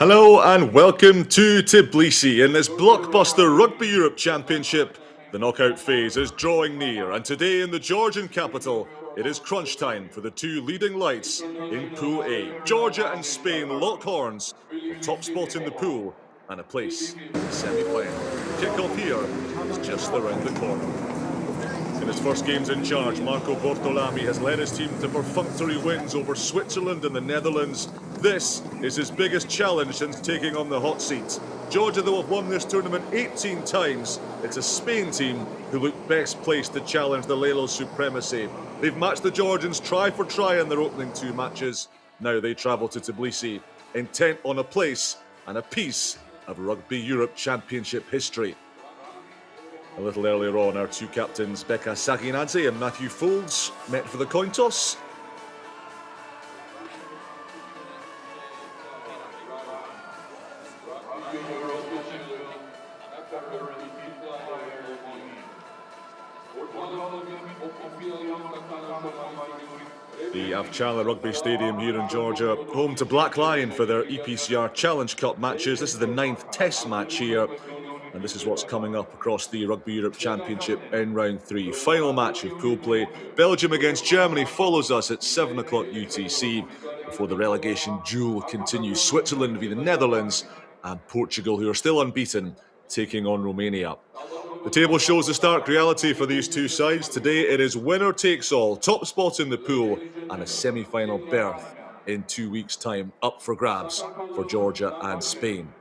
Hello and welcome to Tbilisi. In this blockbuster Rugby Europe Championship, the knockout phase is drawing near, and today in the Georgian capital, it is crunch time for the two leading lights in Pool A. Georgia and Spain lock horns for top spot in the pool and a place in the semi-final. Kickoff here is just around the corner. In his first games in charge, Marco Bortolami has led his team to perfunctory wins over Switzerland and the Netherlands. This is his biggest challenge since taking on the hot seat. Georgia, though, have won this tournament 18 times. It's a Spain team who look best placed to challenge the Lelo's supremacy. They've matched the Georgians try for try in their opening two matches. Now they travel to Tbilisi, intent on a place and a piece of Rugby Europe Championship history. A little earlier on, our two captains, Beka Saginadze and Matthew Folds, met for the coin toss. The Avchala Rugby Stadium here in Georgia, home to Black Lion for their EPCR Challenge Cup matches. This is the 9th test match here. And this is what's coming up across the Rugby Europe Championship in round 3. Final match of pool play. Belgium against Germany follows us at 7 o'clock UTC before the relegation duel continues. Switzerland v the Netherlands and Portugal, who are still unbeaten, taking on Romania. The table shows the stark reality for these two sides. Today it is winner takes all, top spot in the pool and a semi-final berth in 2 weeks' time up for grabs for Georgia and Spain.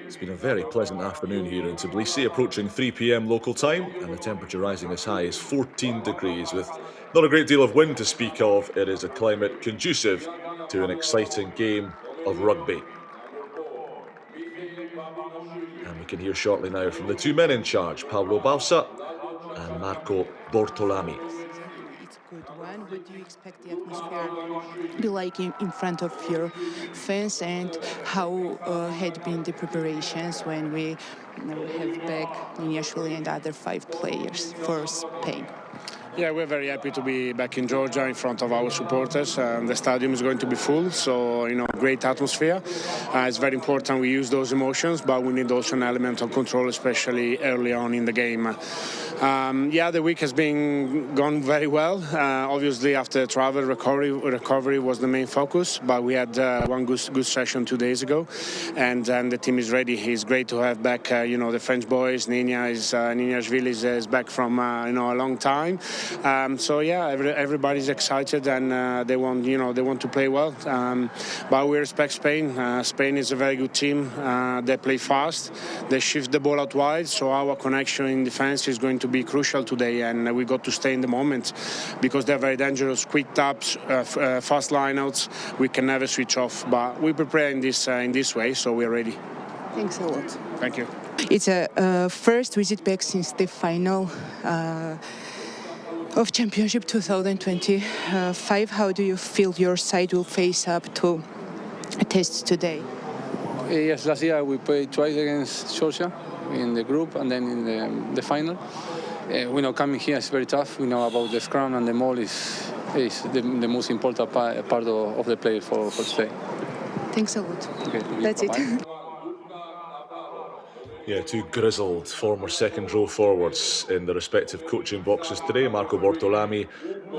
It's been a very pleasant afternoon here in Tbilisi, approaching 3 p.m. local time, and the temperature rising as high as 14 degrees with not a great deal of wind to speak of. It is a climate conducive to an exciting game of rugby. And we can hear shortly now from the two men in charge, Paulo Bausa and Marco Bortolami. Good one. What do you expect the atmosphere to be like in front of your fans, and how had been the preparations when we have back Niniashvili and other 5 players for Spain? Yeah, we're very happy to be back in Georgia in front of our supporters. The stadium is going to be full, so, great atmosphere. It's very important we use those emotions, but we need also an element of control, especially early on in the game. The week has gone very well. Obviously, after travel, recovery was the main focus, but we had one good session 2 days ago, and the team is ready. It's great to have back, the French boys. Niniashvili is back from, a long time. Everybody's excited, and they want to play well. But we respect Spain. Spain is a very good team. They play fast. They shift the ball out wide, so our connection in defense is going to be crucial today, and we got to stay in the moment because they're very dangerous. Quick taps, fast lineouts. We can never switch off, but we prepare in this way, so we're ready. Thanks a lot. Thank you. It's a first visit back since the final of Championship 2025. How do you feel your side will face up to a test today? Yes, last year we played twice against Georgia in the group and then in the final. We know coming here is very tough. We know about the scrum, and the maul is the most important part of the play for today. Thanks a lot. Okay, That's it. Yeah, two grizzled former second-row forwards in the respective coaching boxes today. Marco Bortolami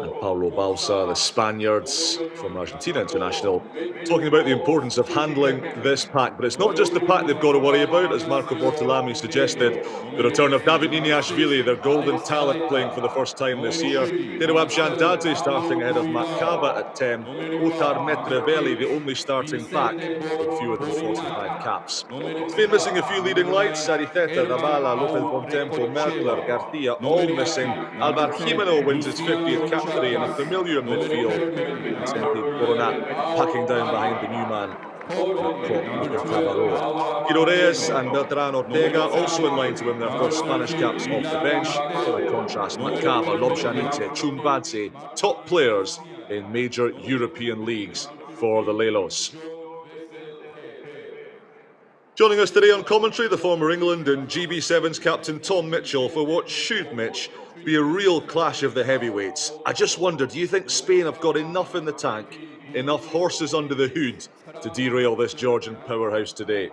and Paulo Bausa, the Spaniards from Argentina international, talking about the importance of handling this pack. But it's not just the pack they've got to worry about, as Marco Bortolami suggested. The return of David Niniashvili, their golden talent, playing for the first time this year. Dero Abjandadze starting ahead of Makaba at 10. Otar Metrevelli, the only starting back with fewer than 45 caps. Spain missing a few leading lights. Sariceta, Avchala, Lopez Bontempo, Merkler, Garcia, all missing. Alvar Jimeno wins his 50th cap today in a familiar midfield. Vicente Coronat packing down behind the new man. Guido Reyes and Beltran Ortega also in line to win their first Spanish caps off the bench. By contrast, Makaba, Lobjanite, Chumbadze, top players in major European leagues for the Lelos. Joining us today on commentary, the former England and GB7's captain Tom Mitchell for what should, Mitch, be a real clash of the heavyweights. I just wonder, do you think Spain have got enough in the tank enough horses under the hood to derail this Georgian powerhouse today?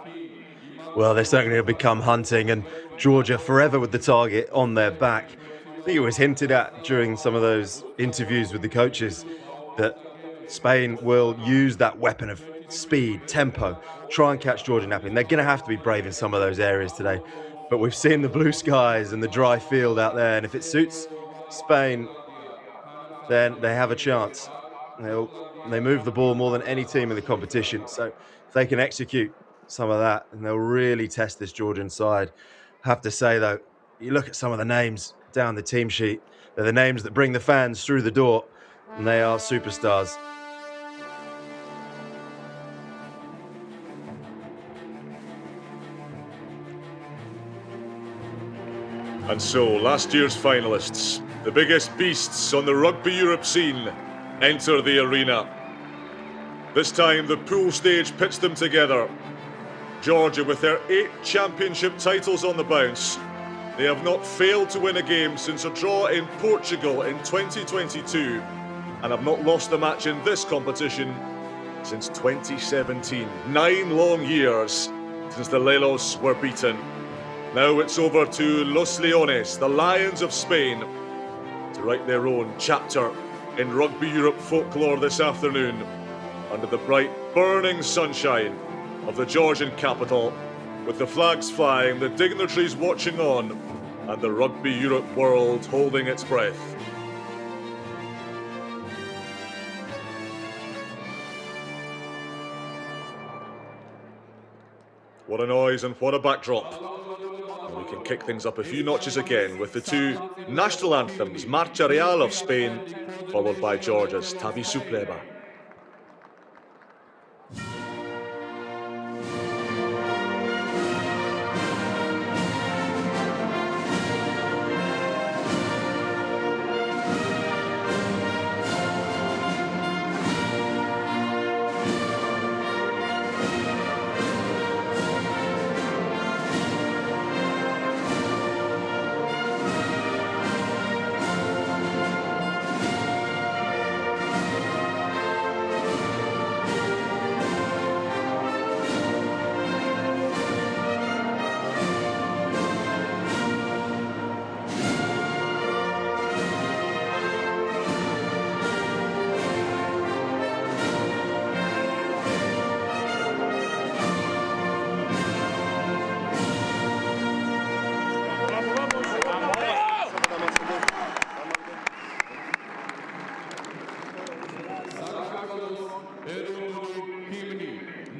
Well, they're certainly going to become hunting, and Georgia forever with the target on their back. I think it was hinted at during some of those interviews with the coaches that Spain will use that weapon of speed, tempo, try and catch Georgia napping. They're going to have to be brave in some of those areas today. But we've seen the blue skies and the dry field out there, and if it suits Spain, then they have a chance. They move the ball more than any team in the competition. So if they can execute some of that, and they'll really test this Georgian side. I have to say, though, you look at some of the names down the team sheet, they're the names that bring the fans through the door, and they are superstars. And so, last year's finalists, the biggest beasts on the Rugby Europe scene, enter the arena. This time, the pool stage pits them together. Georgia, with their 8 championship titles on the bounce, they have not failed to win a game since a draw in Portugal in 2022, and have not lost a match in this competition since 2017. 9 long years since the Lelos were beaten. Now it's over to Los Leones, the Lions of Spain, to write their own chapter in Rugby Europe folklore this afternoon, under the bright, burning sunshine of the Georgian capital, with the flags flying, the dignitaries watching on, and the Rugby Europe world holding its breath. What a noise and what a backdrop. And we can kick things up a few notches again with the 2 national anthems, Marcha Real of Spain, followed by Georgia's Tbilisi Pleba.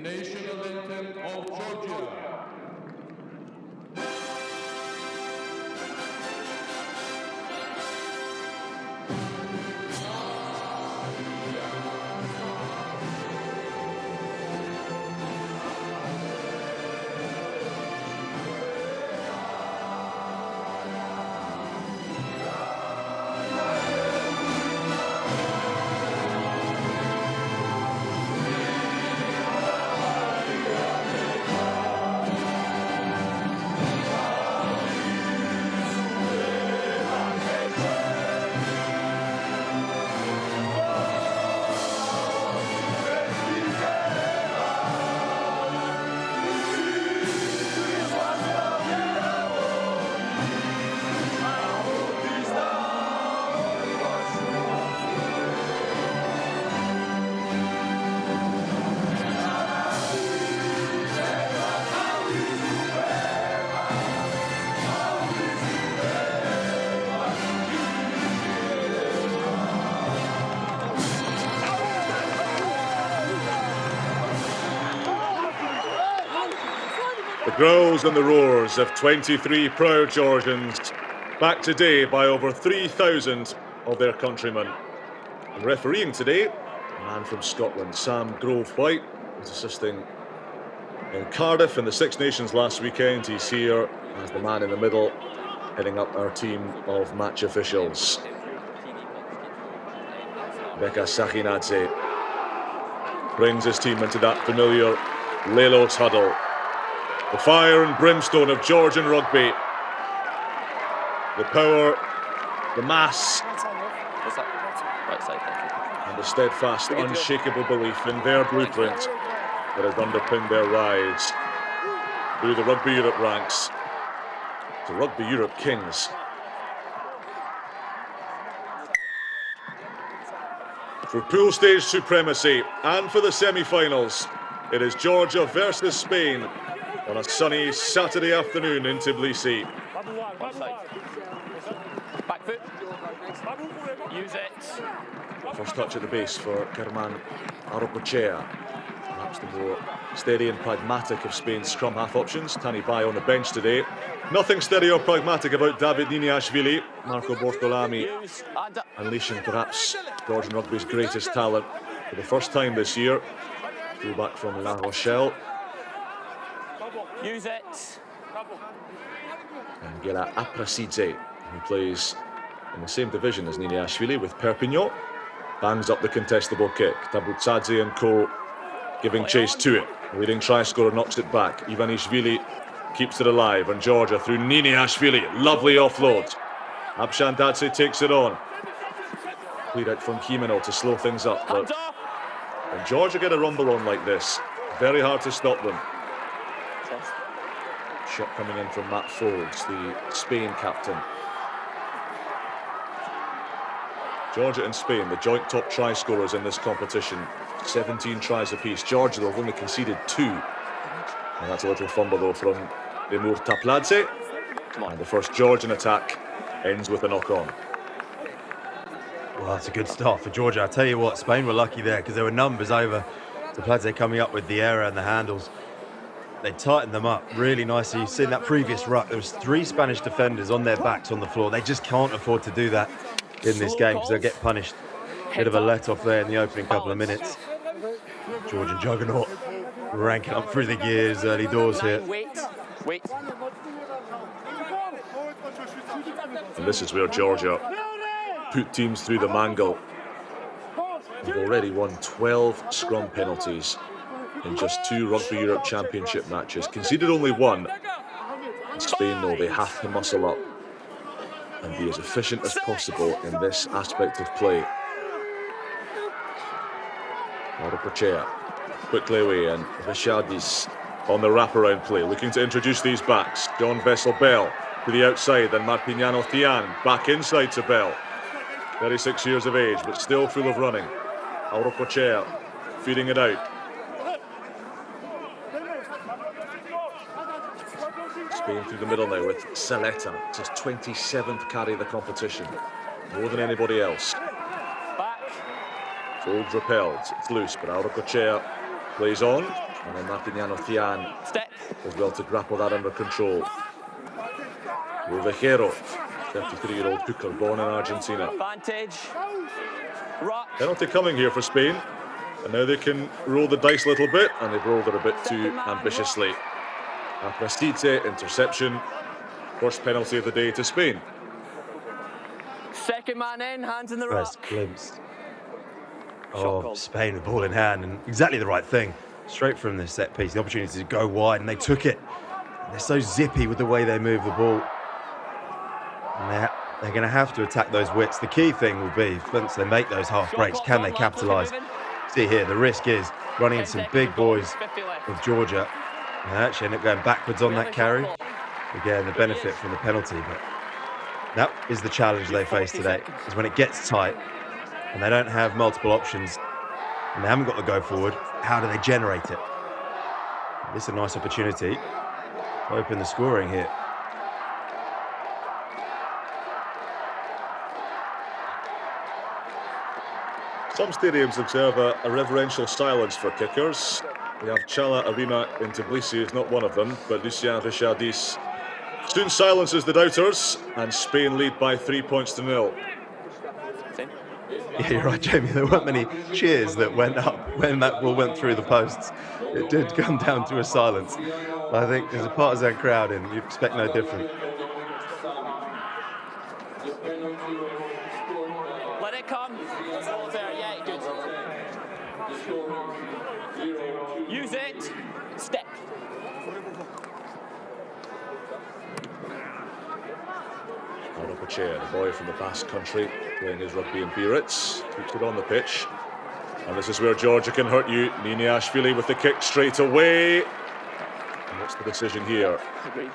National anthem of Georgia. The growls and the roars of 23 proud Georgians, backed today by over 3,000 of their countrymen. And refereeing today, a man from Scotland, Sam Grove-White, was assisting in Cardiff in the Six Nations last weekend. He's here as the man in the middle, heading up our team of match officials. Beka Sakinadze brings his team into that familiar Lelos huddle. The fire and brimstone of Georgian rugby. The power, the mass, Right side, thank you. And a steadfast, unshakable belief in their blueprint that has underpinned their rise through the Rugby Europe ranks to Rugby Europe Kings. For pool stage supremacy and for the semi-finals, it is Georgia versus Spain on a sunny Saturday afternoon in Tbilisi. One side. Back foot. Use it. First touch at the base for German Avchala. Perhaps the more steady and pragmatic of Spain's scrum half options. Tani Bai on the bench today. Nothing steady or pragmatic about David Niniashvili. Marco Bortolami unleashing perhaps Georgian rugby's greatest talent for the first time this year. Fullback from La Rochelle. Use it. And Gera Aprasidze, who plays in the same division as Niniashvili with Perpignan, bangs up the contestable kick. Tabutsadze and co giving chase to it. The leading try scorer knocks it back. Ivanishvili keeps it alive, and Georgia through Niniashvili. Lovely offload. Abshandatse takes it on. Cleared out from Jimeno to slow things up. But when Georgia get a rumble on like this, very hard to stop them. Shot coming in from Matt Folds, the Spain captain. Georgia and Spain, the joint top try scorers in this competition. 17 tries apiece. Georgia, they've only conceded 2. And that's a little fumble though from Emur Tapladze. And the first Georgian attack ends with a knock-on. Well, that's a good start for Georgia. I tell you what, Spain were lucky there because there were numbers over. Tapladze coming up with the error and the handles. They tightened them up really nicely. You've seen that previous ruck. There was 3 Spanish defenders on their backs on the floor. They just can't afford to do that in this game because they'll get punished. Bit of a let-off there in the opening couple of minutes. Georgian juggernaut ranking up through the gears, early doors here. Wait. And this is where Georgia put teams through the mangle. They've already won 12 scrum penalties in just 2 Rugby Europe Championship matches. Conceded only 1. And Spain, though, they have to muscle up and be as efficient as possible in this aspect of play. Avchala quickly away, and Rishadis on the wraparound play, looking to introduce these backs. John Vessel-Bell to the outside, then Marpignano Thian back inside to Bell. 36 years of age, but still full of running. Avchala feeding it out. Spain through the middle now with Saleta. It's his 27th carry of the competition. More than anybody else. Folds repelled. It's loose, but Avchala plays on. And then Marpignano Thian as well to grapple that under control. Rovejero, 33-year-old hooker born in Argentina. Penalty coming here for Spain. And now they can roll the dice a little bit, and they've rolled it a bit too ambitiously. Aprastite, interception. First penalty of the day to Spain. Second man in, hands in the First rock. glimpse of Spain with ball in hand, and exactly the right thing. Straight from this set piece, the opportunity to go wide, and they took it. And they're so zippy with the way they move the ball. And they're going to have to attack those widths. The key thing will be, once they make those half breaks, can they capitalise? See here, the risk is running into some big boys of Georgia. And they actually end up going backwards on that carry. Again, the benefit from the penalty, but that is the challenge they face today, is when it gets tight and they don't have multiple options and they haven't got the go forward, how do they generate it? This is a nice opportunity to open the scoring here. Some stadiums observe a reverential silence for kickers. The Avchala Arena in Tbilisi is not one of them, but Lucien Richardis soon silences the doubters, and Spain lead by 3 points to 0. Yeah, you're right, Jamie. There weren't many cheers that went up when that ball went through the posts. It did come down to a silence. I think there's a partisan crowd in. You'd expect no different. Let it come. Ball there, yeah, good. Use it. Step. Avchala, the boy from the Basque country, playing his rugby in Biarritz, keeps it on the pitch. And this is where Georgia can hurt you. Niniashvili with the kick straight away. And what's the decision here? Agreed.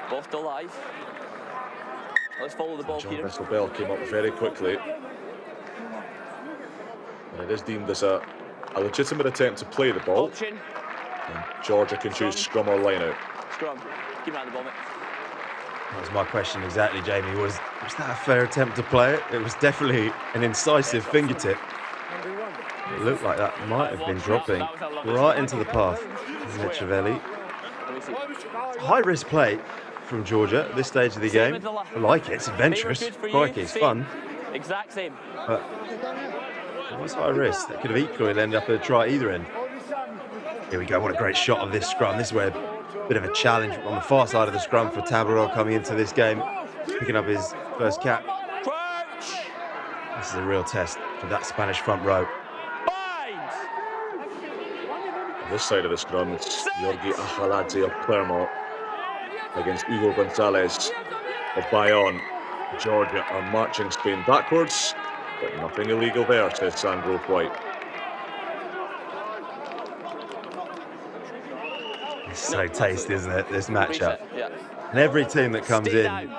Ball still alive. Let's follow the ball, John Peter. Bell came up very quickly. And it is deemed as a legitimate attempt to play the ball. Option. And Georgia can choose scrum or line out. Scrum. Keep an eye on the ball, mate. That was my question exactly, Jamie. Was that a fair attempt to play it? It was definitely an incisive fingertip. It looked like that might have been dropping right into the path of Mitrovelli. High-risk play from Georgia at this stage of the game. I like it. It's adventurous. Crikey, it's fun. Exact same. But it was high risk. That could have equally ended up a try either end. Here we go. What a great shot of this scrum. This is where a bit of a challenge on the far side of the scrum for Tbilisi coming into this game, picking up his first cap. This is a real test for that Spanish front row. On this side of the scrum, it's Georgi Avchala of Clermont against Hugo Gonzalez of Bayonne. Georgia are marching Spain backwards, but nothing illegal there, says Sandro White. It's so tasty, isn't it, this matchup? Yeah. And every team that comes in,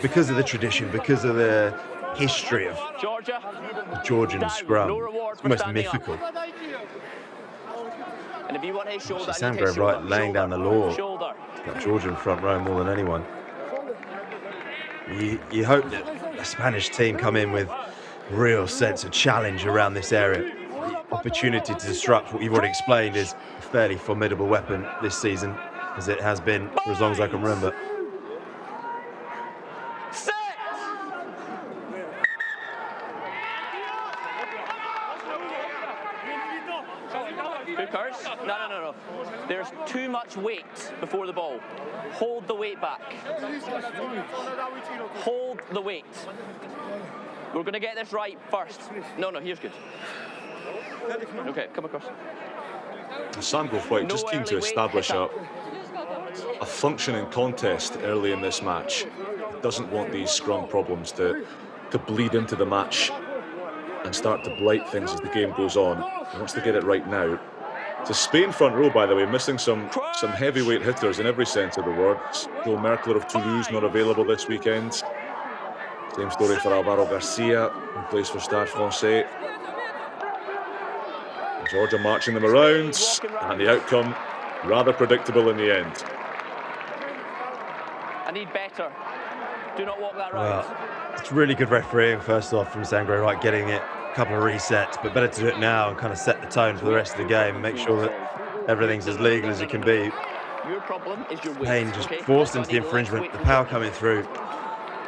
because of the tradition, because of the history of Georgia. the Georgian scrum, it's almost mythical. And if you want his shoulder, Sandro Wright laying down the law. Shoulder. That Georgian front row more than anyone. You hope that a Spanish team come in with real sense of challenge around this area. The opportunity to disrupt what you've already explained is a fairly formidable weapon this season, as it has been for as long as I can remember. No. There's too much weight before the ball. Hold the weight back. Hold the weight. We're going to get this right first. No, here's good. Okay, come across. Sandro White just keen to establish a functioning contest early in this match. Doesn't want these scrum problems to bleed into the match and start to blight things as the game goes on. He wants to get it right now. It's a Spain front row, by the way, missing some heavyweight hitters in every sense of the word. Joe Merkler of Toulouse not available this weekend. Same story for Alvaro Garcia, who plays for Stade Francais. Georgia marching them around, and the outcome rather predictable in the end. I need better. Do not walk that round. Well, it's really good refereeing, first off, from Sandro Wright, getting it a couple of resets, but better to do it now and kind of set the tone for the rest of the game and make sure that everything's as legal as it can be. Your problem is your weight. Spain just forced into the infringement, the power coming through.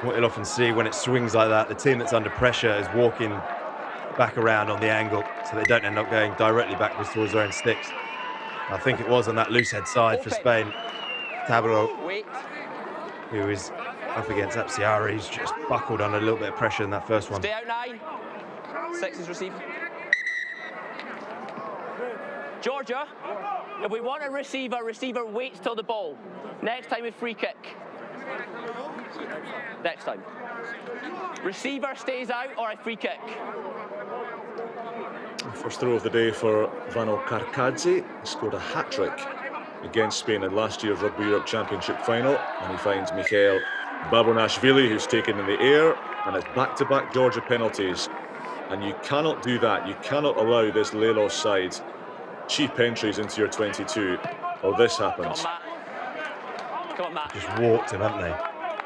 What you'll often see when it swings like that, the team that's under pressure is walking back around on the angle so they don't end up going directly backwards towards their own sticks. I think it was on that loose head side for Spain. Tbilisi, who is up against Avchala, he's just buckled under a little bit of pressure in that first one. Stay out 9. 6 is received. Georgia, if we want a receiver waits till the ball. Next time a free kick. Next time. Receiver stays out or a free kick. First throw of the day for Vano Karkadze. He scored a hat-trick against Spain in last year's Rugby Europe Championship final, and he finds Mikhail Babonashvili, who's taken in the air, and it's back-to-back Georgia penalties. And you cannot do that. You cannot allow this Lelos side cheap entries into your 22, or this happens. Come on, Matt. Just walked him, haven't they?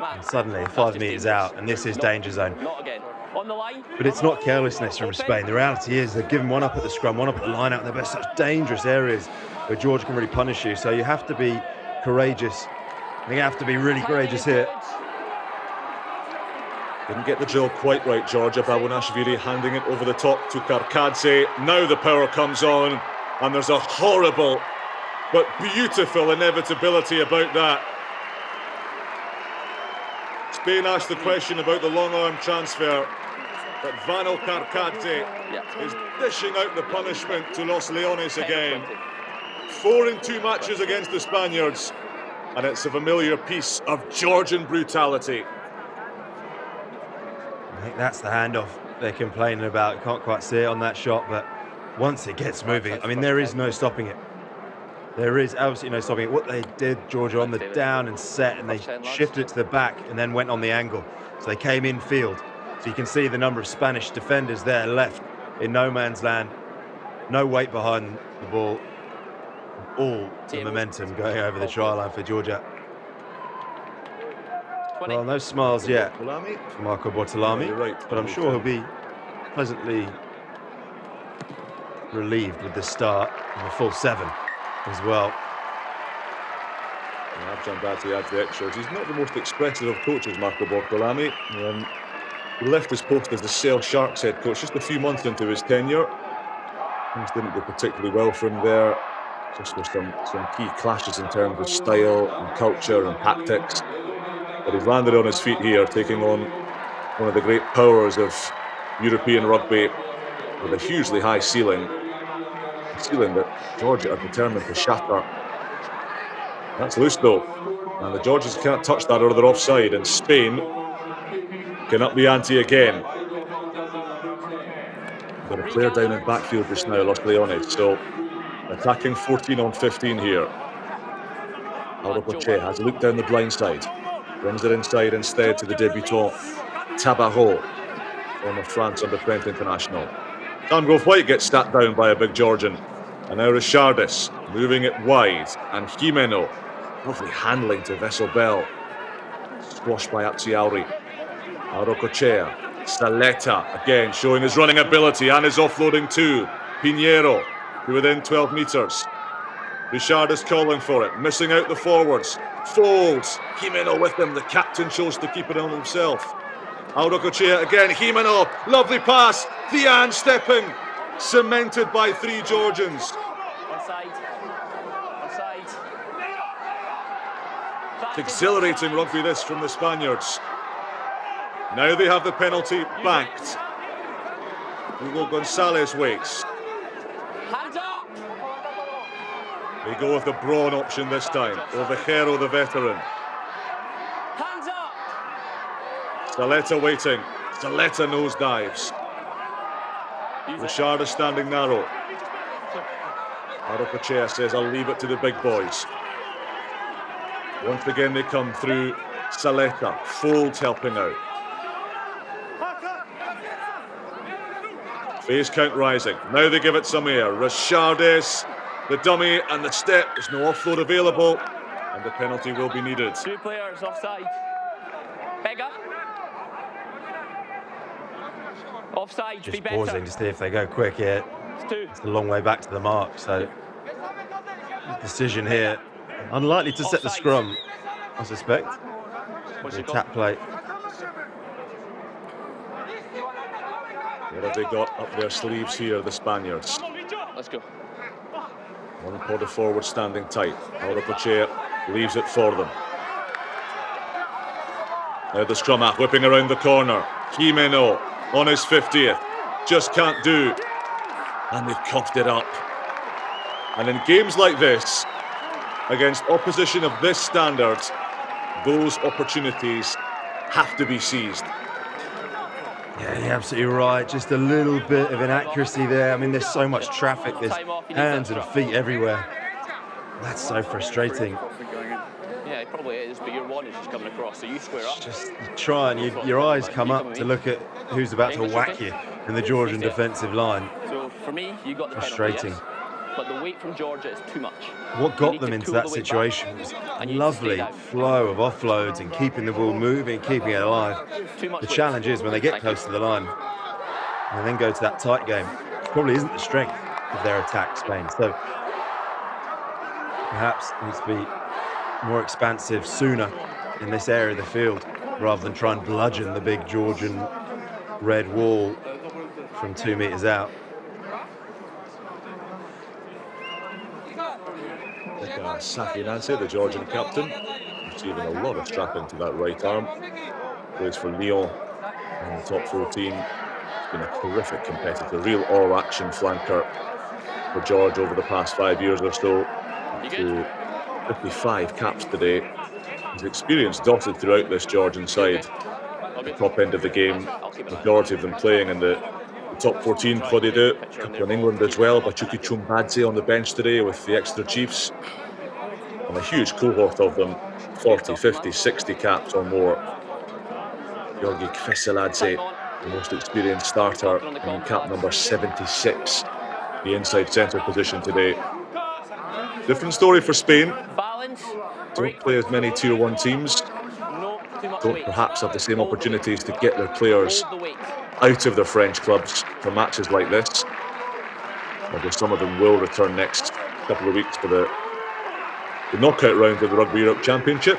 And suddenly 5 metres out, and this is danger zone. Not again. On the line. But it's not carelessness from Spain. The reality is they've given one up at the scrum, one up at the line out, and they're such dangerous areas where Georgia can really punish you. So you have to be courageous. You have to be really courageous here. Didn't get the drill quite right, Georgia. Babonashvili handing it over the top to Karkadze. Now the power comes on, and there's a horrible but beautiful inevitability about that. Spain asked the question about the long arm transfer, but Vano Karkadze is dishing out the punishment to Los Leones again. 4 in 2 matches against the Spaniards, and it's a familiar piece of Georgian brutality. I think that's the handoff they're complaining about. Can't quite see it on that shot, but once it gets moving, I mean, there is no stopping it. There is absolutely no stopping it. What they did, Georgia, on the down and set, and they shifted it to the back and then went on the angle. So they came in field. So you can see the number of Spanish defenders there left in no man's land. No weight behind the ball. All the momentum going over the try line for Georgia. Well, no smiles yet for Marco Bortolami, but I'm sure he'll be pleasantly relieved with the start and the full 7 as well. Avchala adds the extras. He's not the most expressive of coaches, Marco Bortolami. He left his post as the Sale Sharks head coach just a few months into his tenure. Things didn't go particularly well for him there. Just with some key clashes in terms of style and culture and tactics. But he's landed on his feet here, taking on one of the great powers of European rugby with a hugely high ceiling. A ceiling that Georgia are determined to shatter. That's loose though. And the Georgians can't touch that or they're offside. And Spain can up the ante again. Got a player down in backfield just now, Los Leones. So attacking 14 on 15 here. Arokoche has looked down the blind side. Brings it inside instead to the debutant, Tabarot, former France under-20 international. Tangrove White gets sat down by a big Georgian. And now Richardis moving it wide. And Jimeno, lovely handling to Vesselbel. Squashed by Avchala. Arokoche, Saleta again showing his running ability and his offloading too. Pinheiro to within 12 metres. Richardis calling for it, missing out the forwards. Folds, Jimeno with him, the captain chose to keep it on himself. Arokoche again, Jimeno, lovely pass, Thian stepping, cemented by 3 Georgians. Offside. It's exhilarating rugby this from the Spaniards. Now they have the penalty banked. Hugo Gonzalez waits. Hands up! They go with the brawn option this time. Ovejero, the veteran. Hands up! Saleta waiting. Saleta nosedives. Richard is standing narrow. Arokoche says, I'll leave it to the big boys. Once again they come through Saleta. Folds helping out. Phase count rising. Now they give it some air. Richardis, the dummy and the step. There's no offload available. And the penalty will be needed. 2 players offside. Beggar. Offside, Just be better. pausing to see if they go quick here. It's a long way back to the mark, so decision here. Unlikely to set the scrum, I suspect. The tap play. What have they got up their sleeves here, the Spaniards? Let's go. One quarter forward standing tight. Arokoche leaves it for them. Now the scrum half whipping around the corner. Jimeno on his 50th. Just can't do. And they've coughed it up. And in games like this, against opposition of this standard, those opportunities have to be seized. Yeah, you're absolutely right. Just a little bit of inaccuracy there. I mean, there's so much traffic. There's hands and feet everywhere. That's so frustrating. Yeah, it probably is, but your one is just coming across, so you square up. Just try and your eyes come up to look at who's about to whack you in the Georgian defensive line. So for me, you got the frustrating. Penalty, yes, but the weight from Georgia is too much. What got them into that situation was a lovely flow of offloads and keeping the ball moving, keeping it alive. The challenge is when they get close to the line and then go to that tight game, it probably isn't the strength of their attack, Spain. So perhaps it needs to be more expansive sooner in this area of the field rather than try and bludgeon the big Georgian red wall from 2 meters out. Saki Nancy, the Georgian captain, receiving a lot of strapping to that right arm. Plays for Lyon in the top 14. He's been a terrific competitor, real all-action flanker for George over the past 5 years or so. To 55 caps today. His experience dotted throughout this Georgian side. the top end of the game. Majority of them playing in the top 14, Claudia do. A couple in England as well. Bachuki Chumbadze on the bench today with the extra Chiefs. And a huge cohort of them, 40, 50, 60 caps or more. Georgi Kveseladze, the most experienced starter, in cap number 76, the inside centre position today. Different story for Spain. Don't play as many Tier 1 teams. Don't perhaps have the same opportunities to get their players out of their French clubs for matches like this. Although some of them will return next couple of weeks for the knockout round of the Rugby Europe Championship.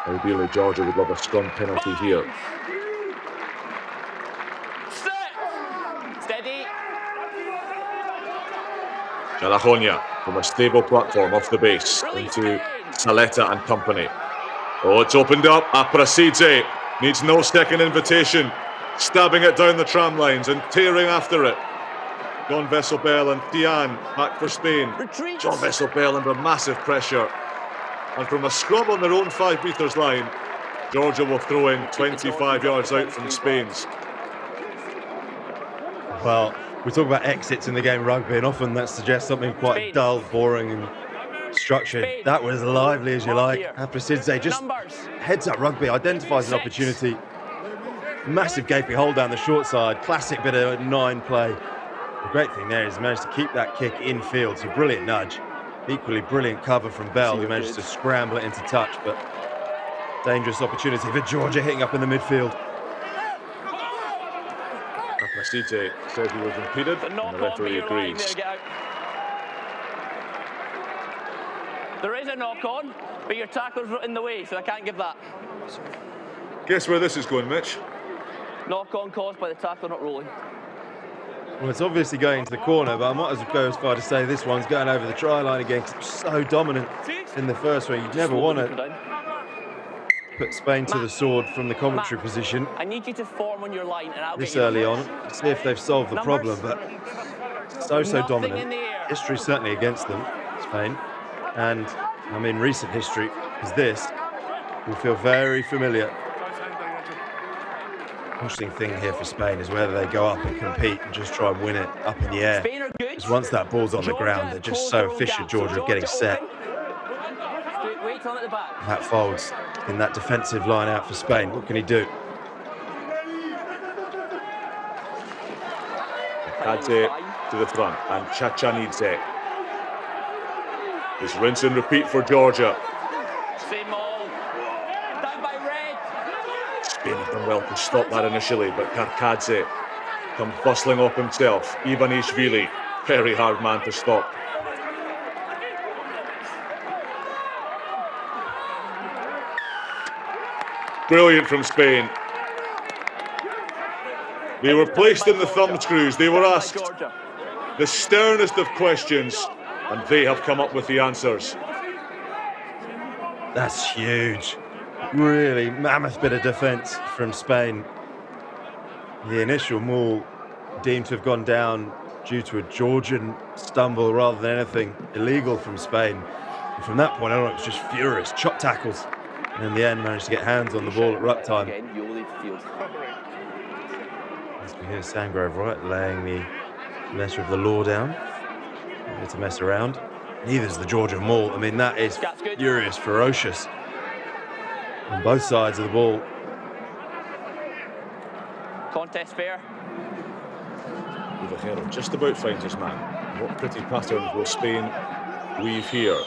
Ideally, Georgia would love a scrum penalty here. Steady. Jalahonia from a stable platform off the base into Saleta and company. Oh, it's opened up. Aprasidze needs no second invitation. Stabbing it down the tram lines and tearing after it. John Vesselbel and Tian back for Spain. Retreat. John Vesselbel under massive pressure. And from a scrum on their own 5 metres line, Georgia will throw in 25 yards out from Spain's. Well, we talk about exits in the game of rugby, and often that suggests something quite dull, boring and structured. That was lively as you like. Aprasidze just heads up rugby, identifies an opportunity. Massive gaping hole down the short side. Classic bit of 9 play. The great thing there is he managed to keep that kick infield. So brilliant nudge. Equally brilliant cover from Bell, who managed to scramble it into touch, but dangerous opportunity for Georgia hitting up in the midfield. Aprasidze says he was impeded, and the referee agrees. There is a knock-on, but your tackle's in the way, so I can't give that. Guess where this is going, Mitch? Knock-on caused by the tackle not rolling. Well, it's obviously going into the corner, but I might as well go as far to say this one's going over the try line again, because it was so dominant in the first one. You'd never want to put Spain to the sword from the commentary position I need you to form on your line, and I'll this get you early on, see if they've solved the problem, but so dominant. History certainly against them, Spain, and I mean recent history is this will feel very familiar. Interesting thing here for Spain is whether they go up and compete and just try and win it up in the air. Because once that ball's on the ground, they're just so efficient, Georgia, of getting set. That folds in that defensive line out for Spain. What can he do? Kadze to the front, and Chachanidze. This rinse and repeat for Georgia. Spain have done well to stop that initially, but Kadze comes bustling off himself. Ivanishvili, very hard man to stop. Brilliant from Spain. They were placed in the thumbscrews. They were asked the sternest of questions, and they have come up with the answers. That's huge. Really mammoth bit of defence from Spain. The initial maul deemed to have gone down due to a Georgian stumble rather than anything illegal from Spain. And from that point on, it was just furious, chop tackles. And in the end, managed to get hands on the ball at ruck time. As we hear Sangrove right, laying the letter of the law down. Not to mess around. Neither's the Georgian maul. I mean, that is furious, ferocious. On both sides of the ball. Contest fair. Avchala just about finds his man. What pretty patterns will Spain weave here?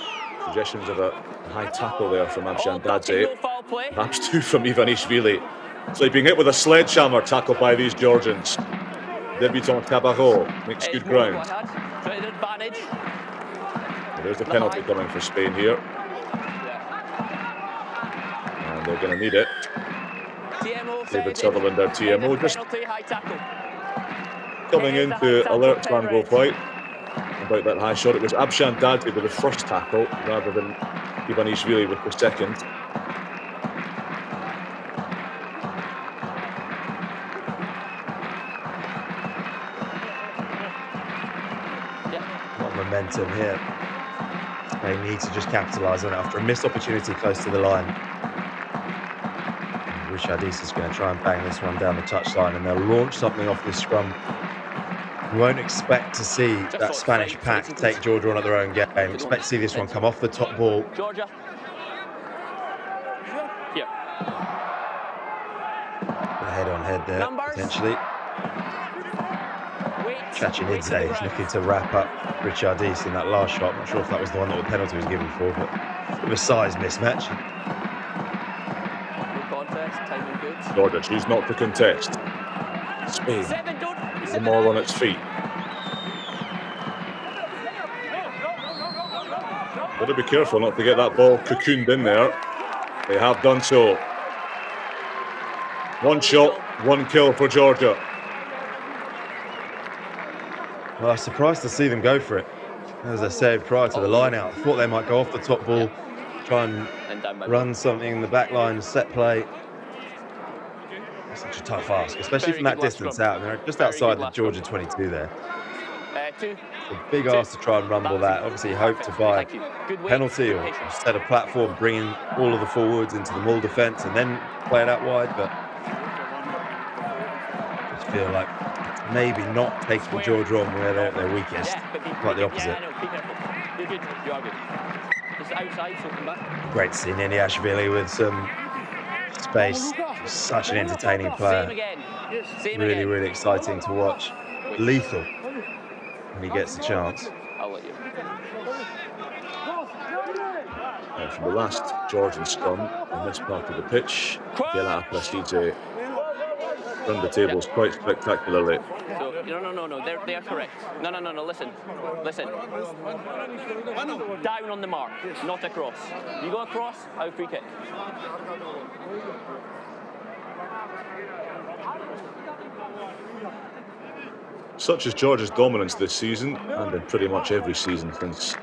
Suggestions of a high tackle there from Avchala. Perhaps 2 from Ivanishvili. So he's being hit with a sledgehammer tackled by these Georgians. Debutant Cabarro makes good ground. There's the penalty coming for Spain here. And they're going to need it. David Sutherland, our TMO, just coming in to alert Tango White about that high shot. It was Avchala with the first tackle rather than Ivanishvili with the second. What momentum here. They need to just capitalise on it after a missed opportunity close to the line. Richardis is going to try and bang this one down the touchline, and they'll launch something off this scrum. You won't expect to see that Spanish pack take Georgia on at their own game. Expect to see this one come off the top ball. Georgia. Here. Head on head there, potentially. Chachinidze is looking to wrap up Richardis in that last shot. I'm not sure if that was the one that the penalty was given for, but a bit of a size mismatch. Georgia choose not to contest. Spain, the ball on its feet. Got to be careful not to get that ball cocooned in there. They have done so. One shot, one kill for Georgia. Well, I was surprised to see them go for it. As I said prior to the line out, I thought they might go off the top ball, try and run something in the back line, set play. It's such a tough ask, especially from that distance out. They're just outside the Georgia 22 there. It's a big ask to try and rumble that. Obviously, you hope to buy a penalty or set a platform, bringing all of the forwards into the maul defence and then play it out wide, but I just feel like maybe not taking Georgia on where they're at their weakest, quite the opposite. Great to see Niniashvili with some space. Such an entertaining player. Really, really exciting to watch. Lethal when he gets the chance. From the last Georgian scrum on this part of the pitch, Avchala turned the tables quite spectacularly. No, they are correct. No, listen. Down on the mark, not across. You go across, out free kick. Such is Georgia's dominance this season, and in pretty much every season since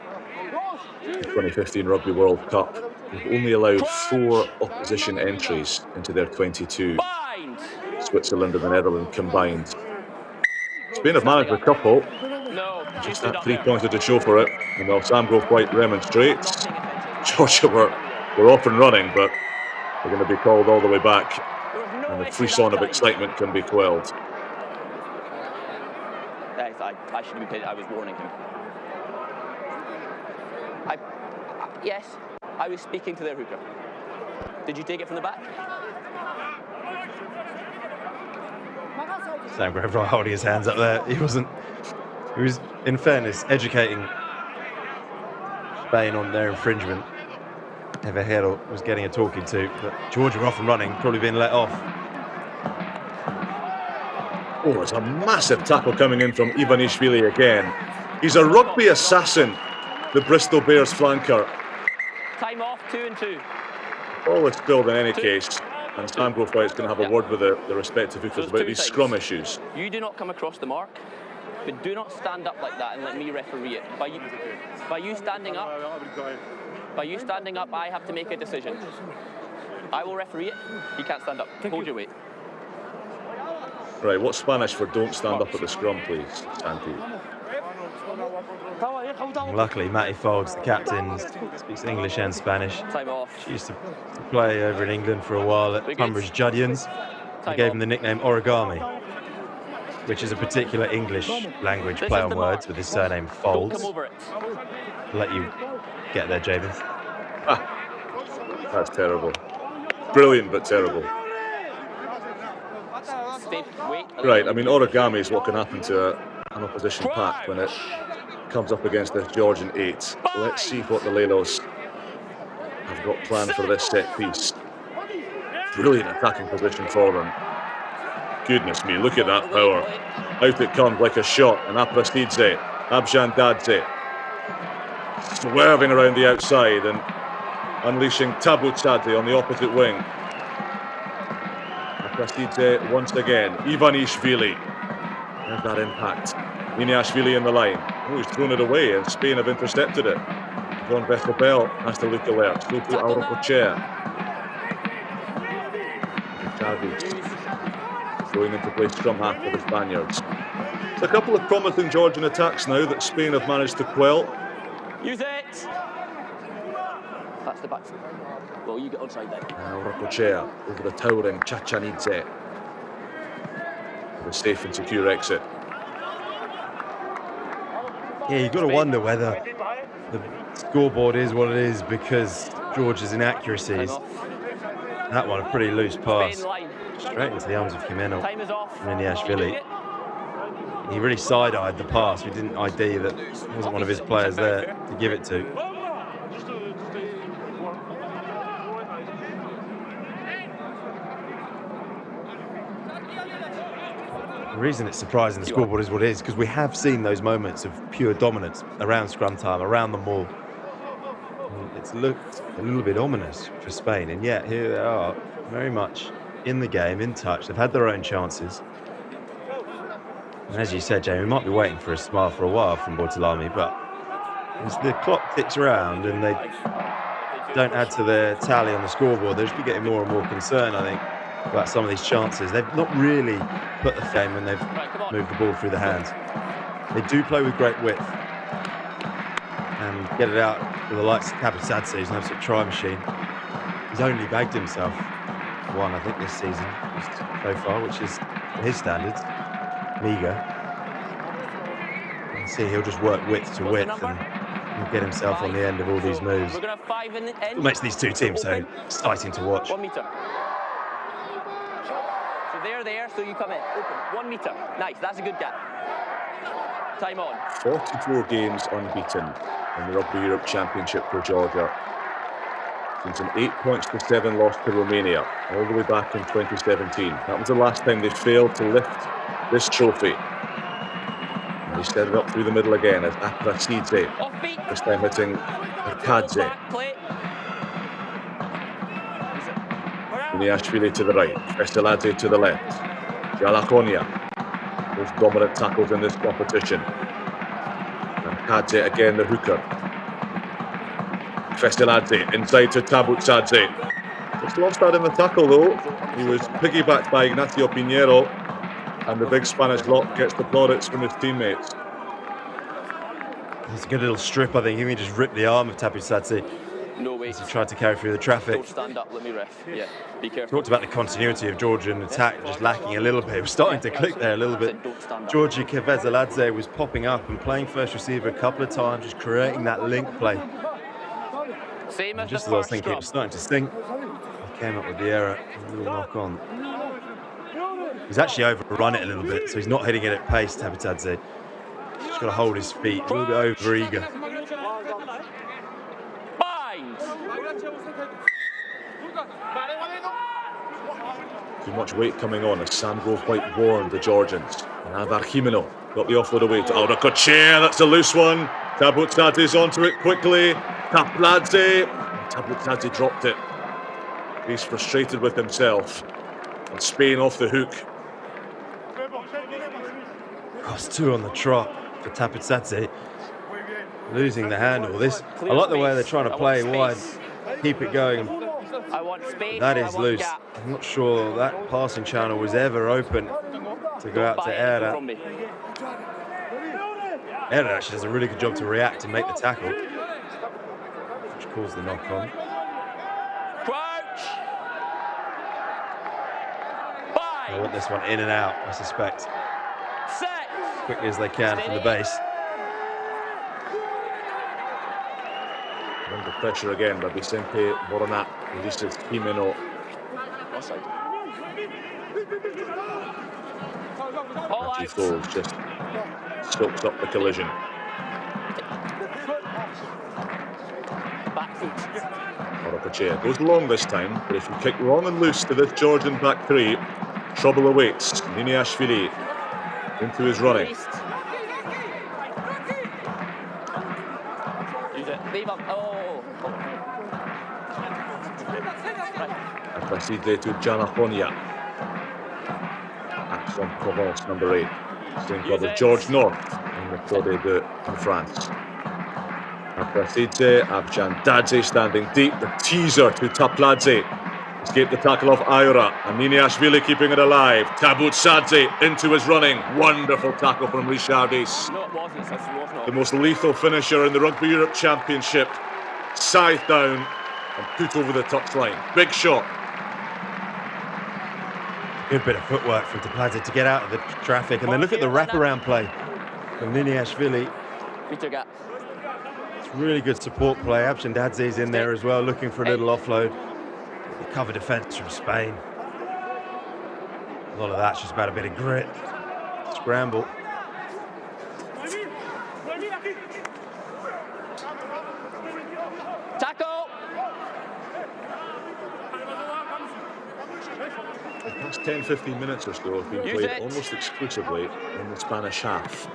the 2015 Rugby World Cup. They've only allowed 4 opposition entries into their 22. Switzerland and the Netherlands combined. Spain have managed a couple. Just that 3-pointer to show for it. And while Sam Grove White remonstrates, Georgia were off and running, but they're going to be called all the way back. And the frisson of excitement can be quelled. I should have been paid. I was warning him. Yes, I was speaking to their hooker. Did you take it from the back? Sam Grove holding his hands up there. He was, in fairness, educating Spain on their infringement. Avchala was getting a talking to, but Georgia were off and running, probably being let off. Oh, it's a massive tackle coming in from Ivanishvili again. He's a rugby assassin, the Bristol Bears flanker. Time off, 2 and 2. All is spilled in any case, and Sam Grove White's going to have a word with the respective hookers about these scrum issues. You do not come across the mark, but do not stand up like that and let me referee it. By you standing up, I have to make a decision. I will referee it. You can't stand up. Hold your weight. Right, what's Spanish for don't stand up at the scrum, please, Santi? Luckily, Matty Folds, the captain, speaks English and Spanish. Time off. She used to play over in England for a while at Tunbridge Judians. They gave him the nickname Origami, which is a particular English language play on words with his surname Folds. I'll let you get there, Jabin. That's terrible. Brilliant, but terrible. Right, I mean, origami is what can happen to an opposition pack when it comes up against this Georgian 8. Let's see what the Lelos have got planned for this set piece. Brilliant attacking position for them. Goodness me, look at that power. Out it comes like a shot, and Aprastidze, Abjandadze, swerving around the outside and unleashing Tabuchadze on the opposite wing. Aprastidze once again, Ivanishvili. There's that impact. Niniashvili in the line. Oh, he's thrown it away, and Spain have intercepted it. John Vesselbel has to look alert. So to Auropocher. Going into play scrum half for the Spaniards. It's a couple of promising Georgian attacks now that Spain have managed to quell. Use it! That's the back. Well, you get onside then. Now Rokochea over the towering Chachanidze. With a safe and secure exit. Yeah, you've got to wonder whether the scoreboard is what it is because Georgia's inaccuracies. That one, a pretty loose pass. Straight into the arms of Jimeno Niniashvili. He really side-eyed the pass. He didn't ID that there wasn't one of his players there to give it to. The reason it's surprising the scoreboard is what it is because we have seen those moments of pure dominance around scrum time, around the maul. It's looked a little bit ominous for Spain, and yet here they are, very much in the game, in touch. They've had their own chances. And as you said, Jamie, we might be waiting for a smile for a while from Bortolami, but as the clock ticks around and they don't add to their tally on the scoreboard, they'll just be getting more and more concerned, I think, about some of these chances. They've not really put the game when they've moved the ball through the hands. They do play with great width and get it out with the likes of Kapitsadze, who's an absolute try machine. He's only bagged himself one, I think, this season so far, which is, for his standards, meagre. You can see he'll just work width to width and get himself on the end of all these moves. It makes these two teams so exciting to watch. 1 metre. So they're there, so you come in. Open. 1 metre. Nice, that's a good gap. Time on. 44 games unbeaten in the Rugby Europe Championship for Georgia. Since an 8 points to 7 loss to Romania, all the way back in 2017. That was the last time they failed to lift this trophy. And they set it up through the middle again as Aprasidze, this time hitting Arkadze. Niniashvili to the right, Vestiladze to the left. Jalakonia, those dominant tackles in this competition. Arkadze again, the hooker. Vestiladze inside to Tabutsadze. Just lost that in the tackle though. He was piggybacked by Ignacio Pinheiro, and the big Spanish lock gets the plaudits from his teammates. It's a good little strip, I think. He just ripped the arm of Tabutsadze. No way. As he tried to carry through the traffic. Don't stand up, let me ref. Yeah, be careful. Talked about the continuity of Georgian attack just lacking a little bit. It was starting to click there a little bit. Georgi Kevezeladze was popping up and playing first receiver a couple of times, just creating that link play. Same as just as I was thinking it was starting to sink, he came up with the error, a little knock on. He's actually overrun it a little bit, so he's not hitting it at pace, Tabutsadze. Just got to hold his feet, a little bit over eager. Too much weight coming on as Sam Grove quite warned the Georgians. And Avchala got the offload away to Aldacochea. That's a loose one. Tabutsadze's onto it quickly. Tapladze. Tabutsadze dropped it. He's frustrated with himself. And Spain off the hook. Cross two on the trot for Tabutsadze. Losing the handle. I like the way they're trying to play wide. Keep it going. That is loose. I'm not sure that passing channel was ever open to go out to Era. Era actually does a really good job to react and make the tackle, which caused the knock on. I want this one in and out, I suspect. Quickly as they can from the base. Under pressure again by Vicente Boronat. Releases Jimeno. Matthew Foles just soaks up the collision. Orokochea goes long this time, but if you kick long and loose to this Georgian back three, trouble awaits. Niniashvili into his running. Aprasidze to Jalakonia. Action Provence, number 8. Same club as George North in the Pro D2 in France. Aprasidze, Avchala standing deep. The teaser to Tapladze. Escaped the tackle of Ayra. And Niniashvili keeping it alive. Tabutsadze into his running. Wonderful tackle from Richardis. The most lethal finisher in the Rugby Europe Championship. Scythe down. and put over the touchline. Big shot. Good bit of footwork from Tbilisi to get out of the traffic, and then look at the wraparound play from Niniashvili. It's really good support play. Avchala in there as well, looking for a little offload. The cover defence from Spain. A lot of that's just about a bit of grit. Scramble. Tackle! The past 10-15 minutes or so have been played almost exclusively in the Spanish half.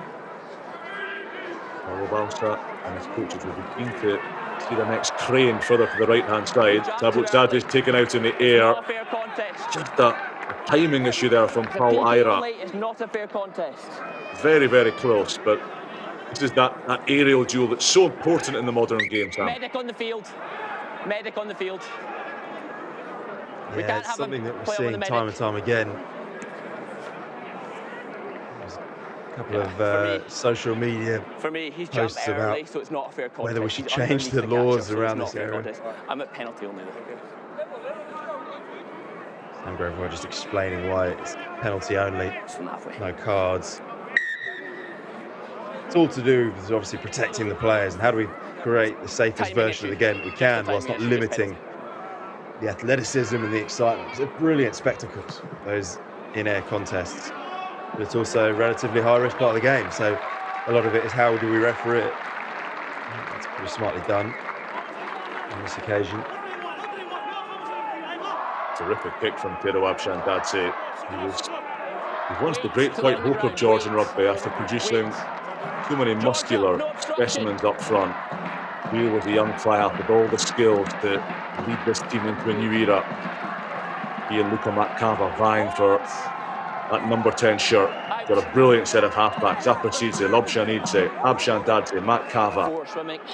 Paulo Balsa and his coaches will be keen to see the next crane further to the right-hand side. Tbilisi is taken out in the air. Just a timing issue there from Paul Ira. It's not a fair contest. Very, very close, but this is that aerial duel that's so important in the modern game, Sam. Medic on the field. Medic on the field. Yeah, it's something that we're seeing time and time again. There's a couple of social media he's posts jumped about early, so it's not a fair contest. whether we should He's change the underneath catcher, laws so it's around not this a fair area. contest. I'm at penalty only though. Sam Greville just explaining why it's penalty only, no cards. It's all to do with obviously protecting the players and how do we create the safest version of the game that we can whilst not limiting the athleticism and the excitement. It's a brilliant spectacles, those in-air contests, but it's also a relatively high-risk part of the game, so a lot of it is how do we referee it. That's pretty smartly done on this occasion. Terrific kick from Tero Abshandadze. He was once the great white hope of Georgian rugby after producing too many muscular specimens up front. Here was a young player with all the skills to lead this team into a new era. He and Luka Matkava vying for that number 10 shirt. Got a brilliant set of halfbacks. Aprasidze, Lobshanidze, Abshandadze, Matkava.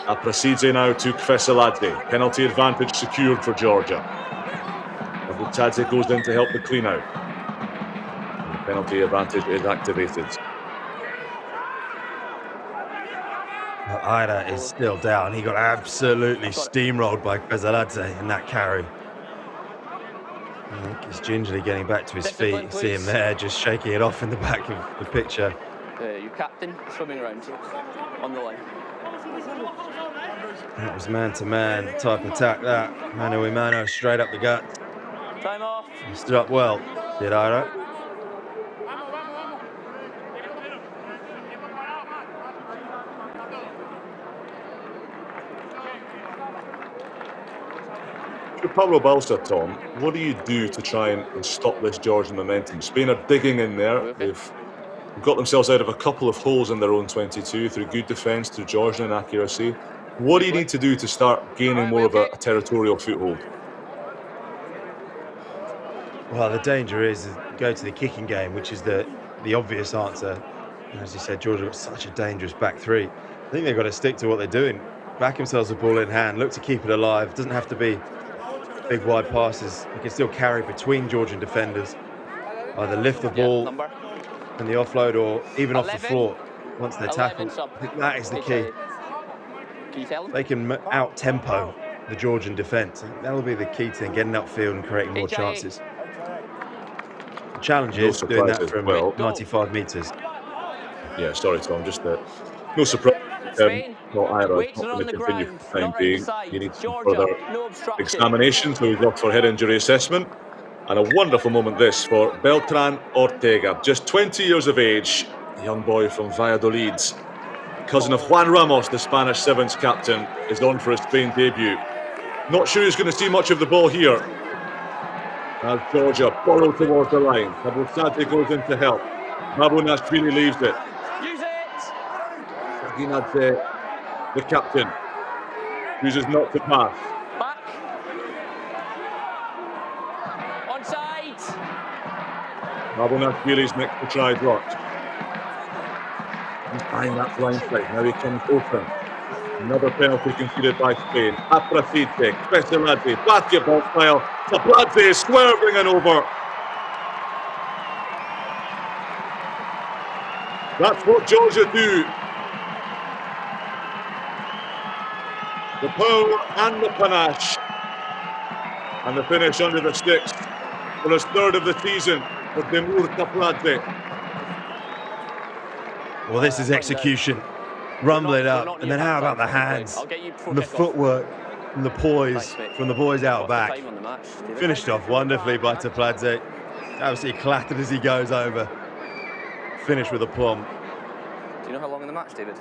Aprasidze now to Kveseladze. Penalty advantage secured for Georgia. Tadze goes in to help the clean out. And the penalty advantage is activated. Well, Ida is still down. He got absolutely steamrolled by Kveseladze in that carry. I think he's gingerly getting back to his feet. You see him there just shaking it off in the back of the picture. Your captain swimming around on the line. It was man-to-man type attack that. Mano a mano, straight up the gut. Time off. He stood up well, did Ira. For Pablo Balsa, Tom, what do you do to try and stop this Georgian momentum? Spain are digging in there. They've got themselves out of a couple of holes in their own 22 through good defence, through Georgian accuracy. What do you need to do to start gaining more of a territorial foothold? Well, the danger is go to the kicking game, which is the obvious answer. And as you said, Georgia got such a dangerous back three. I think they've got to stick to what they're doing. Back themselves the ball in hand, look to keep it alive. It doesn't have to be big wide passes. You can still carry between Georgian defenders. Either lift the ball and the offload or even off the floor once they're tackled. I think that is the key. They can out-tempo the Georgian defence. That'll be the key thing, getting upfield and creating more chances. The challenge is doing that from 95 metres. Yeah, sorry, Tom, just no surprise. Not Ira, not going to continue for the time being. He needs some further examination, so he's off for head injury assessment. And a wonderful moment this for Beltran Ortega, just 20 years of age, a young boy from Valladolid. Cousin of Juan Ramos, the Spanish Sevens captain, is on for his Spain debut. Not sure he's going to see much of the ball here. As Georgia borrow towards the line. Tbilisi goes in to help. Mabunashvili leaves it. Use it! Ginadze, the captain, chooses not to pass. Back. Onside. Mabunashvili's next to try blocked. He's behind that blind side. Now he comes open. Another penalty conceded by Spain. Aprasidze, Kveseladze, basketball style. Tbilisi is swerving and over. That's what Georgia do. The power and the panache And the finish under the sticks for his third of the season for Timur Tbilisi. Well, this is execution. Rumble it up. And then how about the hands? And the footwork and the poise from the boys out back. Finished off wonderfully by Tbilisi. Absolutely clattered as he goes over. Finished with aplomb. Do you know how long in the match, David?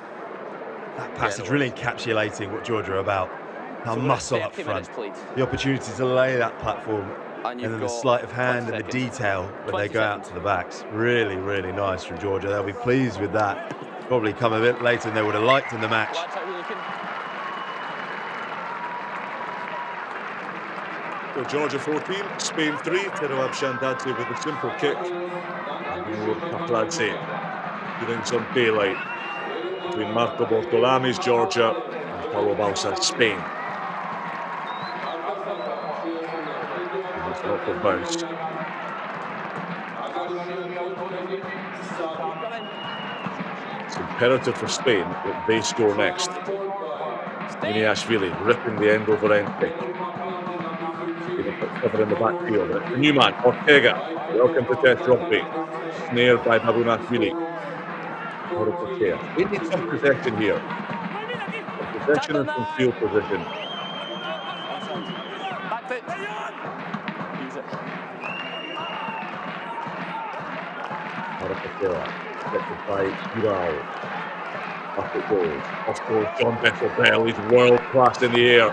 That passage really encapsulating what Georgia are about. How muscle up front, the opportunity to lay that platform, and then the sleight of hand and the detail when they go out to the backs. Really, really nice from Georgia. They'll be pleased with that. Probably come a bit later than they would have liked in the match. So Georgia 14, Spain 3. Teruab Shandadze with a simple kick. And Tbilisi giving some daylight between Marco Bortolami's Georgia and Paulo Balsa's Spain. Not for bounce. It's imperative for Spain that they score next. Iniashvili ripping the end over end kick. Cover in the backfield. The new man, Ortega. Welcome to Test Rugby. Snared by Babunashvili. They need some possession here. Possession and some field position. Back foot. Use it. Protected by Giral. Up it goes. Off goes John Bell. He's world class in the air.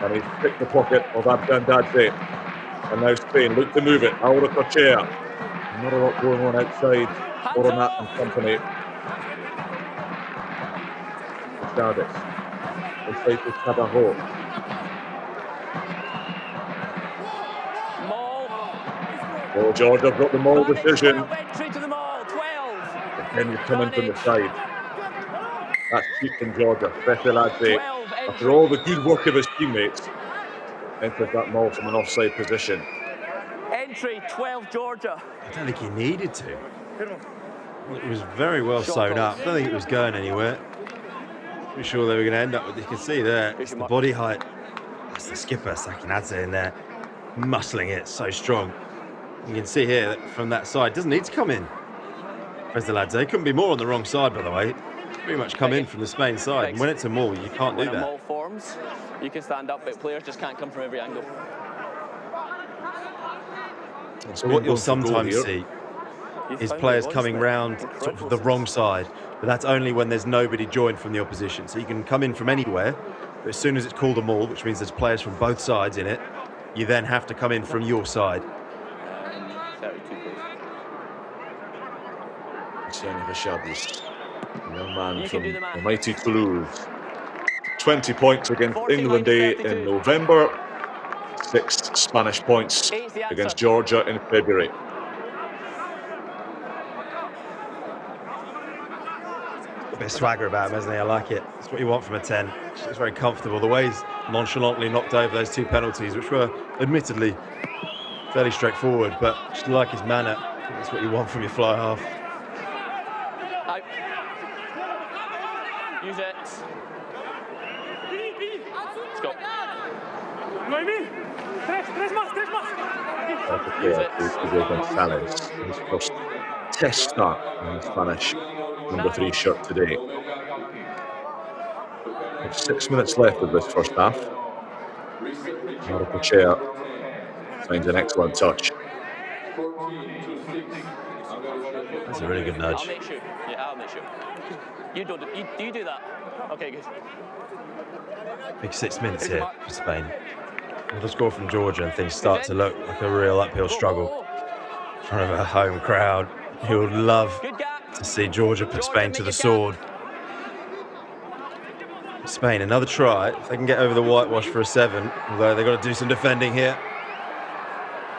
And he's picked the pocket of Abchandadze. And now Spain look to move it. Aura Cochea. Not a lot going on outside. Oronat and company. Chavez. Inside to Tabajo. Oh, Georgia got the maul decision. Entry to the maul, 12. Then you come in from the side. That's cheap from Georgia. Tbilisi, after all the good work of his teammates, enters that maul from an offside position. Entry, 12 Georgia. I don't think he needed to. It was very well sewn up. I don't think it was going anywhere. Pretty sure they were going to end up with, you can see there, it's the body height. That's the skipper, Sakinadze, in there, muscling it so strong. You can see here that from that side, doesn't need to come in. Tbilisi couldn't be more on the wrong side, by the way. Pretty much come in from the Spain side. And when it's a maul, you can't do that. When a maul forms, you can stand up, but players just can't come from every angle. So what you'll sometimes see is players coming round sort of the wrong side, but that's only when there's nobody joined from the opposition. So you can come in from anywhere, but as soon as it's called a maul, which means there's players from both sides in it, you then have to come in from your side. Young man from the mighty Toulouse. 20 points against England Day in November. 6 Spanish points against Georgia in February. A bit of swagger about him, hasn't he? I like it. It's what you want from a 10. It's very comfortable. The way he's nonchalantly knocked over those 2 penalties, which were admittedly fairly straightforward, but just like his manner, that's what you want from your fly half. Out. Use it. Let's go. Gonzalez, his first test start in the Spanish number 3 shirt today. There's 6 minutes left of this first half. Marco Chair finds an excellent touch. That's a really good nudge. I'll make sure. Yeah, I'll make sure. You do that. Okay, good. Big 6 minutes here for Spain. Another score from Georgia and things start to look like a real uphill struggle in front of a home crowd who would love to see Georgia put Spain to the sword. Spain, another try. If they can get over the whitewash for a 7, although they've got to do some defending here.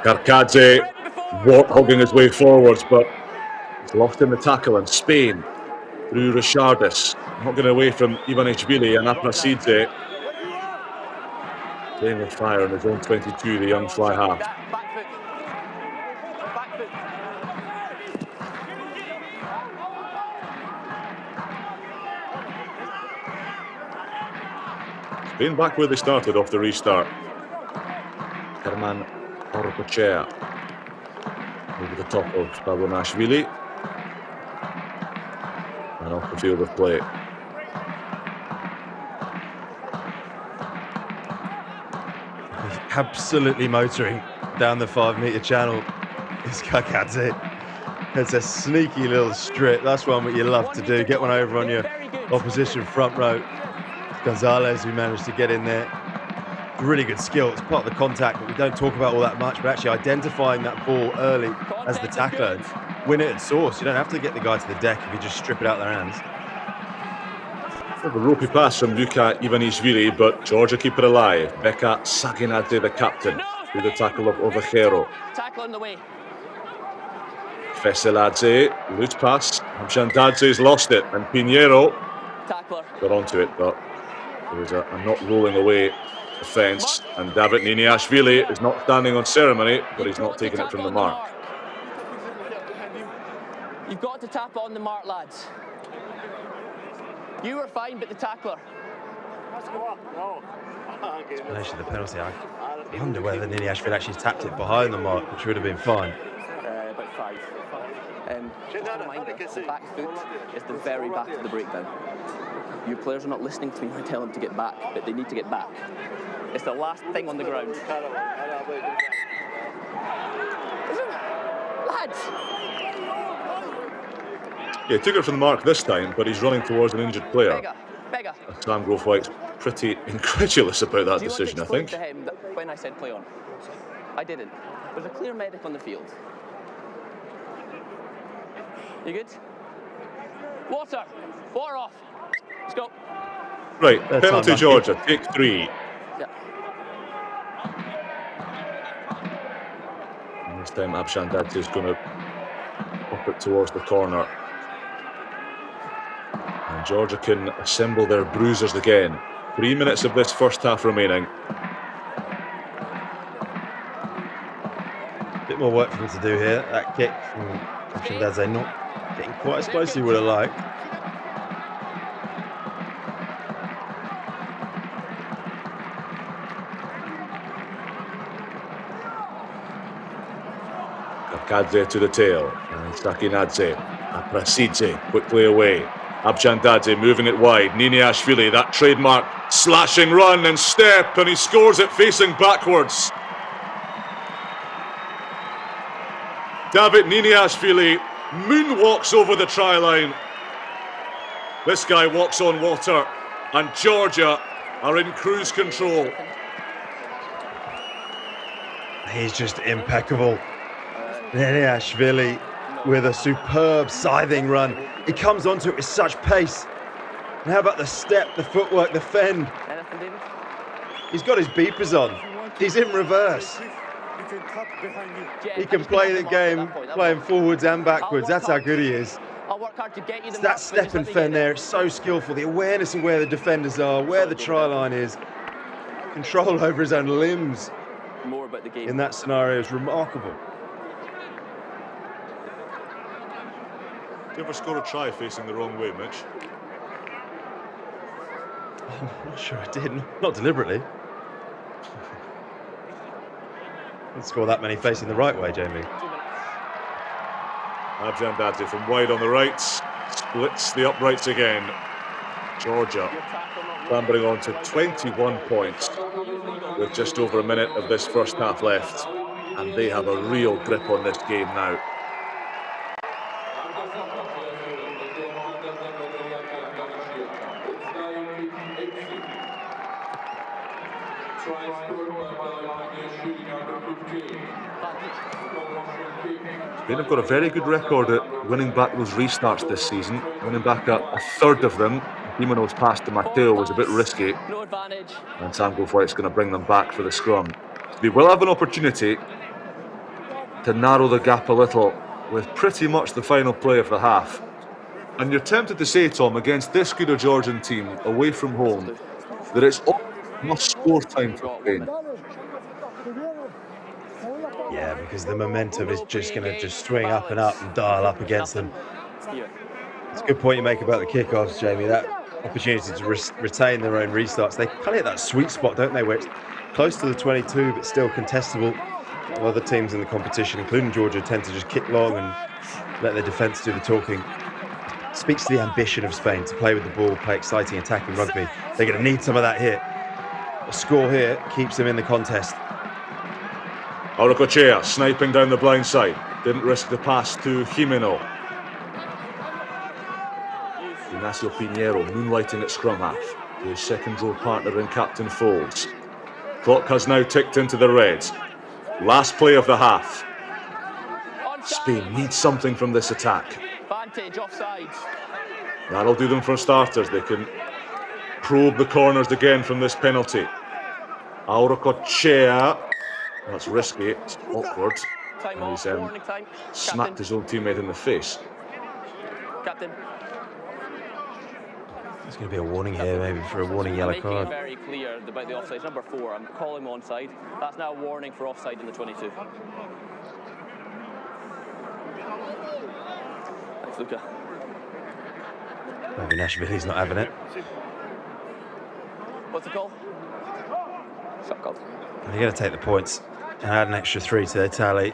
Karkadze hogging his way forwards, but he's lost in the tackle, and Spain through Richardis, not getting away from Ivanishvili and Aprasidze. Playing with fire in his own 22, the young fly half. Spain back where they started off the restart. Arman Orkochea over the top of Babonashvili and off the field of play. Absolutely motoring down the 5-metre channel is Kakadze. It's a sneaky little strip. That's one that you love to do. Get one over on your opposition front row. Gonzalez who managed to get in there. Really good skill. It's part of the contact that we don't talk about all that much, but actually identifying that ball early as the tackler, win it at source. You don't have to get the guy to the deck if you just strip it out their hands. A ropey pass from Luka Ivanishvili, but Georgia keep it alive. Beka Saginadze, the captain, through the tackle of Ovejero. Tackle on the way. Veseladze, loose pass. Abchandadze's lost it, and Pinheiro Tackler. got onto it, but there was a not rolling away offence, and David Niniashvili is not standing on ceremony, but he's not taking it from the mark. You've got to tap on the mark, lads. You were fine, but the tackler. Actually, the penalty, I wonder whether Niniashvili actually tapped it behind the mark, which would have been fine. About 5. Just a reminder, the back foot is the very back of the breakdown. Your players are not listening to me when I tell them to get back, but they need to get back. It's the last thing on the ground. Lads! Yeah, he took it from the mark this time, but he's running towards an injured player. Beggar. Sam Grove-White's pretty incredulous about that decision, I think. To him that when I said play on? I didn't. There's a clear medic on the field. You good? Water! Water off! Let's go. Right, penalty Georgia, take 3. Yeah. And this time Abchandadze is going to pop it towards the corner. And Georgia can assemble their bruisers again. 3 minutes of this first half remaining. A bit more work for them to do here. That kick from Abchandadze not getting quite as close as he would have liked. Kakadze to the tail, and Sakinadze, Prasidze quickly away. Abchandadze moving it wide. Niniashvili, that trademark slashing run and step, and he scores it facing backwards. David Niniashvili moonwalks over the try line. This guy walks on water, and Georgia are in cruise control. He's just impeccable. Niniashvili with a superb scything run. He comes onto it with such pace. And how about the step, the footwork, the fend? He's got his beepers on. He's in reverse. He can play the game playing forwards and backwards. That's how good he is. It's that step and fend there, it's so skillful. The awareness of where the defenders are, where the try line is. Control over his own limbs in that scenario is remarkable. Do you ever score a try facing the wrong way, Mitch? I'm not sure I did. Not deliberately. Didn't score that many facing the right way, Jamie. Abchandadze from wide on the right, splits the uprights again. Georgia clambering on to 21 points with just over a minute of this first half left, and they have a real grip on this game now. Spain have got a very good record at winning back those restarts this season, winning back a third of them. Dimano's pass to Mateo was a bit risky, and Sam Grove-White's going to bring them back for the scrum. They will have an opportunity to narrow the gap a little with pretty much the final play of the half. And you're tempted to say, Tom, against this good a Georgian team away from home, that it's must score time for Spain. Yeah, because the momentum is just going to swing up and up and dial up against them. It's a good point you make about the kickoffs, Jamie. That opportunity to retain their own restarts. They kind of hit that sweet spot, don't they, where it's close to the 22, but still contestable. Other teams in the competition, including Georgia, tend to just kick long and let their defence do the talking. Speaks to the ambition of Spain to play with the ball, play exciting attacking rugby. They're going to need some of that here. A score here keeps them in the contest. Auracochea sniping down the blind side. Didn't risk the pass to Jimeno. Ignacio Pinheiro moonlighting at scrum half. His second row partner in Captain Folds. Clock has now ticked into the reds. Last play of the half. Spain needs something from this attack. Advantage offside. That'll do them for starters. They can probe the corners again from this penalty. Auracochea. That's risky. It's awkward. Time And off, he's warning time. smacked his own teammate in the face. Captain. There's going to be a warning here, maybe for a warning yellow Making card. it very clear about the offside. Number 4, I'm calling him onside. That's now a warning for offside in the 22. Thanks, Luca. Maybe Nashville's not having it. What's the call? Shot called. They're going to take the points and add an extra 3 to their tally.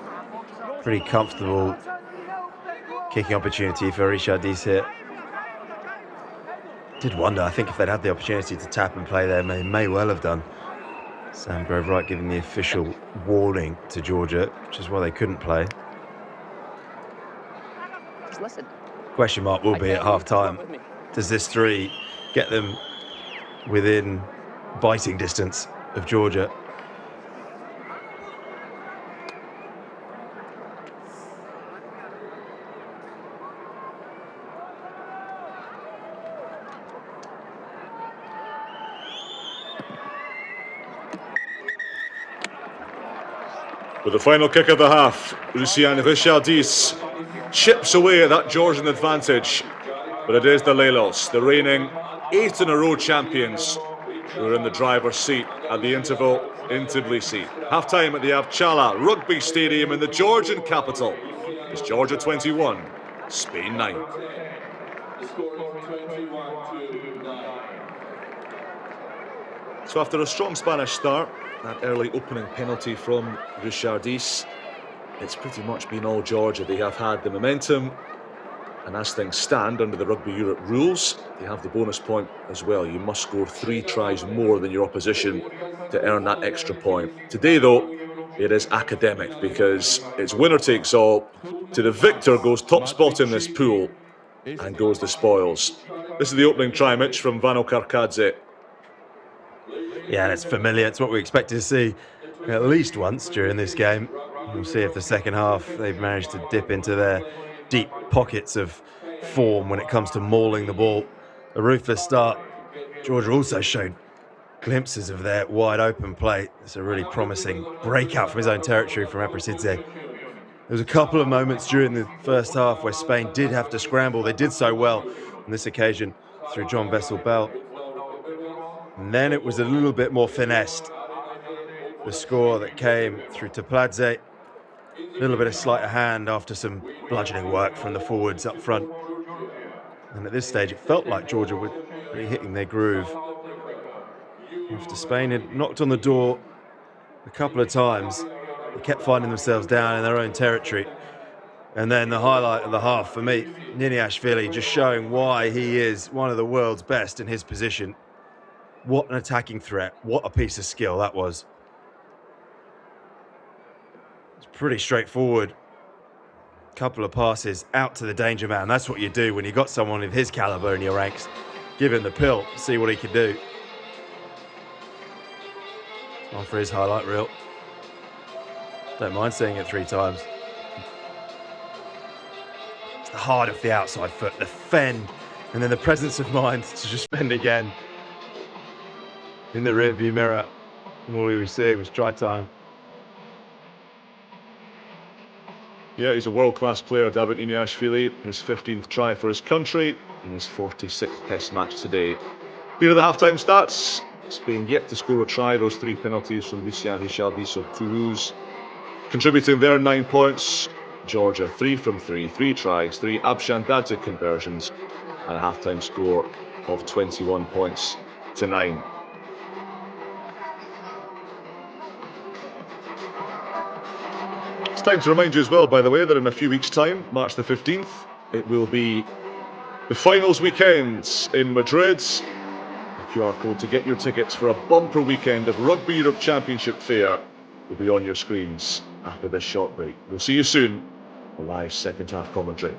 Pretty comfortable kicking opportunity for Richardis here. Did wonder, I think if they'd had the opportunity to tap and play there, they may well have done. Sam Grove Wright giving the official warning to Georgia, which is why they couldn't play. Just listen. Question mark will be at half-time. Does this 3 get them within biting distance of Georgia? With the final kick of the half, Lucien Richardis chips away at that Georgian advantage. But it is the Lelos, the reigning 8-in-a-row champions, who are in the driver's seat at the interval in Tbilisi. Half-time at the Avchala Rugby Stadium in the Georgian capital. It's Georgia 21, Spain 9. So after a strong Spanish start, that early opening penalty from Richardis, it's pretty much been all Georgia. They have had the momentum, and as things stand under the Rugby Europe rules, they have the bonus point as well. You must score 3 tries more than your opposition to earn that extra point. Today, though, it is academic because it's winner takes all. To the victor goes top spot in this pool and goes the spoils. This is the opening try, Mitch, from Vano Karkadze. Yeah, it's familiar. It's what we expected to see at least once during this game. We'll see if the second half they've managed to dip into their deep pockets of form when it comes to mauling the ball. A ruthless start. Georgia also showed glimpses of their wide open play. It's a really promising breakout from his own territory from Eprasidze. There was a couple of moments during the first half where Spain did have to scramble. They did so well on this occasion through John Vessel-Bell. And then it was a little bit more finessed. The score that came through Tbilisi, a little bit of sleight of hand after some bludgeoning work from the forwards up front. And at this stage, it felt like Georgia were really hitting their groove. After Spain had knocked on the door a couple of times, they kept finding themselves down in their own territory. And then the highlight of the half for me, Niniashvili just showing why he is one of the world's best in his position. What an attacking threat. What a piece of skill that was. It's pretty straightforward. Couple of passes out to the danger man. That's what you do when you've got someone of his caliber in your ranks. Give him the pill, see what he can do. On for his highlight reel. Don't mind seeing it 3 times. It's the hard of the outside foot, the fend, and then the presence of mind to just fend again. In the rearview mirror, and all we were seeing was try time. Yeah, he's a world-class player, David Niniashvili. His 15th try for his country in his 46th test match today. Here are the half-time stats. Spain yet to score a try. Those 3 penalties from Lucien Richardis of Toulouse contributing their 9 points. Georgia 3 from 3, 3 tries, 3 Abshandadze conversions, and a half-time score of 21 points to 9. time to remind you as well, by the way, that in a few weeks' time, March the 15th, it will be the finals weekend in Madrid. The QR code to get your tickets for a bumper weekend of Rugby Europe Championship fare will be on your screens after this short break. We'll see you soon for live second half commentary.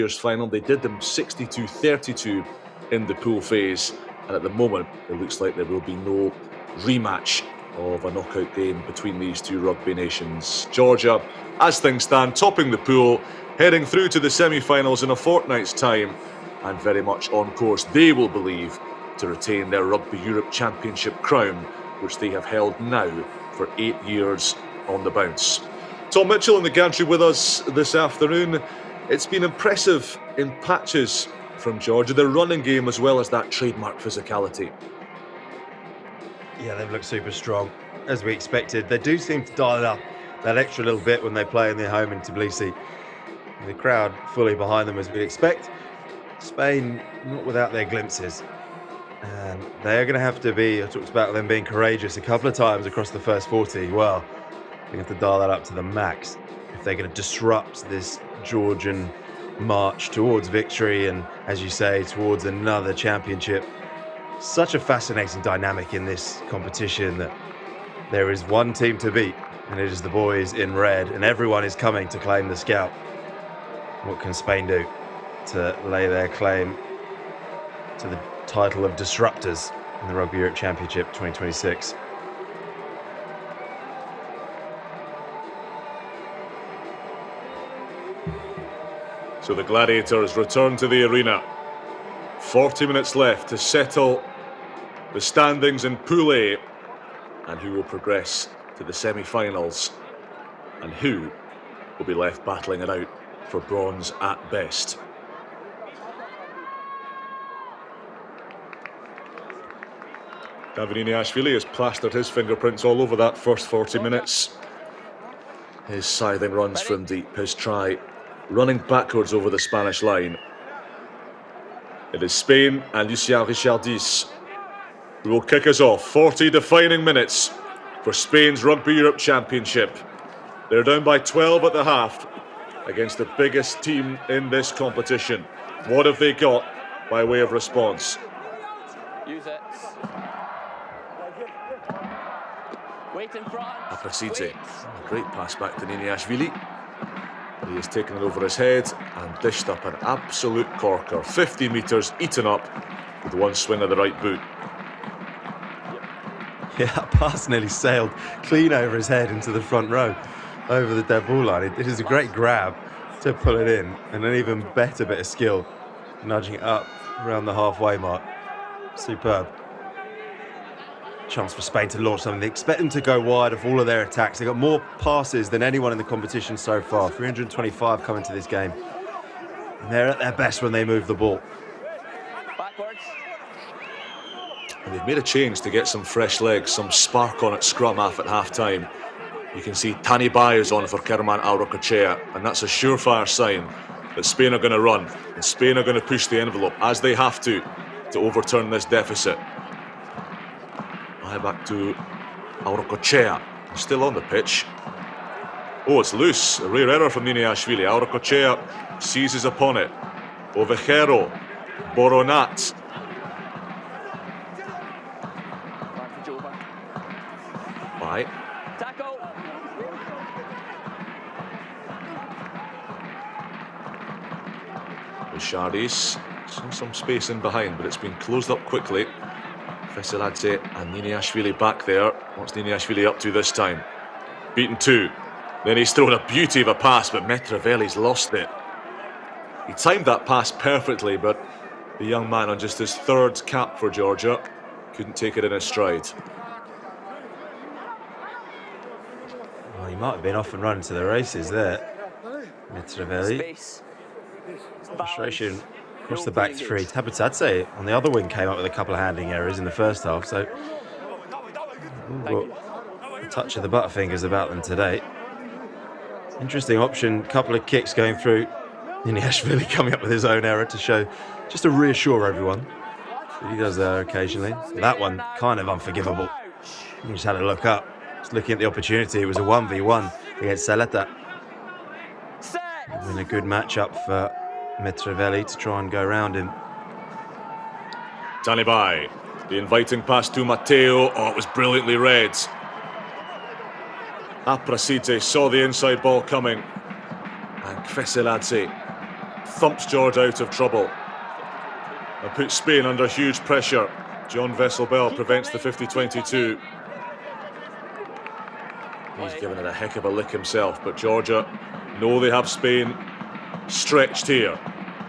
year's final. They did them 62-32 in the pool phase, and at the moment it looks like there will be no rematch of a knockout game between these two rugby nations. Georgia, as things stand, topping the pool, heading through to the semi-finals in a fortnight's time, and very much on course, they will believe, to retain their Rugby Europe Championship crown, which they have held now for 8 years on the bounce. Tom Mitchell in the gantry with us this afternoon. It's been impressive in patches from Georgia, their running game as well as that trademark physicality. Yeah, they've looked super strong, as we expected. They do seem to dial it up that extra little bit when they play in their home in Tbilisi. The crowd fully behind them, as we'd expect. Spain, not without their glimpses. And they are going to have to be, I talked about them being courageous a couple of times across the first 40. Well, they have to dial that up to the max if they're going to disrupt this Georgian march towards victory and, as you say, towards another championship. Such a fascinating dynamic in this competition that there is one team to beat, and it is the boys in red, and everyone is coming to claim the scalp. What can Spain do to lay their claim to the title of disruptors in the Rugby Europe Championship 2026? So the Gladiators return to the arena. 40 minutes left to settle the standings in Pool A, and who will progress to the semi-finals, and who will be left battling it out for bronze at best. Davide has plastered his fingerprints all over that first 40 minutes. His scything runs from deep, his try running backwards over the Spanish line. It is Spain and Lucien Richardis who will kick us off. 40 defining minutes for Spain's Rugby Europe Championship. They're down by 12 at the half against the biggest team in this competition. What have they got by way of response? Use it. Wait in front. Aprasite. A great pass back to Niniashvili. He has taken it over his head and dished up an absolute corker. 50 metres eaten up with one swing of the right boot. Yeah, that pass nearly sailed clean over his head into the front row, over the dead ball line. It is a great grab to pull it in, and an even better bit of skill, nudging it up around the halfway mark. Superb. Chance for Spain to launch something. They expect them to go wide of all of their attacks. They've got more passes than anyone in the competition so far. 325 coming to this game. And they're at their best when they move the ball. Backwards. And they've made a change to get some fresh legs, some spark on at scrum half at half-time. You can see Tani Bai is on for Kerman Aurokochea, and that's a surefire sign that Spain are going to run, and Spain are going to push the envelope, as they have to overturn this deficit. Back to Aurokochea, still on the pitch. Oh, it's loose. A rare error from Niniashvili. Aurokochea seizes upon it. Ovejero, Boronat. Right. Tackle. Richardis. Some space in behind, but it's been closed up quickly. Veseladze and Niniashvili back there. What's Niniashvili up to this time? Beaten two. Then he's thrown a beauty of a pass, but Metravelli's lost it. He timed that pass perfectly, but the young man on just his third cap for Georgia couldn't take it in his stride. Well, he might have been off and running to the races there. Metravelli. Frustration across the back three. Tabitadze on the other wing came up with a couple of handling errors in the first half, so a touch of the butterfingers about them today. Interesting option, couple of kicks going through. Niniashvili coming up with his own error to show, just to reassure everyone. He does that occasionally. That one kind of unforgivable. He just had to look up. Just looking at the opportunity, it was a 1v1 against Saleta. Been a good matchup for Metravelli to try and go around him. Tanibai, the inviting pass to Matteo. Oh, it was brilliantly read. Aprasite saw the inside ball coming, and Veseladze thumps Georgia out of trouble and puts Spain under huge pressure. John Vesselbell prevents the 50-22. He's given it a heck of a lick himself, but Georgia know they have Spain stretched here.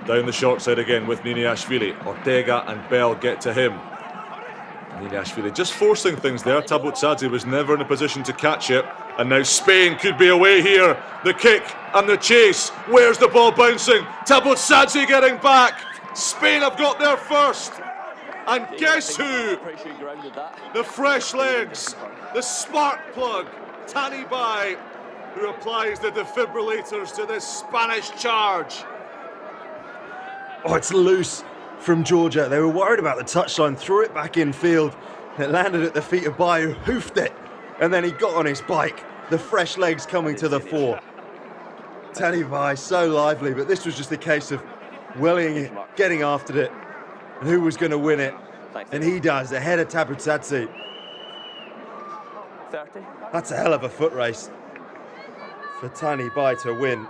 Down the short side again with Niniashvili. Ortega and Bell get to him. Niniashvili just forcing things there. Tabutsadze was never in a position to catch it. And now Spain could be away here. The kick and the chase. Where's the ball bouncing? Tabutsadze getting back. Spain have got there first. And guess who? The fresh legs. The spark plug. Tani Bai, who applies the defibrillators to this Spanish charge. Oh, it's loose from Georgia. They were worried about the touchline, threw it back in field. It landed at the feet of Bai, who hoofed it. And then he got on his bike. The fresh legs coming to the fore. Tani Bai, so lively, but this was just a case of willing it, getting after it. And who was going to win it? And he does, ahead of Tabutsadze. 30. That's a hell of a foot race for Tani Bai to win.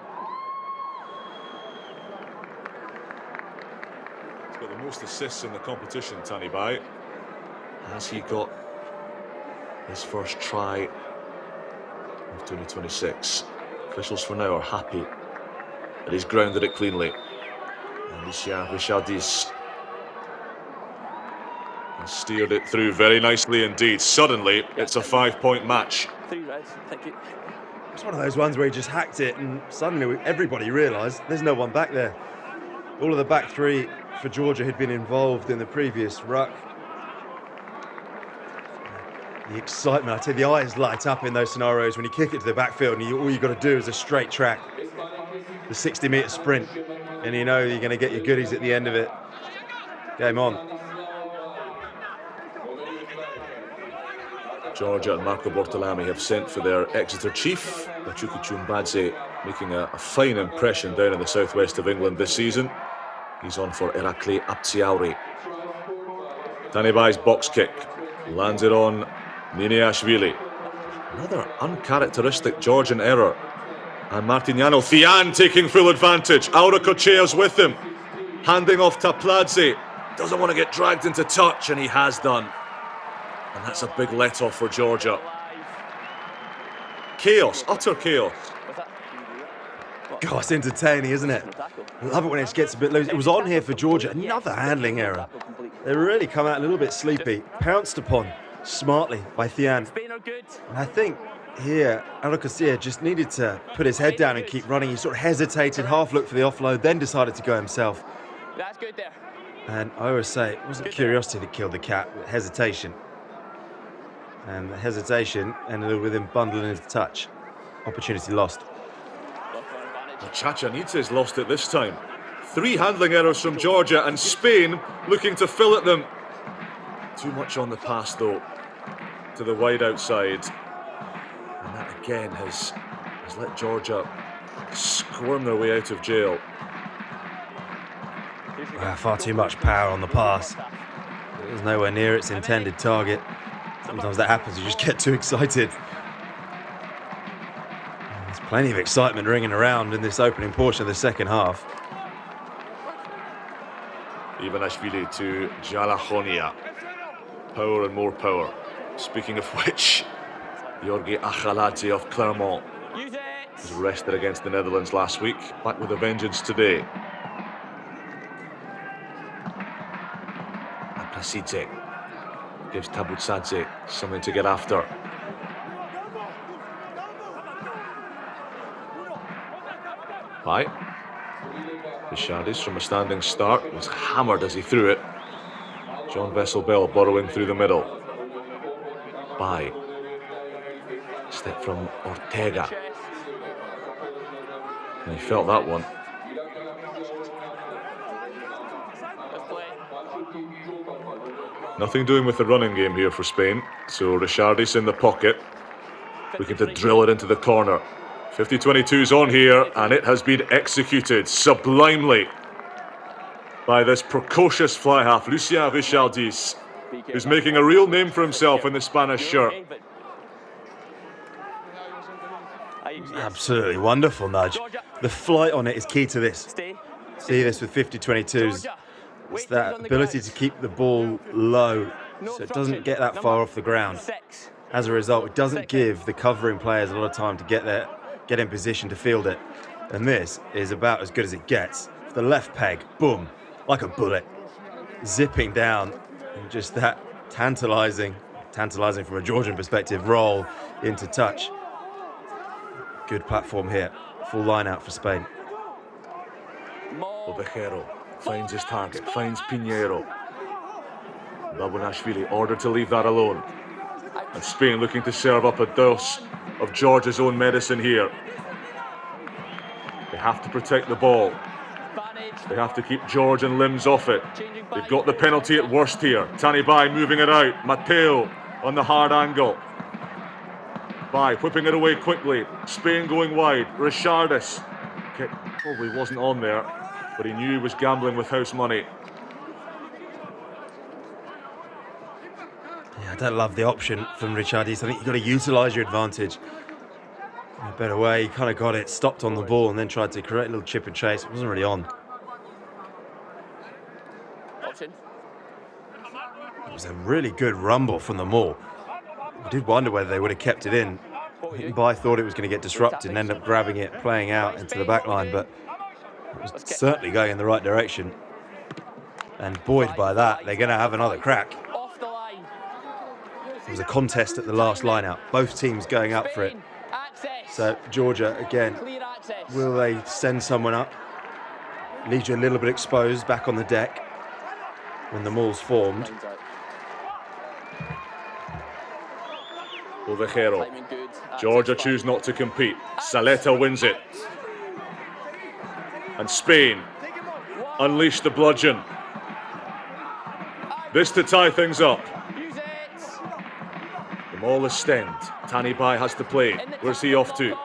He's got the most assists in the competition, Tani Bai. Has he got his first try of 2026? Officials for now are happy that he's grounded it cleanly. And Richardis steered it through very nicely indeed. Suddenly, it's a 5-point match. 3 reds, thank you. It's one of those ones where he just hacked it and suddenly everybody realised there's no one back there. All of the back three for Georgia had been involved in the previous ruck. The excitement, I tell you, the eyes light up in those scenarios when you kick it to the backfield and all you've got to do is a straight track. The 60-metre sprint, and you know you're going to get your goodies at the end of it. Game on. Georgia and Marco Bortolami have sent for their Exeter chief, Bachuki Chumbadze, making a fine impression down in the southwest of England this season. He's on for Irakli Aptsiauri. Tani Bai's box kick lands it on Niniashvili. Another uncharacteristic Georgian error. And Martiniano Thian taking full advantage. Auracochea's with him. Handing off Tapladze. Doesn't want to get dragged into touch, and he has done. And that's a big let-off for Georgia. Chaos, utter chaos. God, it's entertaining, isn't it? I love it when it gets a bit loose. It was on here for Georgia. Another handling error. They really come out a little bit sleepy. Pounced upon smartly by Thian. And I think here, Auracochea just needed to put his head down and keep running. He sort of hesitated, half looked for the offload, then decided to go himself. That's good there. And I always say, it wasn't curiosity that killed the cat, but hesitation. And the hesitation ended with him bundling into touch. Opportunity lost. Chachanidze's lost it this time. 3 handling errors from Georgia, and Spain looking to fill at them. Too much on the pass though, to the wide outside. And that again has let Georgia squirm their way out of jail. Far too much power on the pass. It was nowhere near its intended target. Sometimes that happens, you just get too excited. There's plenty of excitement ringing around in this opening portion of the second half. Ivanashvili to Jalahonia. Power and more power. Speaking of which, Georgi Avchala of Clermont was arrested against the Netherlands last week, back with a vengeance today. Aprasidze gives Tabutsadze something to get after. Bai. Richardis from a standing start was hammered as he threw it. John Vesselbell borrowing through the middle. Bai. Step from Ortega. And he felt that one. Nothing doing with the running game here for Spain. So Richardis in the pocket, looking to drill it into the corner. 50-22's on here, and it has been executed sublimely by this precocious fly half, Lucien Richardis, who's making a real name for himself in the Spanish shirt. Absolutely wonderful nudge. The flight on it is key to this. see this with 50-22s. It's that ability to keep the ball low so it doesn't get that far off the ground. As a result, it doesn't give the covering players a lot of time to get there, get in position to field it. And this is about as good as it gets. The left peg, boom, like a bullet, zipping down, and just that tantalizing from a Georgian perspective, roll into touch. Good platform here. Full line out for Spain. Avchala finds his target, finds Pinheiro. Babunashvili ordered to leave that alone. And Spain looking to serve up a dose of Georgia's own medicine here. They have to protect the ball. They have to keep Georgian limbs off it. They've got the penalty at worst here. Tanibai moving it out. Matteo on the hard angle. Bai whipping it away quickly. Spain going wide. Richardis. Kick probably wasn't on there, but he knew he was gambling with house money. Yeah, I don't love the option from Richardis. I think you've got to utilise your advantage in a better way. He kind of got it, stopped on the ball, and then tried to create a little chip and chase. It wasn't really on. It was a really good rumble from the maul. I did wonder whether they would have kept it in. Bai thought it was going to get disrupted and end up grabbing it, playing out into the back line, but it was certainly going in the right direction. And buoyed by that, they're going to have another crack. It was a contest at the last line out, both teams going up for it. So Georgia, again, will they send someone up? Leave you a little bit exposed back on the deck when the maul's formed. Avchala. Georgia choose not to compete. Saleta wins it. And Spain unleash the bludgeon. This to tie things up. The maul is stemmed. Tanibai has to play. Where's he off to?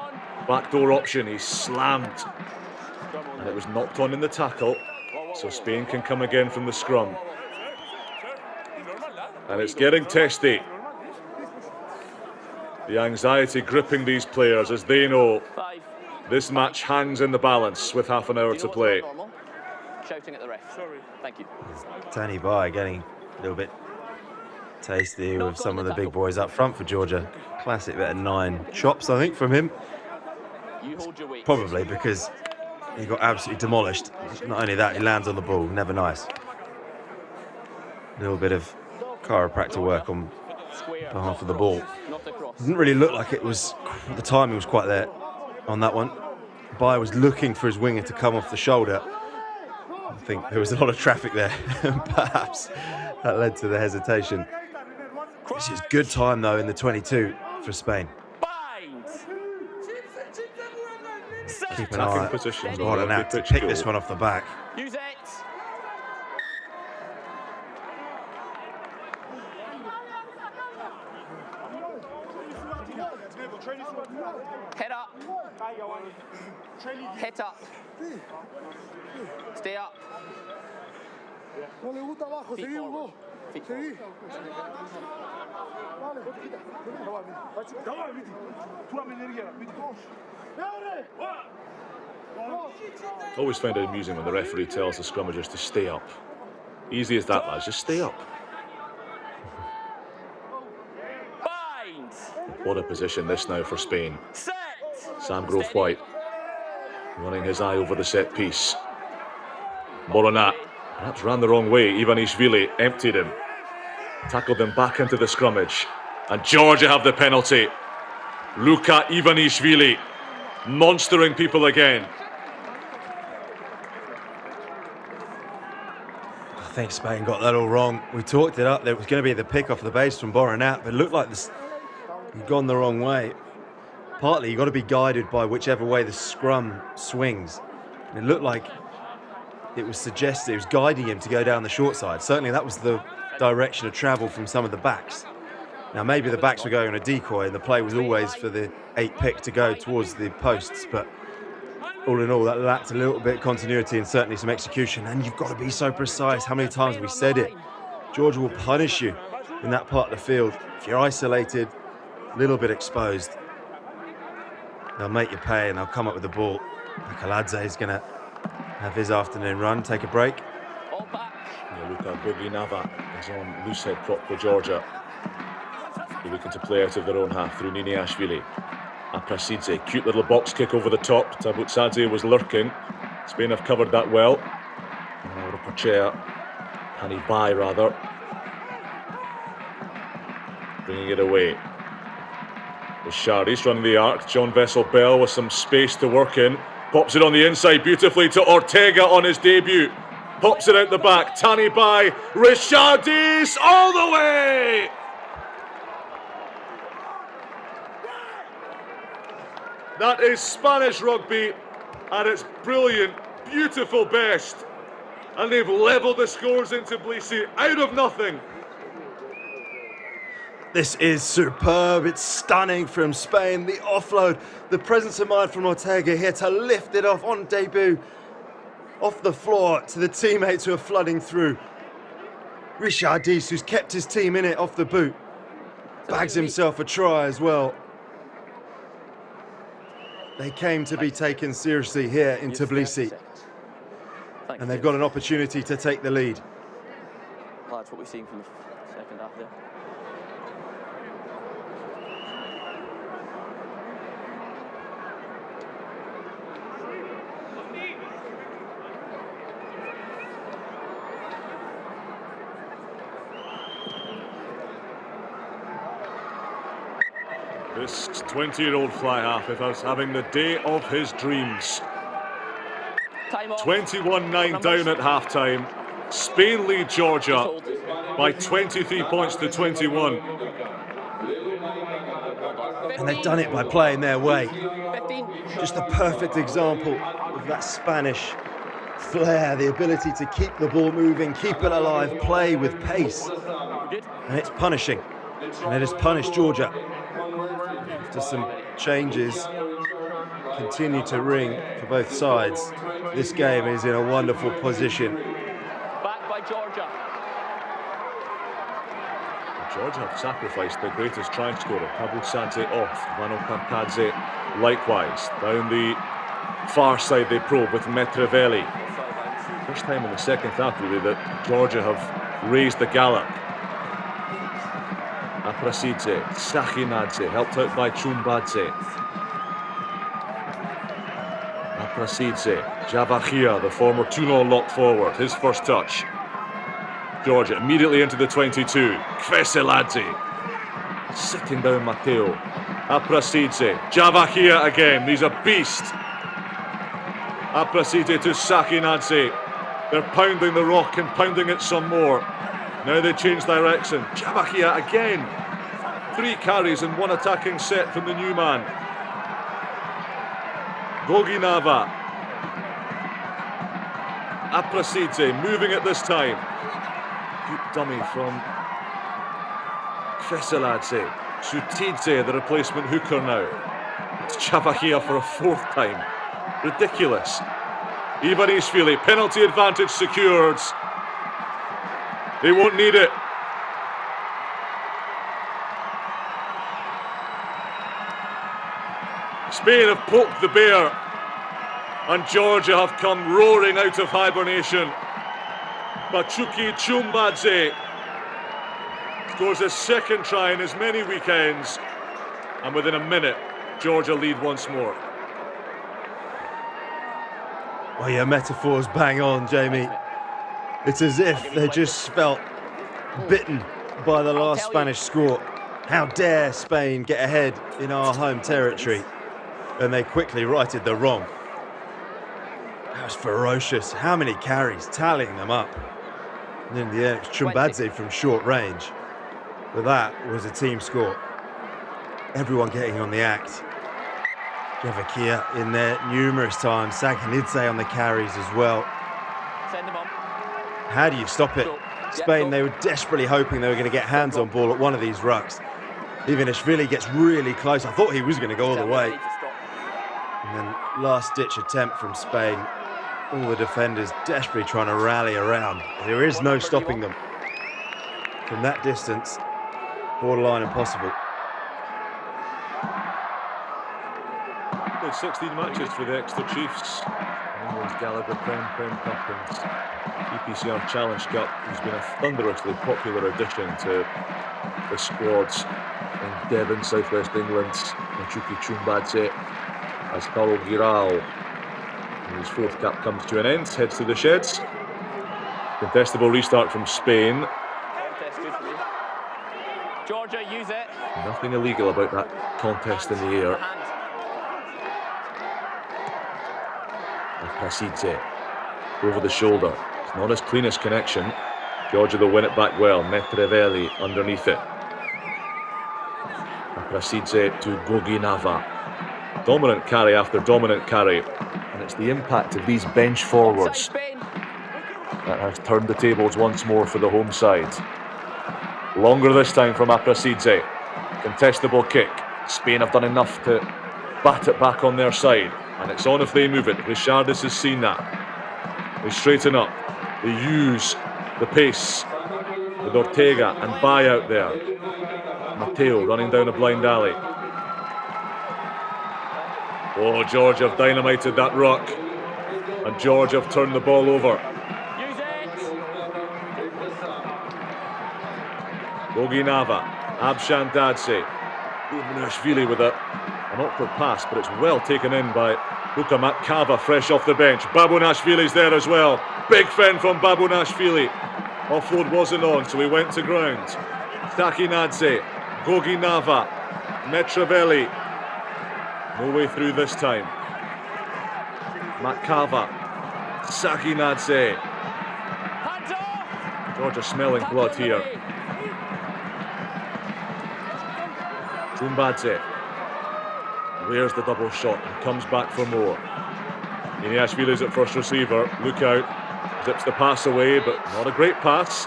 Backdoor option. He's slammed. And it was knocked on in the tackle. So Spain can come again from the scrum. And it's getting testy. The anxiety gripping these players as they know this match hangs in the balance with half an hour to play. Shouting at the ref. Sorry. Thank you. Tanibai getting a little bit tasty with some of the big boys up front for Georgia. Classic bit of 9 chops, I think, from him. Probably because he got absolutely demolished. Not only that, he lands on the ball. Never nice. A little bit of chiropractor work on behalf of the ball. Didn't really look like it was, the timing was quite there on that one. Bai was looking for his winger to come off the shoulder. I think there was a lot of traffic there. Perhaps that led to the hesitation. This is good time though in the 22 for Spain. Keep an eye on that to pick this one off the back. Head up. Head up. Stay up. Feet forward. Feet forward. Always find it amusing when the referee tells the scrummagers to stay up. Easy as that, lads. Just stay up. What a position this now for Spain. Sam Grove-White running his eye over the set piece. Moronat perhaps ran the wrong way. Ivanishvili emptied him. Tackled them back into the scrummage. And Georgia have the penalty. Luka Ivanishvili monstering people again. I think Spain got that all wrong. We talked it up. There was going to be the pick off the base from Moronat, but it looked like this had gone the wrong way. Partly, you've got to be guided by whichever way the scrum swings. And it looked like it was suggested, it was guiding him to go down the short side. Certainly that was the direction of travel from some of the backs. Now maybe the backs were going on a decoy and the play was always for the 8 pick to go towards the posts, but all in all that lacked a little bit of continuity and certainly some execution. And you've got to be so precise. How many times have we said it? Georgia will punish you in that part of the field. If you're isolated, a little bit exposed, they'll make you pay and they'll come up with the ball. Kaladze is going to have his afternoon run, take a break. All back. Yeah, Luka Boginava is on loose head prop for Georgia. They're looking to play out of their own half through Niniashvili. Aprasidze, cute little box kick over the top. Tabutsadze was lurking. Spain have covered that well. Now Rupachea, Hanibai rather. Bringing it away. Sharis running the arc. John Vessel-Bell with some space to work in. Pops it on the inside beautifully to Ortega on his debut. Pops it out the back. Tani by Richardis all the way! That is Spanish rugby at its brilliant, beautiful best. And they've levelled the scores in Tbilisi out of nothing. This is superb. It's stunning from Spain. The offload, the presence of mind from Ortega here to lift it off on debut, off the floor to the teammates who are flooding through. Richardis, who's kept his team in it off the boot, bags himself a try as well. They came to be taken seriously here in Tbilisi, and they've got an opportunity to take the lead. Well, that's what we've seen from the second half there. This 20-year-old fly half is having the day of his dreams. 21-9 down at halftime. Spain lead Georgia by 23 points to 21. And they've done it by playing their way. Just a perfect example of that Spanish flair, the ability to keep the ball moving, keep it alive, play with pace. And it's punishing. And it has punished Georgia. After some changes, continue to ring for both sides. This game is in a wonderful position. Back by Georgia. Georgia have sacrificed their greatest try scorer, Tabutsadze off. Vano Karkadze likewise. Down the far side they probe with Metrevelli. First time in the second half really that Georgia have raised the gallop. Aprasidze, Sakhinadze, helped out by Chumbadze. Aprasidze, Javachia, the former 2-0 lock forward, his first touch. Georgia immediately into the 22. Kveseladze, sitting down Matteo. Aprasidze, Javachia again, he's a beast. Aprasidze to Sakhinadze. They're pounding the rock and pounding it some more. Now they change direction. Javachia again. 3 carries and 1 attacking set from the new man. Goginava. Aprasidze moving it this time. Good dummy from Kveseladze. Sutidze, the replacement hooker now. It's Javachia for a 4th time. Ridiculous. Ivanishvili, penalty advantage secured. They won't need it. Spain have poked the bear, and Georgia have come roaring out of hibernation. Bachuki Chumbadze scores his 2nd try in as many weekends, and within a minute, Georgia lead once more. Well, your metaphor's bang on, Jamie. It's as if they just felt bitten by the last Spanish score. How dare Spain get ahead in our home territory? And they quickly righted the wrong. That was ferocious. How many carries, tallying them up. And in the end, it was Chumbadze from short range. But that was a team score. Everyone getting on the act. Javachia in there numerous times. Sakhinadze on the carries as well. Send him on. How do you stop it? Spain, they were desperately hoping they were going to get hands on ball at one of these rucks. Ivanishvili gets really close. I thought he was going to go all the way. And then last-ditch attempt from Spain. All the defenders desperately trying to rally around. There is no stopping them. From that distance, borderline impossible. played 16 matches for the Exeter Chiefs. England's Gallagher Prem Captains EPCR Challenge Cup. He's been a thunderously popular addition to the squads in Devon, southwest England. Nchuki Chumbadze as Paulo Giral. His fourth cap comes to an end, heads to the sheds. Contestable restart from Spain. Contest good for me. Georgia, use it. Nothing illegal about that contest in the air. Prasidze over the shoulder. It's not his cleanest connection. Georgia will win it back well. Metrevelli underneath it. Prasidze to Goginava. Dominant carry after dominant carry. And it's the impact of these bench forwards that has turned the tables once more for the home side. Longer this time from Prasidze. Contestable kick. Spain have done enough to bat it back on their side. And it's on if they move it. Richardis has seen that. They straighten up. They use the pace with Ortega and Bay out there. Matteo running down a blind alley. Oh, George have dynamited that ruck. And George have turned the ball over. Goginava, Abshandadze, Ubnashvili with an awkward pass, but it's well taken in by Bukamat Kava, fresh off the bench. Babunashvili's there as well. Big fend from Babunashvili. Offload wasn't on, so he went to ground. Takinadze, Goginava, Metravelli. No way through this time. Matkava, Sakinadze. Georgia smelling blood here. Chumbadze. Where's the double shot? He comes back for more. Iniashvili's at first receiver. Look out. Zips the pass away, but not a great pass.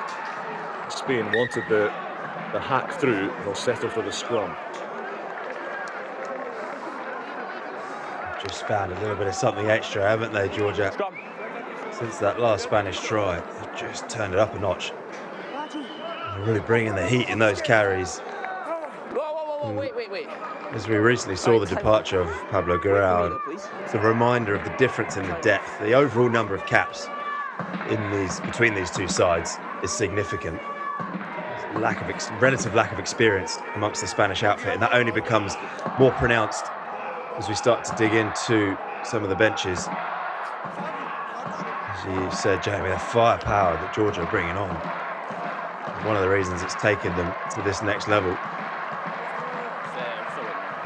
Spain wanted the hack through. They'll settle for the scrum. Just found a little bit of something extra, haven't they, Georgia? Since that last Spanish try, they've just turned it up a notch. They're really bringing the heat in those carries. Wait. As we recently saw the departure of Pablo Guerrero, it's a reminder of the difference in the depth. The overall number of caps between these two sides is significant. Relative lack of experience amongst the Spanish outfit, and that only becomes more pronounced as we start to dig into some of the benches. As you said, Jamie, the firepower that Georgia are bringing on is one of the reasons it's taken them to this next level.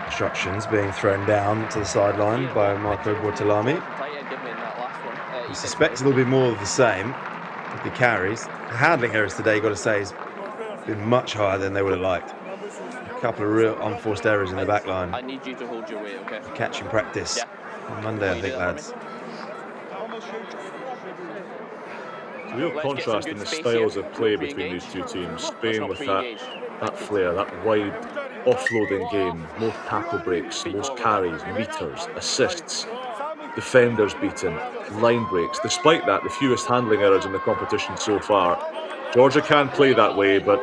Instructions being thrown down to the sideline by Marco Bortolami. We suspect it'll be more of the same with the carries. The handling errors today, got to say, has been much higher than they would have liked. A couple of real unforced errors in the back line. I need you to hold your weight, okay? Catching practice on Monday, I think, lads. It's a real contrast in the styles of play between these two teams. Spain with that flair, that wide offloading game, most tackle breaks, most carries, meters, assists, defenders beaten, line breaks. Despite that, the fewest handling errors in the competition so far. Georgia can play that way, but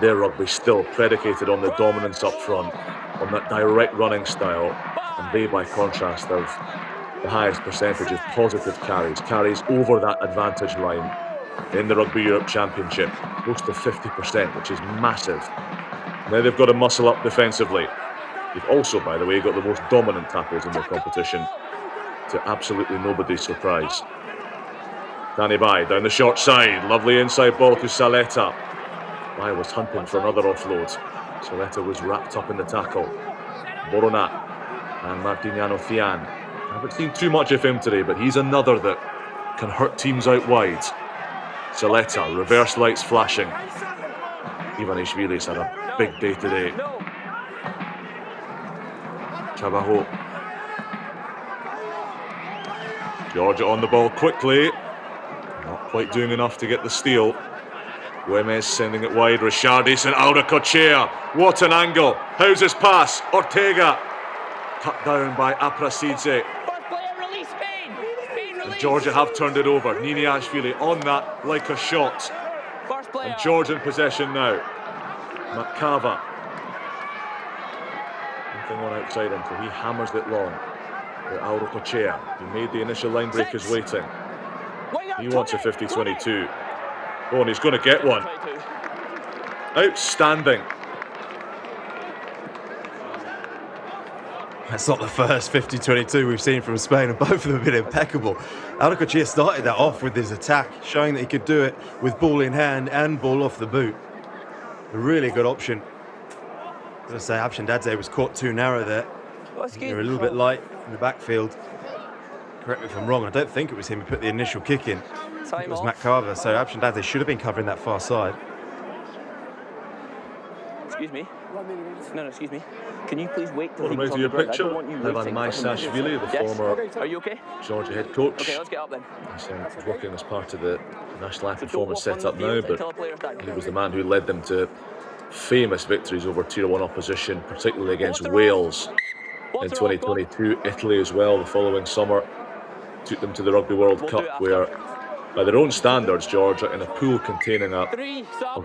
their rugby still predicated on the dominance up front, on that direct running style, and they, by contrast, have the highest percentage of positive carries over that advantage line in the Rugby Europe Championship, close to 50%, which is massive. Now they've got to muscle up defensively. They've also, by the way, got the most dominant tackles in the competition, to absolutely nobody's surprise. Danny Bai down the short side, lovely inside ball to Saleta. Bai was hunting for another offload. Saleta was wrapped up in the tackle. Boronat and Martiniano Thian. I haven't seen too much of him today, but he's another that can hurt teams out wide. Saleta, reverse lights flashing. Ivanishvili's had a big day today. Chabaho. Georgia on the ball quickly. Not quite doing enough to get the steal. Güemes sending it wide. Richardis and Auracochea. What an angle. How's his pass? Ortega. Cut down by Prasidze. And Georgia have turned it over. Niniashvili on that like a shot. And Georgia in possession now. Matkava. Nothing on outside until he hammers it long. Aurukocea, he made the initial line breakers waiting. He wants a 50-22. Oh, and he's going to get one. Outstanding. That's not the first 50-22 we've seen from Spain, and both of them have been impeccable. Aurukocea started that off with his attack, showing that he could do it with ball in hand and ball off the boot. A really good option. As I say, Abshandadze was caught too narrow there. They're a little bit light in the backfield. Correct me if I'm wrong, I don't think it was him who put the initial kick in. I think it was Matt Carver, so Abshandadze should have been covering that far side. Excuse me. No, excuse me. Can you please wait till he Reminds goes on you the ground? I picture. don't want you waiting. Maisashvili, the Yes. former Are you okay? Georgia head coach. Okay, let's get up then. He's working as part of the national anthem So don't performance walk on set up the now, field but until the player's down. he was the man who led them to famous victories over Tier 1 opposition, particularly against Wales in 2022. Italy as well the following summer took them to the Rugby World Cup, where by their own standards, Georgia, in a pool containing a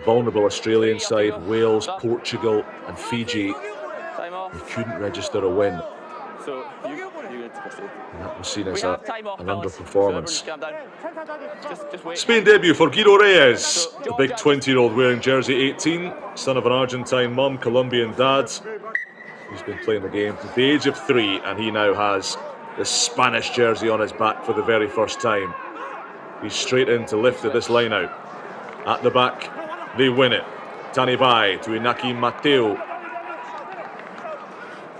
vulnerable Australian side, Wales, Portugal and Fiji, they couldn't register a win. So you need to proceed. And that was seen as an underperformance. Just wait. Spain debut for Guido Reyes, the big 20-year-old wearing jersey 18, son of an Argentine mum, Colombian dad. He's been playing the game from the age of 3, and he now has the Spanish jersey on his back for the very first time. He's straight in to lift this line out. At the back, they win it. Tani Bai to Inaki Mateo.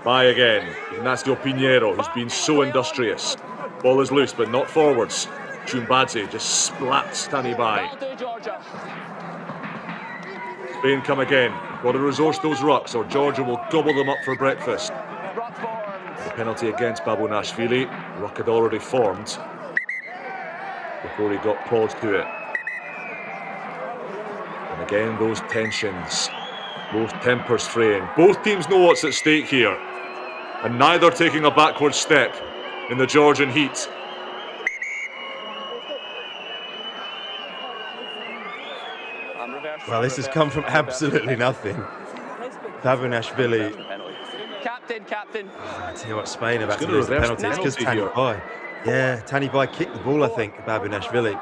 Bai again, Ignacio Pinheiro, who's been so industrious. Ball is loose, but not forwards. Chumbadze just splats Tani Bai. Spain come again. Got to resource those rucks, or Georgia will gobble them up for breakfast. The penalty against Babunashvili. Ruck had already formed before he got paused to it. And again, those tensions, those tempers fraying. Both teams know what's at stake here, and neither taking a backward step in the Georgian heat. Well, this has come from absolutely nothing. Babunashvili. Captain. I tell you what, Spain have had to lose the penalty. It's because Tani Bai. Yeah, Tani Bai kicked the ball, I think, Babunashvili.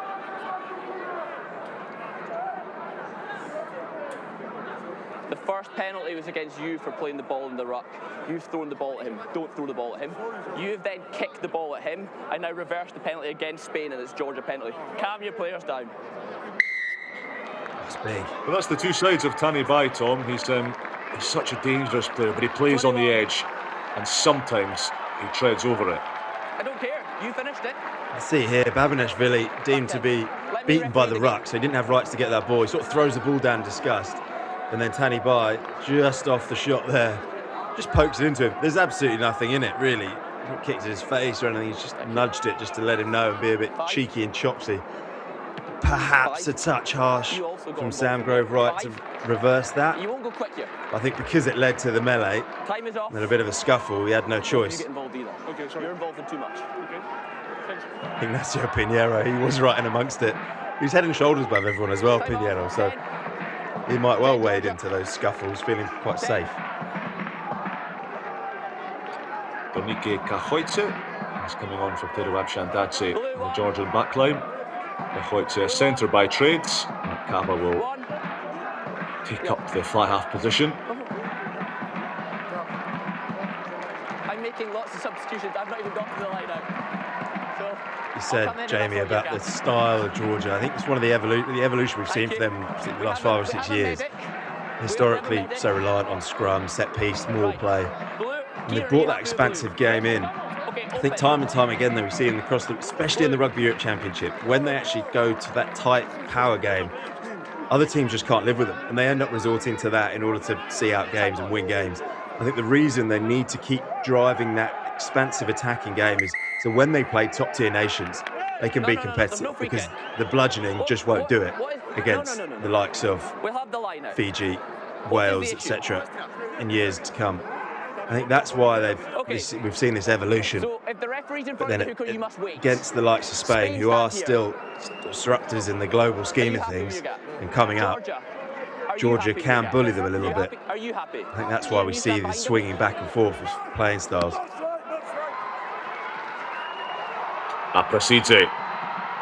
The first penalty was against you for playing the ball in the ruck. You've thrown the ball at him. Don't throw the ball at him. You've then kicked the ball at him. I now reverse the penalty against Spain, and it's Georgia penalty. Calm your players down. That's big. Well, that's the two sides of Tani Bai, Tom. He's such a dangerous player, but he plays on the edge, and sometimes he treads over it. I don't care. You finished it. Let's see here, Babunashvili deemed to be beaten by the ruck, so he didn't have rights to get that ball. He sort of throws the ball down in disgust. And then Tani Bai, just off the shot there, just pokes it into him. There's absolutely nothing in it, really. He's not kicked his face or anything. He's just nudged it just to let him know and be a bit cheeky and chopsy. Perhaps a touch harsh from Sam Grove Wright to reverse that. You won't go quick here. I think because it led to the melee Time is off. and a bit of a scuffle, we had no choice. You get involved either. Okay, sorry. You're involved in too much. Okay. Ignacio Pinheiro, he was right in amongst it. He's head and shoulders above everyone as well, Pinheiro, so he might well wade into those scuffles, feeling quite safe. Donike Kahoitze is coming on for Teru Abshandadze in the Georgian backline. Kahoitze, a centre by trades. Kaba will take up the fly half position. I'm making lots of substitutions. I've not even got to the line out. So You said, Jamie, about the style of Georgia. I think it's one of the evolution we've seen for them in the last 5 or 6 years. Historically, so reliant on scrum, set piece, small play. And they've brought that expansive game in. I think time and time again, though, we see especially in the Rugby Europe Championship, when they actually go to that tight power game, other teams just can't live with them, and they end up resorting to that in order to see out games and win games. I think the reason they need to keep driving that expansive attacking game is so when they play top-tier nations, they can be competitive, because the bludgeoning just won't do it against the likes of Fiji, Wales, etc. in years to come. I think that's why we've seen this evolution. But then against the likes of Spain, who are still disruptors in the global scheme of things, and coming up, Georgia can bully them a little bit. I think that's why we see this swinging back and forth of playing styles. Aprasidze.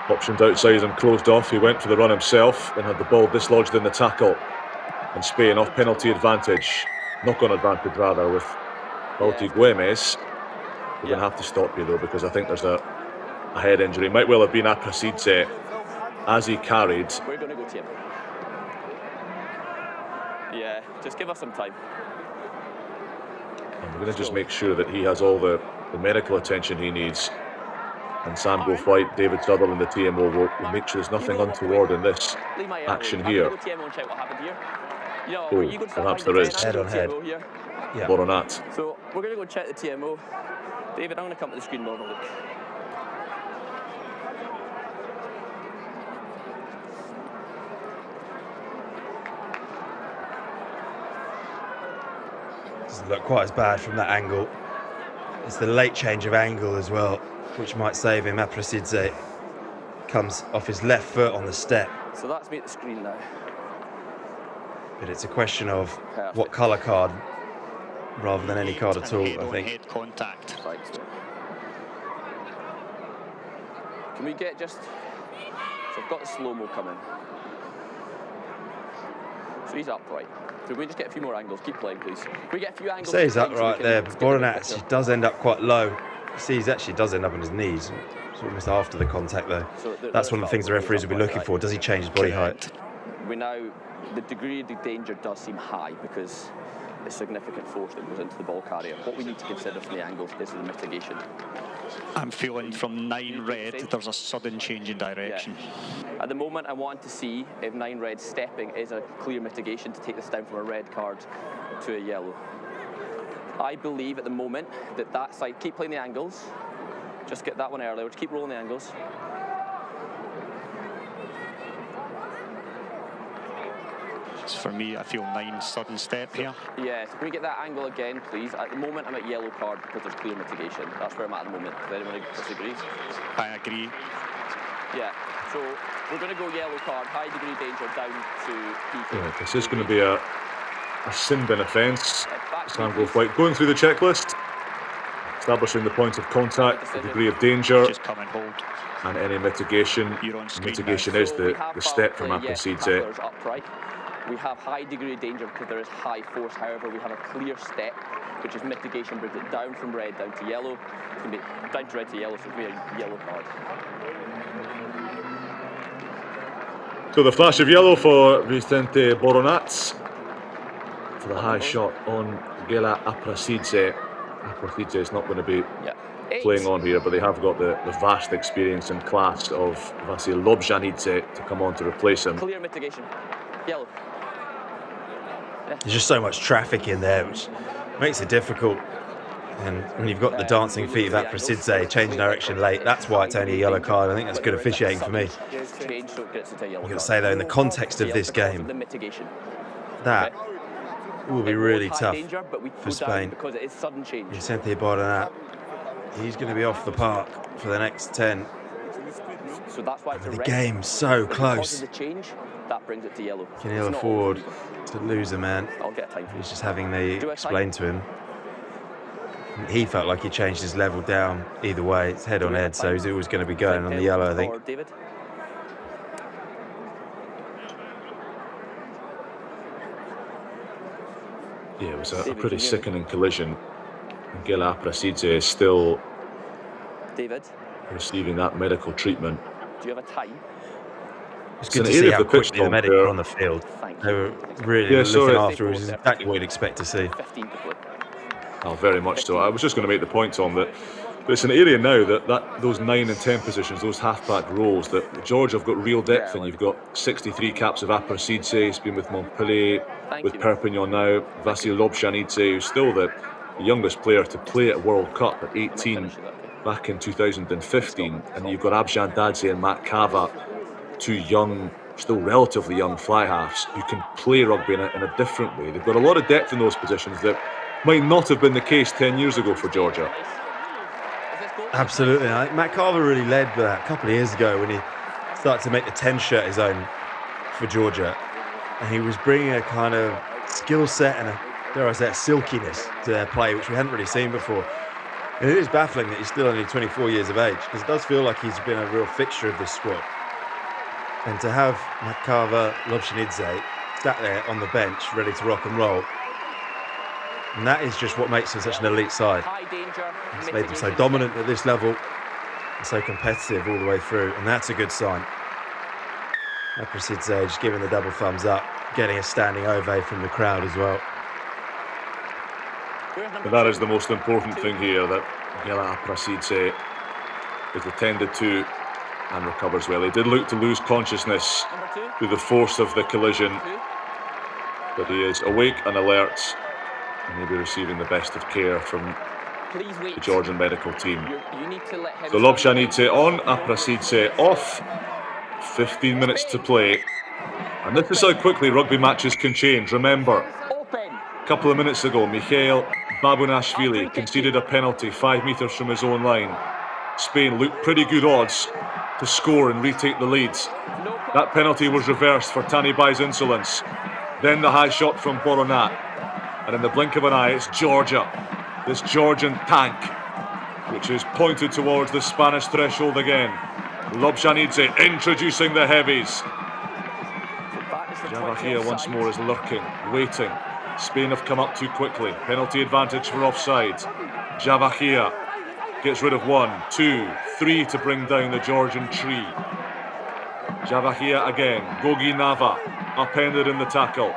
Options outside and closed off. He went for the run himself and had the ball dislodged in the tackle. And Spain off penalty advantage. Knock-on advantage rather with Balti Güemes. We're going to have to stop you though because I think there's a head injury. Might well have been Aprasidze as he carried. We're going to go to him. Yeah, just give us some time. And we're going to just make sure that he has all the medical attention he needs. And Sam White, David Sutherland, the TMO will make sure there's nothing untoward in this action here. Oh, perhaps there is. Head on head. Yeah. More on that. So we're going to go check the TMO. David, I'm going to come to the screen and have a look. Doesn't look quite as bad from that angle. It's the late change of angle as well, which might save him. Aprasidze comes off his left foot on the step. So that's me at the screen now. But it's a question of what colour card rather than any card at all, I think. Head contact. Can we get just... So I've got the slow-mo coming. So he's upright. So we just get a few more angles. Keep playing, please. Can we get a few angles? Say he's upright there, but Boronat actually does end up quite low. You see, he actually does end up on his knees. It's almost after the contact though. So that's one of the things the referees will be looking for. Does he change his body height? We now, the degree of the danger does seem high because the significant force that goes into the ball carrier. What we need to consider from the angles is the mitigation. I'm feeling from 9 red, there's a sudden change in direction. Yeah. At the moment, I want to see if 9 red stepping is a clear mitigation to take this down from a red card to a yellow. I believe at the moment that that side, keep playing the angles, just get that one earlier, just keep rolling the angles. For me, I feel 9 sudden step here. Yeah, so can we get that angle again, please? At the moment, I'm at yellow card because there's clear mitigation. That's where I'm at the moment. Does anyone disagree? I agree. Yeah, so we're going to go yellow card, high degree danger down to people. Yeah, this is going to be a sin bin offence. Sam White going through the checklist, establishing the point of contact, the degree of danger, just come and hold. And any mitigation. Mitigation is the step from Aprasidze. We have high degree of danger because there is high force. However, we have a clear step, which is mitigation, brings it down from red down to yellow. It's going to be down to red to yellow, so it's going to be a yellow card. So the flash of yellow for Vicente Boronat for the high shot on Gela Aprasidze. Aprasidze is not going to be playing on here, but they have got the vast experience and class of Vasil Lobjanidze to come on to replace him. Clear mitigation. Yellow. There's just so much traffic in there, which makes it difficult. And when you've got the dancing feet of Aprasidze changing direction late, that's why it's only a yellow card. I think that's good officiating for me. I've got to say though, in the context of this game, that will be really tough for Spain. Vicente Boronat, he's going to be off the park for the next 10. So that's why the game's so close. That brings it to yellow. Can ill afford to lose a man. I'll get time for He's just having me explain to him. He felt like he changed his level down either way. It's head on head, so he's always going to be going on the yellow, I think. Yeah, it was a pretty sickening collision. Gela Aprasidze is still receiving that medical treatment. Do you have a time? It's good to see how quickly the medics were on the field. They were really looking after us. Exactly what you'd expect to see. Oh, very much so. I was just going to make the point, Tom, that it's an area now that those 9 and 10 positions, those half-back roles, that Georgia have got real depth in. You've got 63 caps of Aprasidze, he's been with Montpellier, with Perpignan now, Vasil Lobjanidze, who's still the youngest player to play at a World Cup at 18 back in 2015, and you've got Abjan Dadze and Matt Cava, 2 young, still relatively young fly halves who can play rugby in a different way. They've got a lot of depth in those positions that might not have been the case 10 years ago for Georgia. Absolutely. I think Matt Carver really led with that a couple of years ago when he started to make the 10 shirt his own for Georgia. And he was bringing a kind of skill set and dare I say, a silkiness to their play, which we hadn't really seen before. And it is baffling that he's still only 24 years of age, because it does feel like he's been a real fixture of this squad. And to have Makava Lobshanidze sat there on the bench, ready to rock and roll, and that is just what makes them such an elite side. It's made them so dominant at this level and so competitive all the way through, and that's a good sign. Aprasidze just giving the double thumbs up, getting a standing ovation from the crowd as well. And that is the most important thing here, that Gela Aprasidze is attended to and recovers well. He did look to lose consciousness through the force of the collision, but he is awake and alert, and he'll be receiving the best of care from the Georgian medical team. So Lobshanidze on, Aprasidze off, 15 minutes to play. And this is how quickly rugby matches can change. Remember, a couple of minutes ago, Mikhail Babunashvili conceded a penalty 5 metres from his own line. Spain looked pretty good odds to score and retake the lead. That penalty was reversed for Tanibai's insolence. Then the high shot from Boronat. And in the blink of an eye, it's Georgia, this Georgian tank, which is pointed towards the Spanish threshold again. Lobshanidze introducing the heavies. Javahia once more is lurking, waiting. Spain have come up too quickly. Penalty advantage for offside. Javahia gets rid of 1, 2, 3 to bring down the Georgian tree. Javahia again. Gogi Nava upended in the tackle.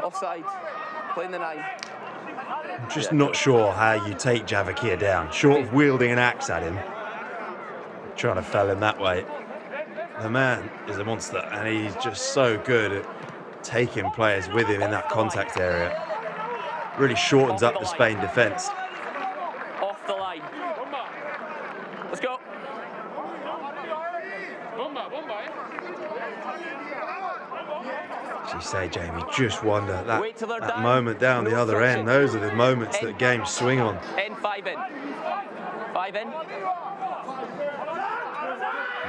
Offside, playing the 9. I'm just not sure how you take Javahia down, short of wielding an axe at him, trying to fell him that way. The man is a monster, and he's just so good at taking players with him in that contact area. Really shortens up the Spain defence. Off the line. Let's go. As you say, Jamie, just wonder that moment down the other end. Those are the moments that games swing on. 5 in. 5 in.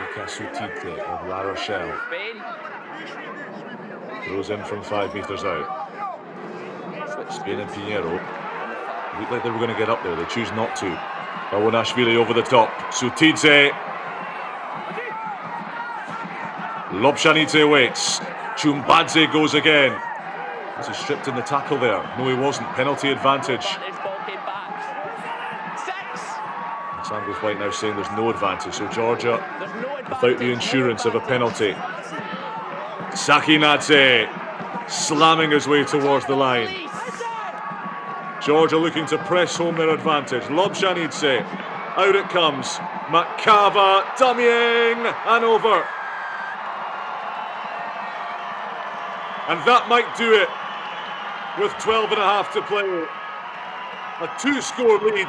Lucas Utite of La Rochelle throws in from 5 metres out. Spain and Pinheiro looked like they were going to get up there. They choose not to. Babunashvili over the top. Sutidze. Lobshanidze waits. Chumbadze goes again. Was he stripped in the tackle there? No, he wasn't. Penalty advantage. Sam White now saying there's no advantage. So Georgia without the insurance of a penalty. Sakinadze slamming his way towards the line. Georgia looking to press home their advantage. Lobshanidze, out it comes. Makava dummying and over. And that might do it with 12 and a half to play. A 2-score lead.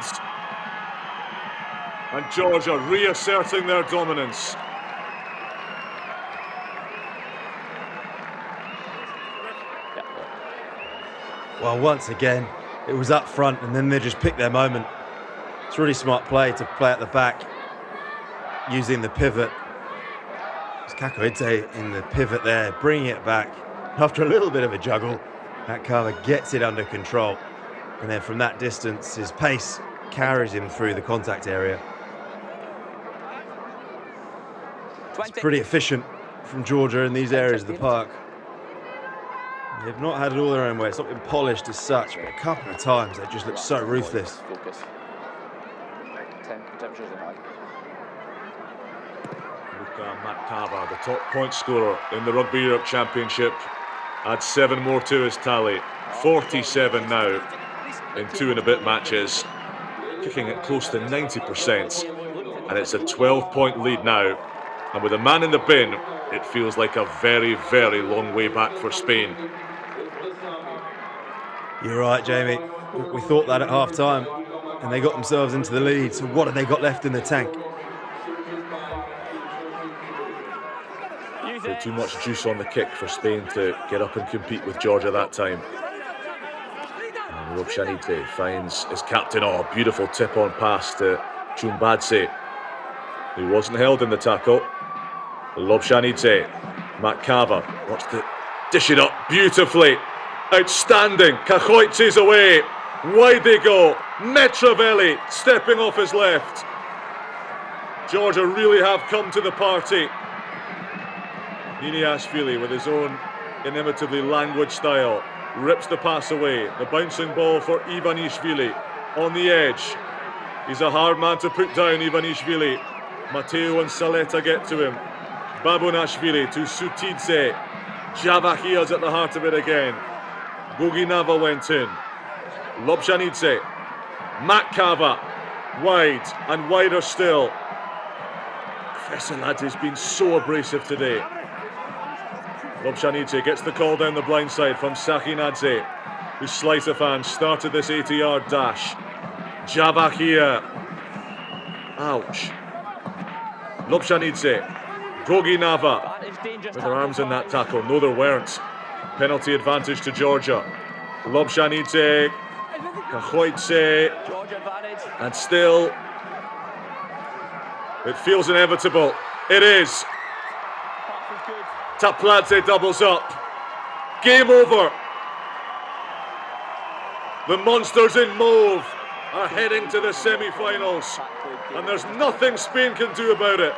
And Georgia reasserting their dominance. Well, once again, it was up front, and then they just picked their moment. It's really smart play to play at the back, using the pivot. It's Kakoidze in the pivot there, bringing it back. After a little bit of a juggle, Avchala gets it under control. And then from that distance, his pace carries him through the contact area. It's pretty efficient from Georgia in these areas of the park. They've not had it all their own way. It's not been polished as such, but a couple of times they just look so ruthless. Luka Makava, the top point scorer in the Rugby Europe Championship, adds 7 more to his tally. 47 now in 2 and a bit matches, kicking it close to 90%, and it's a 12-point lead now. And with a man in the bin, it feels like a very, very long way back for Spain. You're right, Jamie. We thought that at half-time, and they got themselves into the lead. So what have they got left in the tank? Too much juice on the kick for Spain to get up and compete with Georgia that time. And Lobshanidze finds his captain. Oh, beautiful tip-on pass to Chumbadze, who wasn't held in the tackle. Lobshanidze, Makava, watch the Dish it up beautifully. Outstanding. Cachoitse's away. Wide they go. Metravelli stepping off his left. Georgia really have come to the party. Niniashvili with his own inimitably languid style rips the pass away. The bouncing ball for Ivanishvili on the edge. He's a hard man to put down, Ivanishvili. Matteo and Saleta get to him. Babunashvili to Sutidze. Javahia's at the heart of it again. Goginava went in. Lobjanidze. Matkava. Wide and wider still. Veseladze's been so abrasive today. Lobjanidze gets the call down the blind side from Sakinadze, whose Sleighterfan started this 80-yard dash. Javahia. Ouch. Lobjanidze. Goginava with their arms in that tackle. No, there weren't. Penalty advantage to Georgia. Lobjanidze, Cachoitse, and still it feels inevitable. It is. Tbilisi doubles up. Game over. The Monsters in mauve are heading to the semi-finals, and there's nothing Spain can do about it.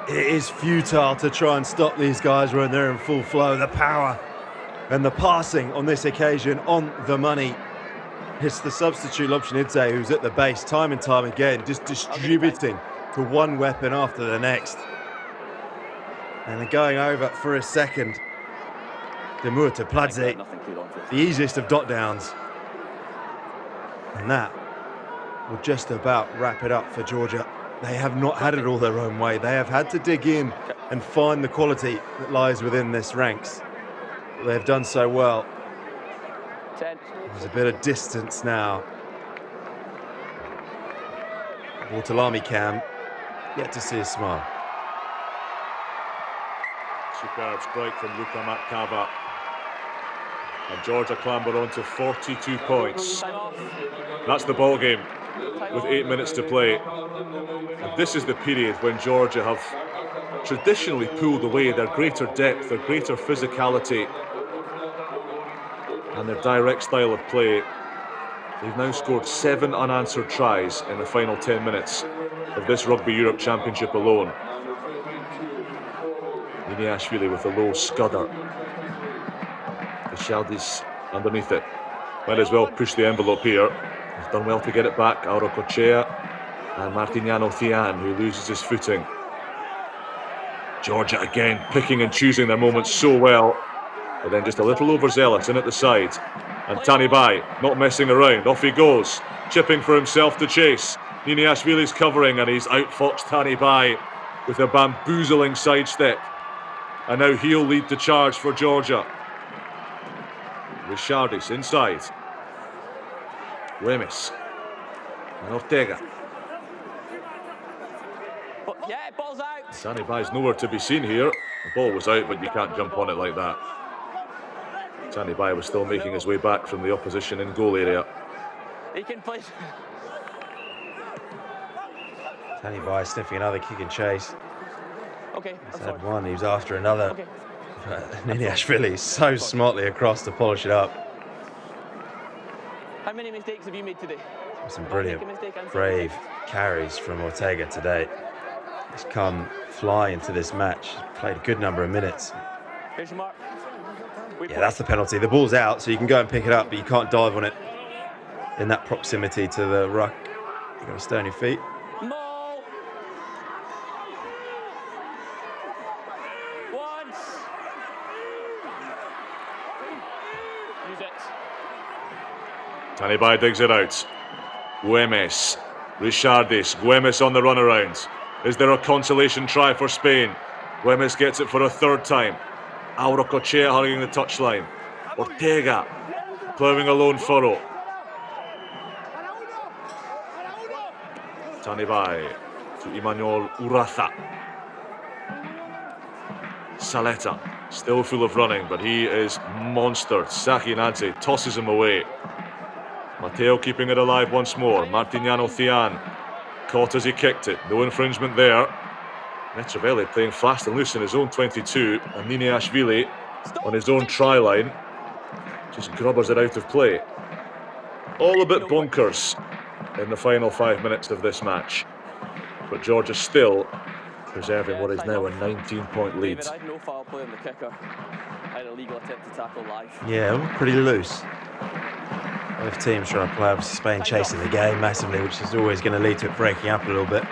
It is futile to try and stop these guys when they're in full flow. The power and the passing on this occasion on the money. It's the substitute Lobjanidze who's at the base time and time again, just distributing to one weapon after the next. And then going over for a second. Demur Tbilisi, the easiest of dot downs. And that will just about wrap it up for Georgia. They have not had it all their own way. They have had to dig in and find the quality that lies within this ranks. They have done so well. There's a bit of distance now. Watalami cam, yet to see a smile. Superb strike from Luka Matkava. And Georgia clamber on to 42 points. That's the ball game with 8 minutes to play. And this is the period when Georgia have traditionally pulled away their greater depth, their greater physicality, and their direct style of play. They've now scored 7 unanswered tries in the final 10 minutes of this Rugby Europe Championship alone. Niniashvili with a low scudder. Shaldis underneath it. Might as well push the envelope here. He's done well to get it back. Aurocochea and Martiniano Thian, who loses his footing. Georgia again picking and choosing their moments so well, but then just a little overzealous in at the side. And Tanibai not messing around. Off he goes, chipping for himself to chase. Niniashvili's covering and he's outfoxed Tanibai with a bamboozling sidestep. And now he'll lead the charge for Georgia. Richardis inside. Wemis. And Ortega. Yeah, ball's out. Tanibai's nowhere to be seen here. The ball was out, but you can't jump on it like that. Tanibai was still making his way back from the opposition in goal area. He can play. Tanibai sniffing another kick and chase. Okay. He's had one, he was after another. Okay. Niniashvili so smartly across to polish it up. How many mistakes have you made today? Some brilliant, brave carries from Ortega today. He's come flying into this match. He's played a good number of minutes. Here's your mark. Yeah, that's the penalty. The ball's out, so you can go and pick it up, but you can't dive on it in that proximity to the ruck. You've got to stay on your feet. Tanibai digs it out. Güemes, Richardis, Güemes on the runaround. Is there a consolation try for Spain? Güemes gets it for a third time. Aurocochea hugging the touchline. Ortega ploughing a lone furrow. Tanibai to Emmanuel Uraza. Saleta still full of running, but he is monstered. Sakinadze tosses him away. Matteo keeping it alive once more. Martignano Thian caught as he kicked it. No infringement there. Netravelli playing fast and loose in his own 22. And Niniashvili on his own try line just grubbers it out of play. All a bit bonkers in the final 5 minutes of this match. But Georgia still preserving what is now a 19-point lead. I had no foul play on the kicker. I had a legal attempt to tackle live. Yeah, pretty loose. Both teams trying to play, obviously Spain chasing the game massively, which is always going to lead to it breaking up a little bit.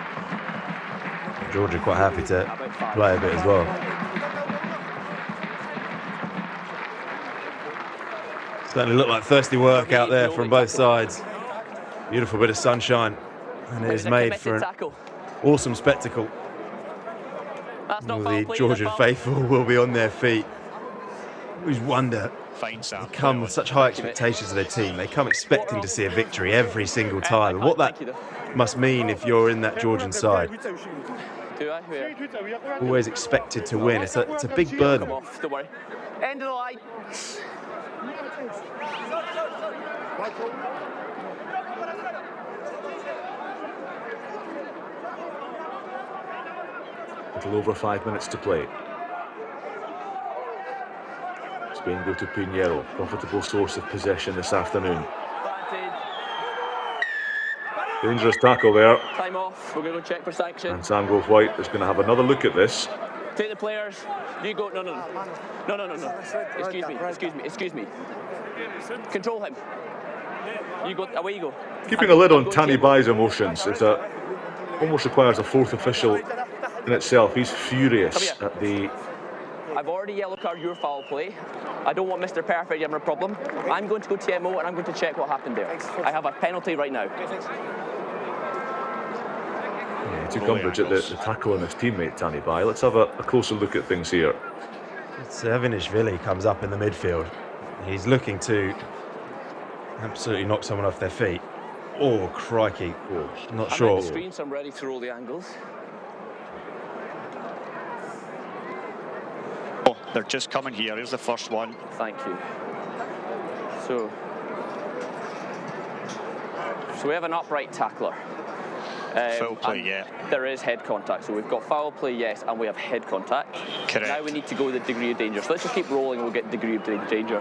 Georgia quite happy to play a bit as well. Certainly looked like thirsty work out there from both sides. Beautiful bit of sunshine, and it is made for an awesome spectacle. All the Georgian faithful will be on their feet. I always wonder, they come with such high expectations of their team. They come expecting to see a victory every single time. And what that must mean if you're in that Georgian side. Always expected to win. It's a big burden. End of the line. A little over 5 minutes to play. Spain go to Pinheiro, profitable source of possession this afternoon. Dangerous tackle there. Time off. We're going to go check for sanction. And Sam White is going to have another look at this. Take the players. You go. No. Excuse me. Control him. You go. Away you go. Keeping a lid on Tani Bai's emotions. It's almost requires a fourth official in itself. He's furious at the... I've already yellow carded your foul play. I don't want Mr. Perfect having a problem. I'm going to go to MO and I'm going to check what happened there. I have a penalty right now. Yeah, he took umbrage at the tackle on his teammate Tani Bai. Let's have a closer look at things here. Servinishvili comes up in the midfield. He's looking to absolutely knock someone off their feet. Oh, crikey. Oh, not sure. I'm on the screen, so I'm ready to roll the angles. Oh, they're just coming here. Here's the first one. Thank you. So we have an upright tackler. Foul play, yeah. There is head contact. So we've got foul play, yes, and we have head contact. Correct. Now we need to go with the degree of danger. So let's just keep rolling and we'll get degree of danger.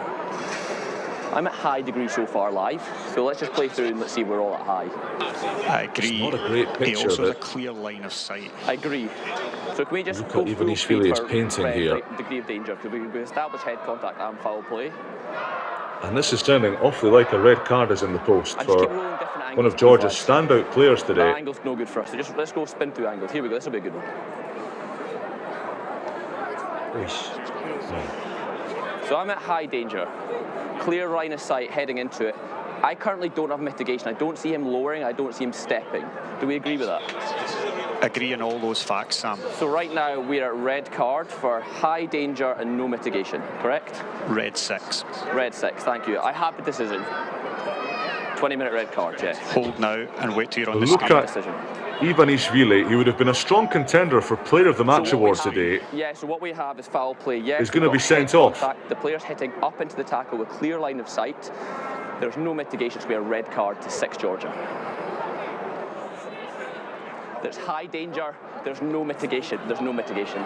I'm at high degree so far live, so let's just play through and let's see we're all at high. I agree. It's not a great picture. He also has a clear line of sight. I agree. So can we just look go at Ivanishvili is painting here. Degree of danger, because we establish head contact and foul play. And this is sounding awfully like a red card is in the post for one of Georgia's standout players today. That angle's no good for us, so just let's go spin through angles. Here we go, this will be a good one. So I'm at high danger. Clear line of sight heading into it. I currently don't have mitigation. I don't see him lowering, I don't see him stepping. Do we agree with that? Agree on all those facts, Sam. So right now we're at red card for high danger and no mitigation, correct? Red 6. Red 6, thank you. I have the decision. 20-minute red card, yes. Hold now and wait till you're on the Look screen. at Ivanishvili. He would have been a strong contender for Player of the Match awards today. Yeah, so what we have is foul play. Yes, he's going to be sent off. The player's hitting up into the tackle with clear line of sight. There's no mitigation, so we have a red card to 6 Georgia. There's high danger, there's no mitigation. There's no mitigation.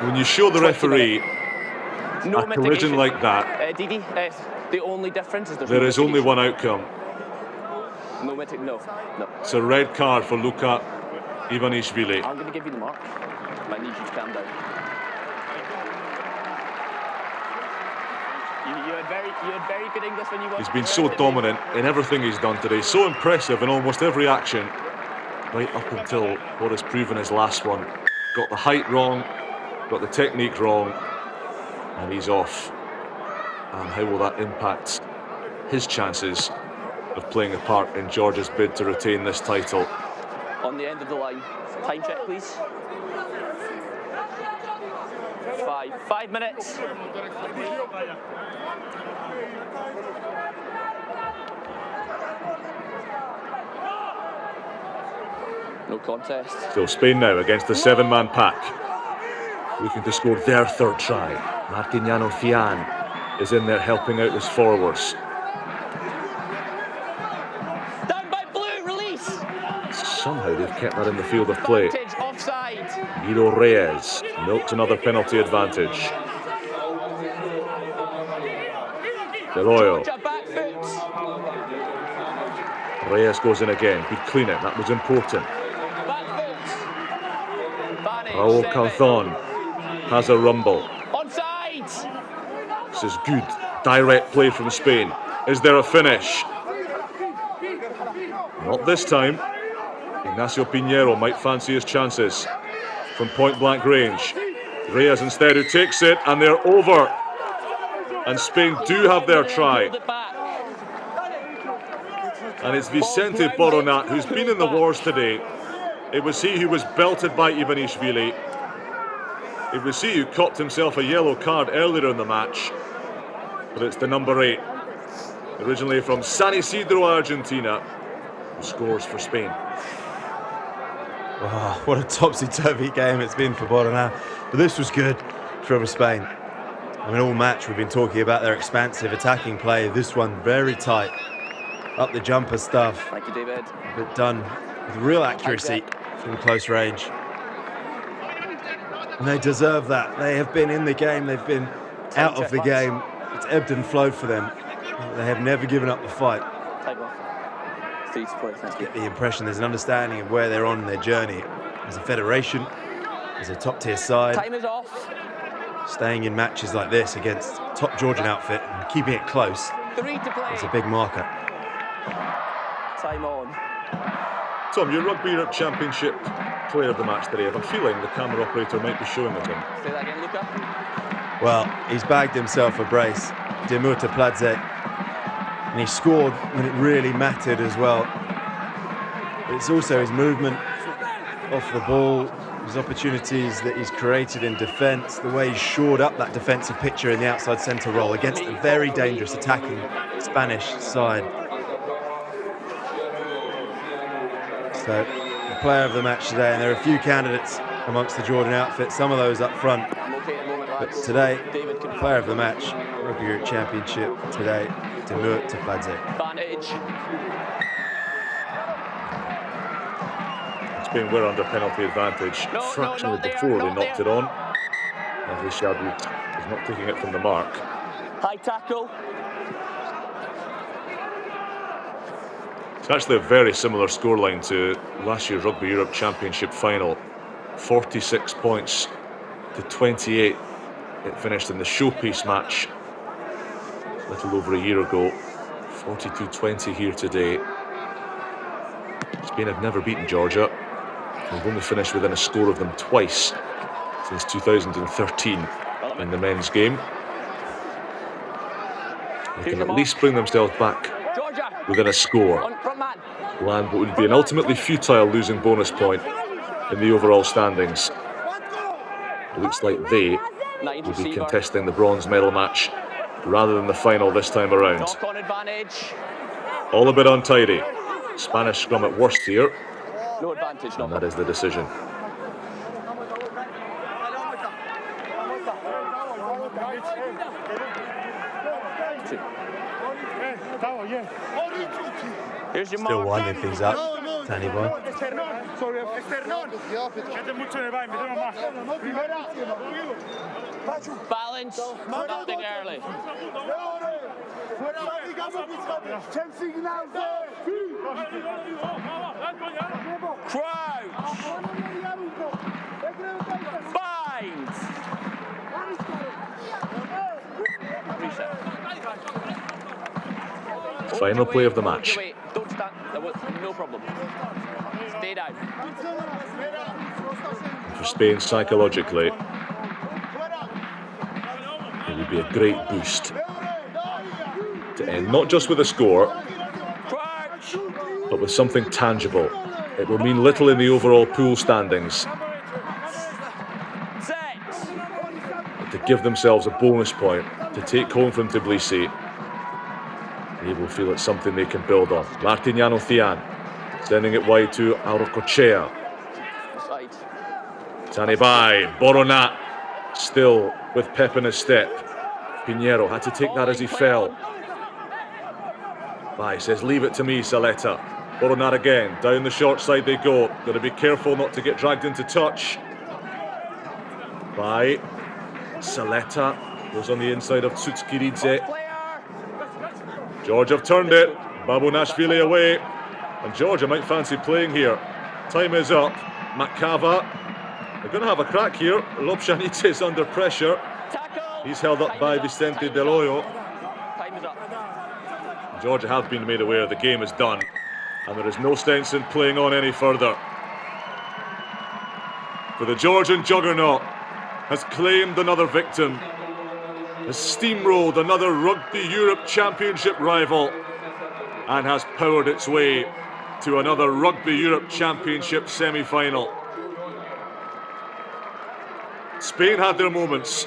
When you show the referee no a collision like that, Didi, the only difference is there is only one outcome. No. It's a red card for Luka Ivanishvili. I'm going to give you the mark. I need you to calm down. You had very good English when you were. He's been so dominant in everything he's done today, so impressive in almost every action, right up until what has proven his last one. Got the height wrong, got the technique wrong, and he's off. And how will that impact his chances of playing a part in Georgia's bid to retain this title? On the end of the line, time check please. 5 minutes. No contest. So Spain now against the 7-man pack, looking to score their third try. Martignano Thian is in there helping out his forwards. Down by blue, release. Somehow they've kept that in the field of play. Offside. Miro Reyes milks another penalty advantage. Deloyo. Reyes goes in again. Good clean it. That was important. Raul Calzon has a rumble. Onside. This is good. Direct play from Spain. Is there a finish? Not this time. Ignacio Pinheiro might fancy his chances from point blank range. Reyes instead who takes it, and they're over. And Spain do have their try. And it's Vicente Boronat who's been in the wars today. It was he who was belted by Ivanishvili. It was he who copped himself a yellow card earlier in the match. But it's the number 8, originally from San Isidro, Argentina, who scores for Spain. Oh, what a topsy-turvy game it's been for Boronat. But this was good from Spain. I mean, all match we've been talking about their expansive attacking play. This one very tight. Up the jumper stuff. Thank you, David. But done with real accuracy from close range. And they deserve that. They have been in the game. They've been out of the game. It's ebbed and flowed for them. They have never given up the fight. Get the impression there's an understanding of where they're on in their journey as a federation, as a top-tier side. Time is off. Staying in matches like this against top Georgian outfit and keeping it close is a big marker. Time on. Tom, your Rugby Europe Championship player of the match today. I have a feeling the camera operator might be showing it him. Say that again, Luca. Well, he's bagged himself a brace, Dimur Tbilisi, and he scored when it really mattered as well. But it's also his movement off the ball, his opportunities that he's created in defence, the way he's shored up that defensive picture in the outside centre role against a very dangerous attacking Spanish side. So, the player of the match today, and there are a few candidates amongst the Georgian outfit, some of those up front. But today, player of the match, Rugby Europe Championship today, Dimur Tbilisi. Advantage. Spain were under penalty advantage fractionally before they knocked it on. And Rishadu is not taking it from the mark. High tackle. It's actually a very similar scoreline to last year's Rugby Europe Championship final. 46 points to 28. It finished in the showpiece match a little over a year ago. 42-20 here today. Spain have never beaten Georgia. They've only finished within a score of them twice since 2013 in the men's game. They can at least bring themselves back within a score. Land what would be an ultimately futile losing bonus point in the overall standings. It looks like they will be contesting the bronze medal match rather than the final this time around. All a bit untidy. Spanish scrum at worst here. No advantage, and that is the decision. Here's your Still winding things up, Danny boy. Balance, nothing early. Crouch. Bind. Final play of the match. Don't stand. No problem. Stay down. For Spain psychologically, it would be a great boost to end not just with a score, but with something tangible. It will mean little in the overall pool standings, but to give themselves a bonus point to take home from Tbilisi, they will feel it's something they can build on. Martiniano Thian sending it wide to Aurocochea. Tanibai, Boronat still with pep in his step. Pinheiro had to take that as he fell. Bai says, leave it to me, Saleta. Borrowing that again. Down the short side they go. Got to be careful not to get dragged into touch. Bai. Saleta goes on the inside of Tsutskiridze. Georgia have turned it. Babunashvili away. And Georgia might fancy playing here. Time is up. Makava. They're going to have a crack here. Lobshanidze is under pressure. He's held up by Vicente Del Hoyo. Georgia have been made aware the game is done. And there is no sense in playing on any further. For the Georgian juggernaut has claimed another victim, has steamrolled another Rugby Europe Championship rival, and has powered its way to another Rugby Europe Championship semi-final. Spain had their moments.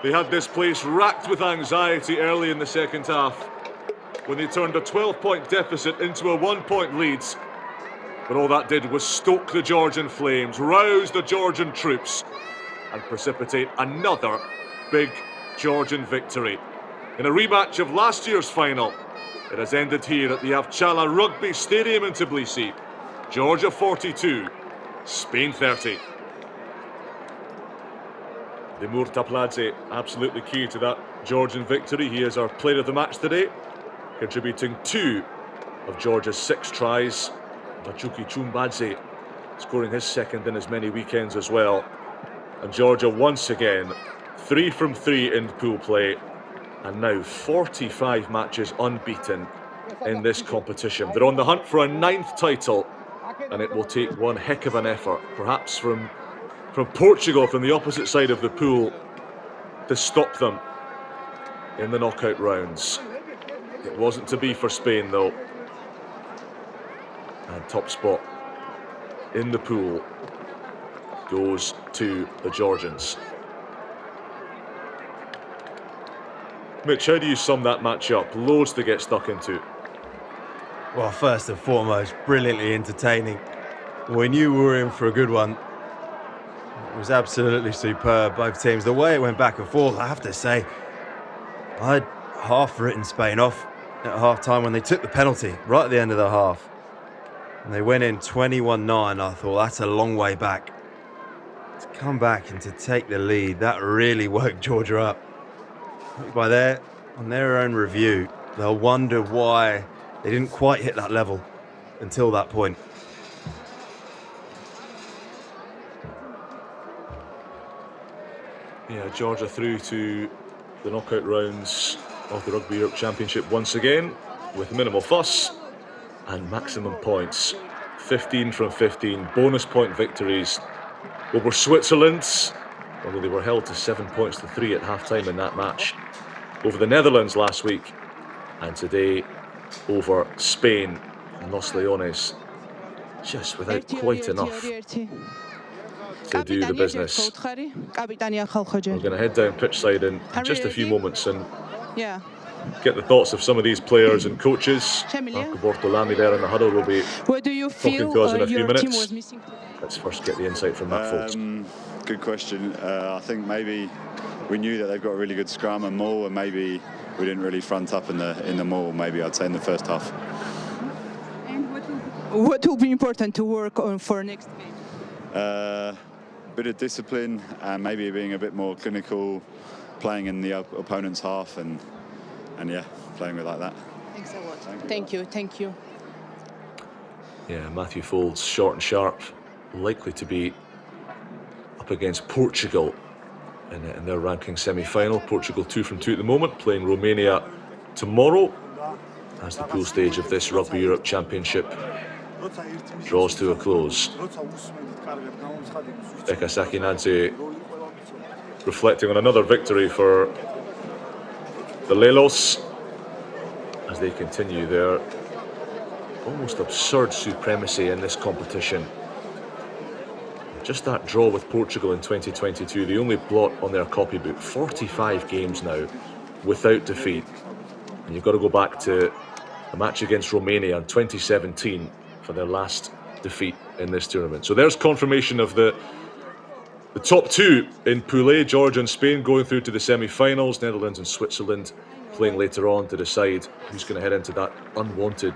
They had this place racked with anxiety early in the second half, when they turned a 12-point deficit into a 1-point lead. But all that did was stoke the Georgian flames, rouse the Georgian troops, and precipitate another big Georgian victory. In a rematch of last year's final, it has ended here at the Avchala Rugby Stadium in Tbilisi. Georgia 42, Spain 30. Dimur Tapladze, absolutely key to that Georgian victory. He is our player of the match today, contributing 2 of Georgia's 6 tries. Vachuki Chumbadze scoring his second in as many weekends as well. And Georgia once again 3 from 3 in pool play, and now 45 matches unbeaten in this competition. They're on the hunt for a 9th title, and it will take one heck of an effort, perhaps from Portugal, from the opposite side of the pool, to stop them in the knockout rounds. It wasn't to be for Spain though. And top spot in the pool goes to the Georgians. Mitch, how do you sum that match up? Loads to get stuck into. Well, first and foremost, brilliantly entertaining. We knew we were in for a good one. It was absolutely superb, both teams. The way it went back and forth, I have to say, I'd half written Spain off at half-time when they took the penalty right at the end of the half. And they went in 21-9. I thought, that's a long way back. To come back and to take the lead, that really woke Georgia up. On their own review, they'll wonder why they didn't quite hit that level until that point. Yeah, Georgia through to the knockout rounds of the Rugby Europe Championship once again, with minimal fuss and maximum points. 15 from 15, bonus point victories over Switzerland, although they were held to 7 points to 3 at half-time in that match. Over the Netherlands last week, and today over Spain. Los Leones just without quite enough to do the business. We're going to head down pitch side in just a few moments and get the thoughts of some of these players and coaches. Marco Bortolami there in the huddle will be talking to us in a few minutes. Let's first get the insight from Matt Foltz. Good question. I think maybe we knew that they've got a really good scrum and maul, and maybe we didn't really front up in the maul, maybe I'd say in the first half. What will be important to work on for next game? Bit of discipline and maybe being a bit more clinical, playing in the opponent's half, and yeah, playing with like that. Thanks a lot. Thank you. Yeah, Matthew Foltz, short and sharp, likely to be up against Portugal in their ranking semi-final. Portugal 2 from 2 at the moment, playing Romania tomorrow as the pool stage of this Rugby Europe Championship draws to a close. Eka Sakinadze reflecting on another victory for the Lelos as they continue their almost absurd supremacy in this competition. Just that draw with Portugal in 2022, the only blot on their copybook. 45 games now without defeat. And you've got to go back to a match against Romania in 2017 for their last defeat in this tournament. So there's confirmation of the The top two in Pool A, Georgia and Spain, going through to the semi-finals. Netherlands and Switzerland playing later on to decide who's going to head into that unwanted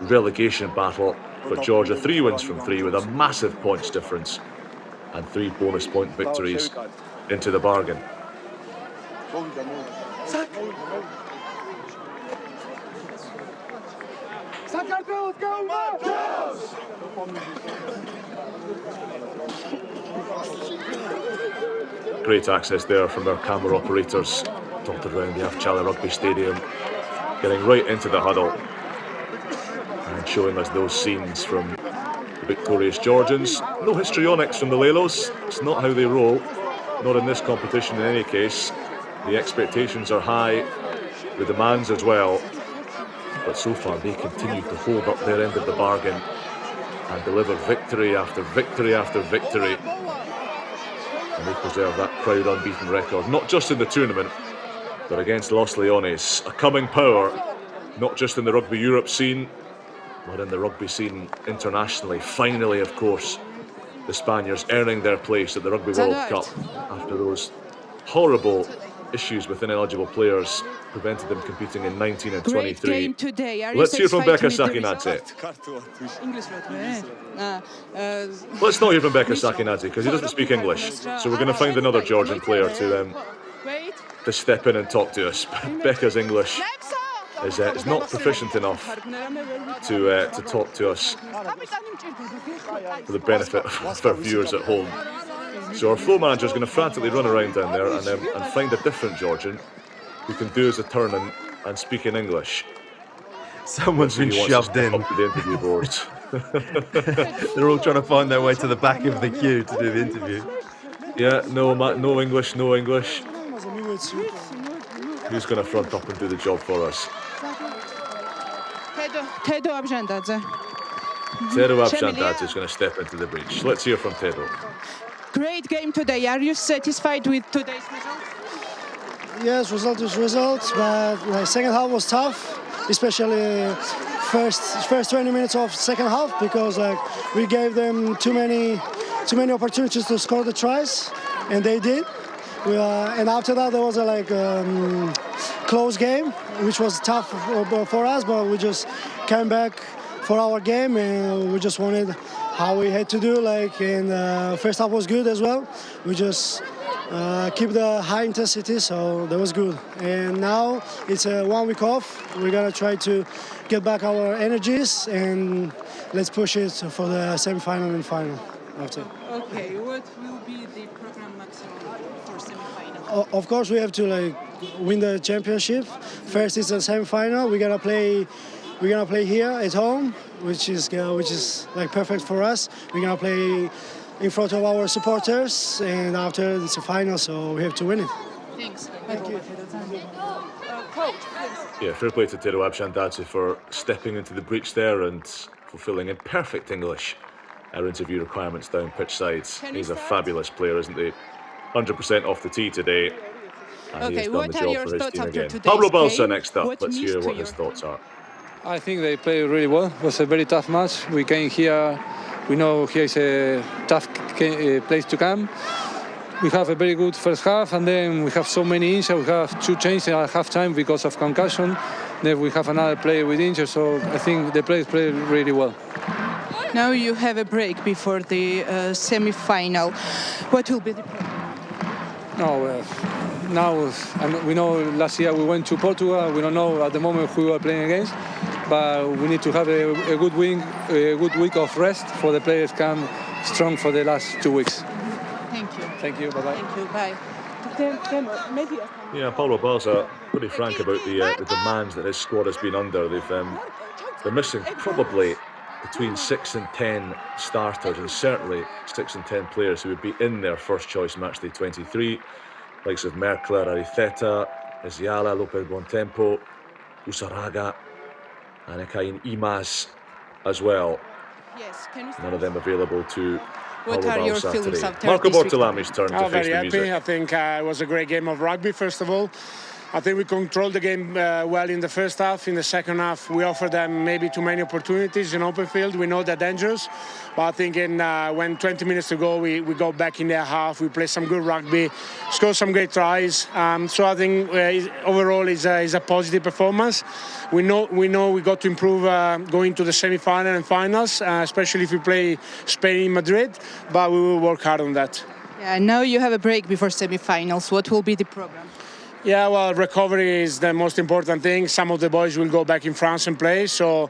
relegation battle. But Georgia 3 wins from 3 with a massive points difference and 3 bonus point victories into the bargain. Great access there from our camera operators, dotted around the Avchala Rugby Stadium, getting right into the huddle and showing us those scenes from the victorious Georgians. No histrionics from the Lelos, it's not how they roll, not in this competition in any case. The expectations are high, the demands as well, but so far they continue to hold up their end of the bargain and deliver victory after victory after victory. And they preserve that proud unbeaten record, not just in the tournament, but against Los Leones, a coming power, not just in the Rugby Europe scene, but in the rugby scene internationally. Finally, of course, the Spaniards earning their place at the Rugby World Cup after those horrible issues with ineligible players prevented them competing in 19 and 23. Let's hear from Beka Sakinadze. Let's not hear from Beka Sakinadze because he doesn't speak English. So we're going to find another Georgian player to step in and talk to us. Beka's English is not proficient enough to talk to us for the benefit of our viewers at home. So our flow manager is going to frantically run around down there and find a different Georgian who can do us a turn and speak in English. Someone's been shoved in. Up to the interview boards. They're all trying to find their way to the back of the queue to do the interview. Yeah, no English, no English. Who's going to front up and do the job for us? Tedo Avchala. Tedo Avchala is going to step into the breach. Let's hear from Tedo. Great game today. Are you satisfied with today's result? Yes, result is result, but the second half was tough, especially first 20 minutes of second half, because we gave them too many opportunities to score the tries, and they did. And after that, there was a close game, which was tough for us, but we just came back for our game, and we just wanted how we had to do. And first half was good as well. We just keep the high intensity, so that was good. And now it's a 1 week off. We're gonna try to get back our energies, and let's push it for the semi-final and final after. Okay, what will be the program maximum for semi-final? Of course, we have to win the championship. First is the semi-final. We're gonna play here at home, which is perfect for us. We're gonna play in front of our supporters, and after it's a final, so we have to win it. Thanks. Thank you. Coach, please. Yeah, fair play to Tedo Avchala for stepping into the breach there and fulfilling in perfect English our interview requirements down pitch side. He's a fabulous player, isn't he? 100% off the tee today. And he has done the job for his team again. Pablo Balsa next up. Let's hear what his thoughts are. I think they played really well. It was a very tough match. We came here, we know here is a tough place to come. We have a very good first half, and then we have so many injuries. We have 2 changes at half time because of concussion. Then we have another player with injury, so I think the players played really well. Now you have a break before the semi-final. What will be the problem? Now we know last year we went to Portugal. We don't know at the moment who we are playing against, but we need to have a good week of rest for the players come strong for the last 2 weeks. Thank you. Thank you. Bye bye. Thank you. Bye. Yeah, Pablo Balsa pretty frank about the demands that his squad has been under. They're missing probably between 6 and 10 starters, and certainly 6 and 10 players who would be in their first choice matchday 23, likes of Merkler, Aritheta, Avchala, Lopez Bontempo, Usaraga, and Ekain Imaz as well. Yes, can you none of them available to What are your feelings after Marco this Bortolami's turn to face very the happy. music. I think it was a great game of rugby, first of all. I think we controlled the game well in the first half. In the second half, we offered them maybe too many opportunities in open field. We know they're dangerous. But I think when 20 minutes to go, we go back in their half. We play some good rugby, score some great tries. So I think overall is a positive performance. We know we got to improve going to the semi-final and finals, especially if we play Spain in Madrid. But we will work hard on that. Yeah, now you have a break before semi-finals. What will be the program? Yeah, well, recovery is the most important thing. Some of the boys will go back in France and play. So,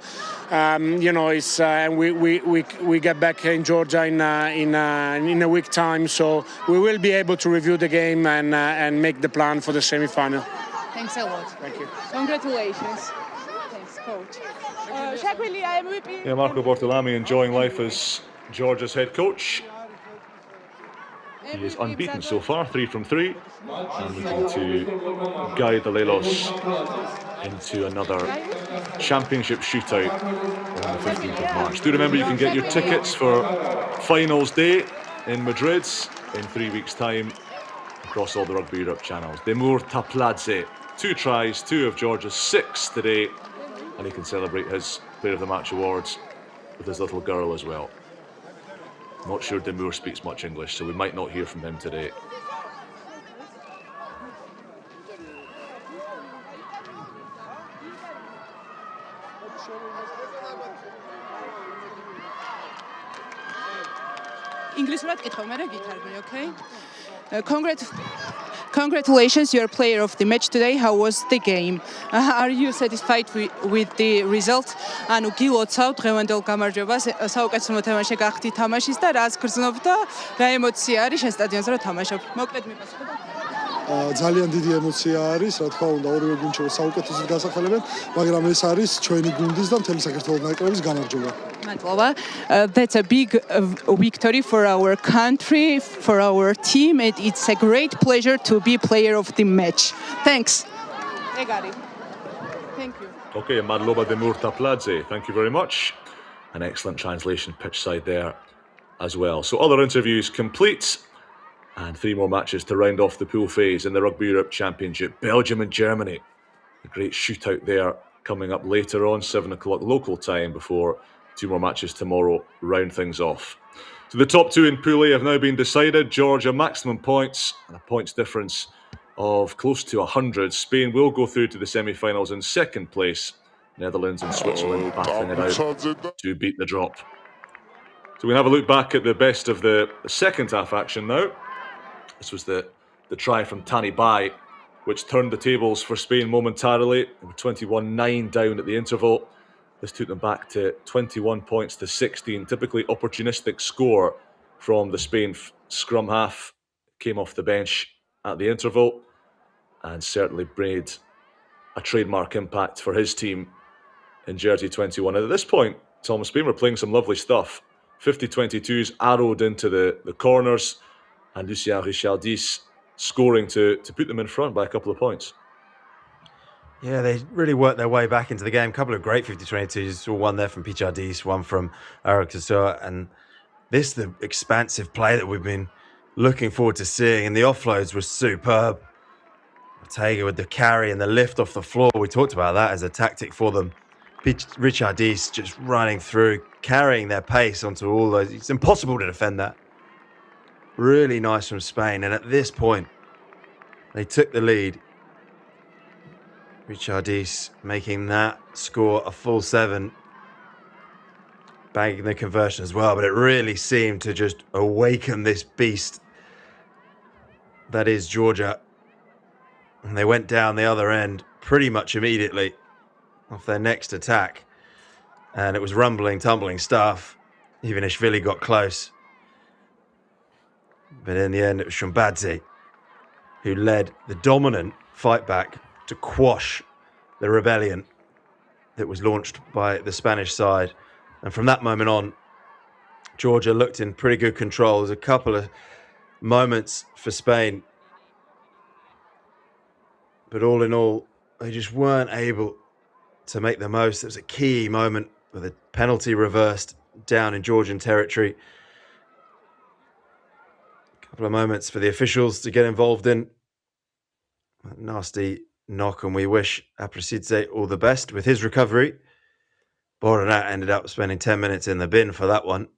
it's we get back in Georgia in a week time. So we will be able to review the game and make the plan for the semi-final. Thanks a lot. Thank you. Congratulations. Thanks, coach. Yeah, Marco Bortolami enjoying life as Georgia's head coach. He is unbeaten so far, 3 from 3, and looking to guide the Lelos into another championship shootout on the 15th of March. Do remember you can get your tickets for finals day in Madrid in 3 weeks' time across all the Rugby Europe channels. Demur Tapladze, 2 tries, 2 of Georgia's 6 today, and he can celebrate his Player of the Match awards with his little girl as well. Not sure Demur speaks much English, so we might not hear from him today. ინგლისურად კითხავ, მე რა გითარგმნი, okay? Congratulations, you're player of the match today. How was the game? Are you satisfied with the result? ანუ გილოცავ დღევანდელ გამარჯვებას, საუკეთესო მოთამაშე გახდი თამაშის და რას გრძნობ და რა ემოცია არის შენ სტადიონზე რომ თამაშობ? მოკლედ მიპასუხე. ძალიან დიდი ემოცია არის, რა თქმა უნდა, ორივე გუნდში საუკეთესოდ გასახელებენ, მაგრამ ეს არის ჩვენი გუნდის და მთელი საქართველოს ნაკრების გამარჯვება. მადლობა. That's a big victory for our country, for our team, and it's a great pleasure to be player of the match. Thanks. Thank you. Okay, Madloba Demur Tapladze, thank you very much. An excellent translation pitch side there as well. So other interviews complete. And 3 more matches to round off the pool phase in the Rugby Europe Championship. Belgium and Germany. A great shootout there coming up later on, 7 o'clock local time, before 2 more matches tomorrow round things off. So the top 2 in Pool A have now been decided. Georgia maximum points and a points difference of close to 100. Spain will go through to the semi-finals in 2nd place. Netherlands and Switzerland battling it out to beat the drop. So we have a look back at the best of the second half action now. This was the try from Tani Bai, which turned the tables for Spain momentarily. They were 21-9 down at the interval. This took them back to 21 points to 16. Typically opportunistic score from the Spain scrum half. Came off the bench at the interval and certainly made a trademark impact for his team in jersey 21. And at this point, Thomas, Spain were playing some lovely stuff. 50-22s arrowed into the corners, and Lucien Richardis scoring to put them in front by a couple of points. Yeah, they really worked their way back into the game. A couple of great 50-22s, one there from Pichardis, one from Eric Tassur, and this the expansive play that we've been looking forward to seeing, and the offloads were superb. Ortega with the carry and the lift off the floor. We talked about that as a tactic for them. Richardis just running through, carrying their pace onto all those. It's impossible to defend that. Really nice from Spain. And at this point, they took the lead. Richardis making that score a full 7. Bagging the conversion as well. But it really seemed to just awaken this beast that is Georgia. And they went down the other end pretty much immediately off their next attack. And it was rumbling, tumbling stuff. Ivanishvili got close. But in the end, it was Shumbadze who led the dominant fight back to quash the rebellion that was launched by the Spanish side. And from that moment on, Georgia looked in pretty good control. There's a couple of moments for Spain. But all in all, they just weren't able to make the most. It was a key moment with a penalty reversed down in Georgian territory. A couple of moments for the officials to get involved in. A nasty knock, and we wish Aprasidze all the best with his recovery. Boronat ended up spending 10 minutes in the bin for that one.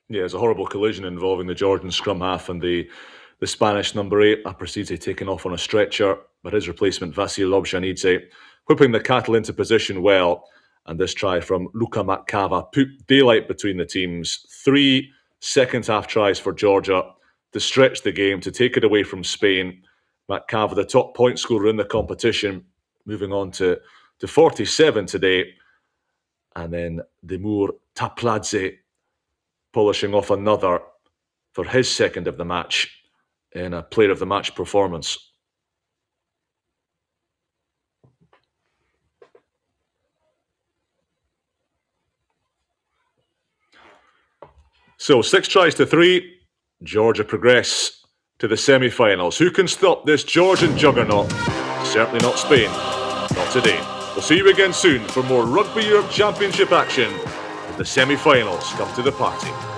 Yeah, it's a horrible collision involving the Georgian scrum half and the Spanish number 8, Aprasidze, taken off on a stretcher, but his replacement, Vasil Lobjanidze, whipping the cattle into position well. And this try from Luka Matkava put daylight between the teams. 3 second-half tries for Georgia to stretch the game, to take it away from Spain. Matkava, the top point scorer in the competition, moving on to 47 today. And then Demur Tapladze polishing off another for his second of the match in a player of the match performance. So 6 tries to 3, Georgia progress to the semi-finals. Who can stop this Georgian juggernaut? Certainly not Spain. Not today. We'll see you again soon for more Rugby Europe Championship action. The semi-finals come to the party.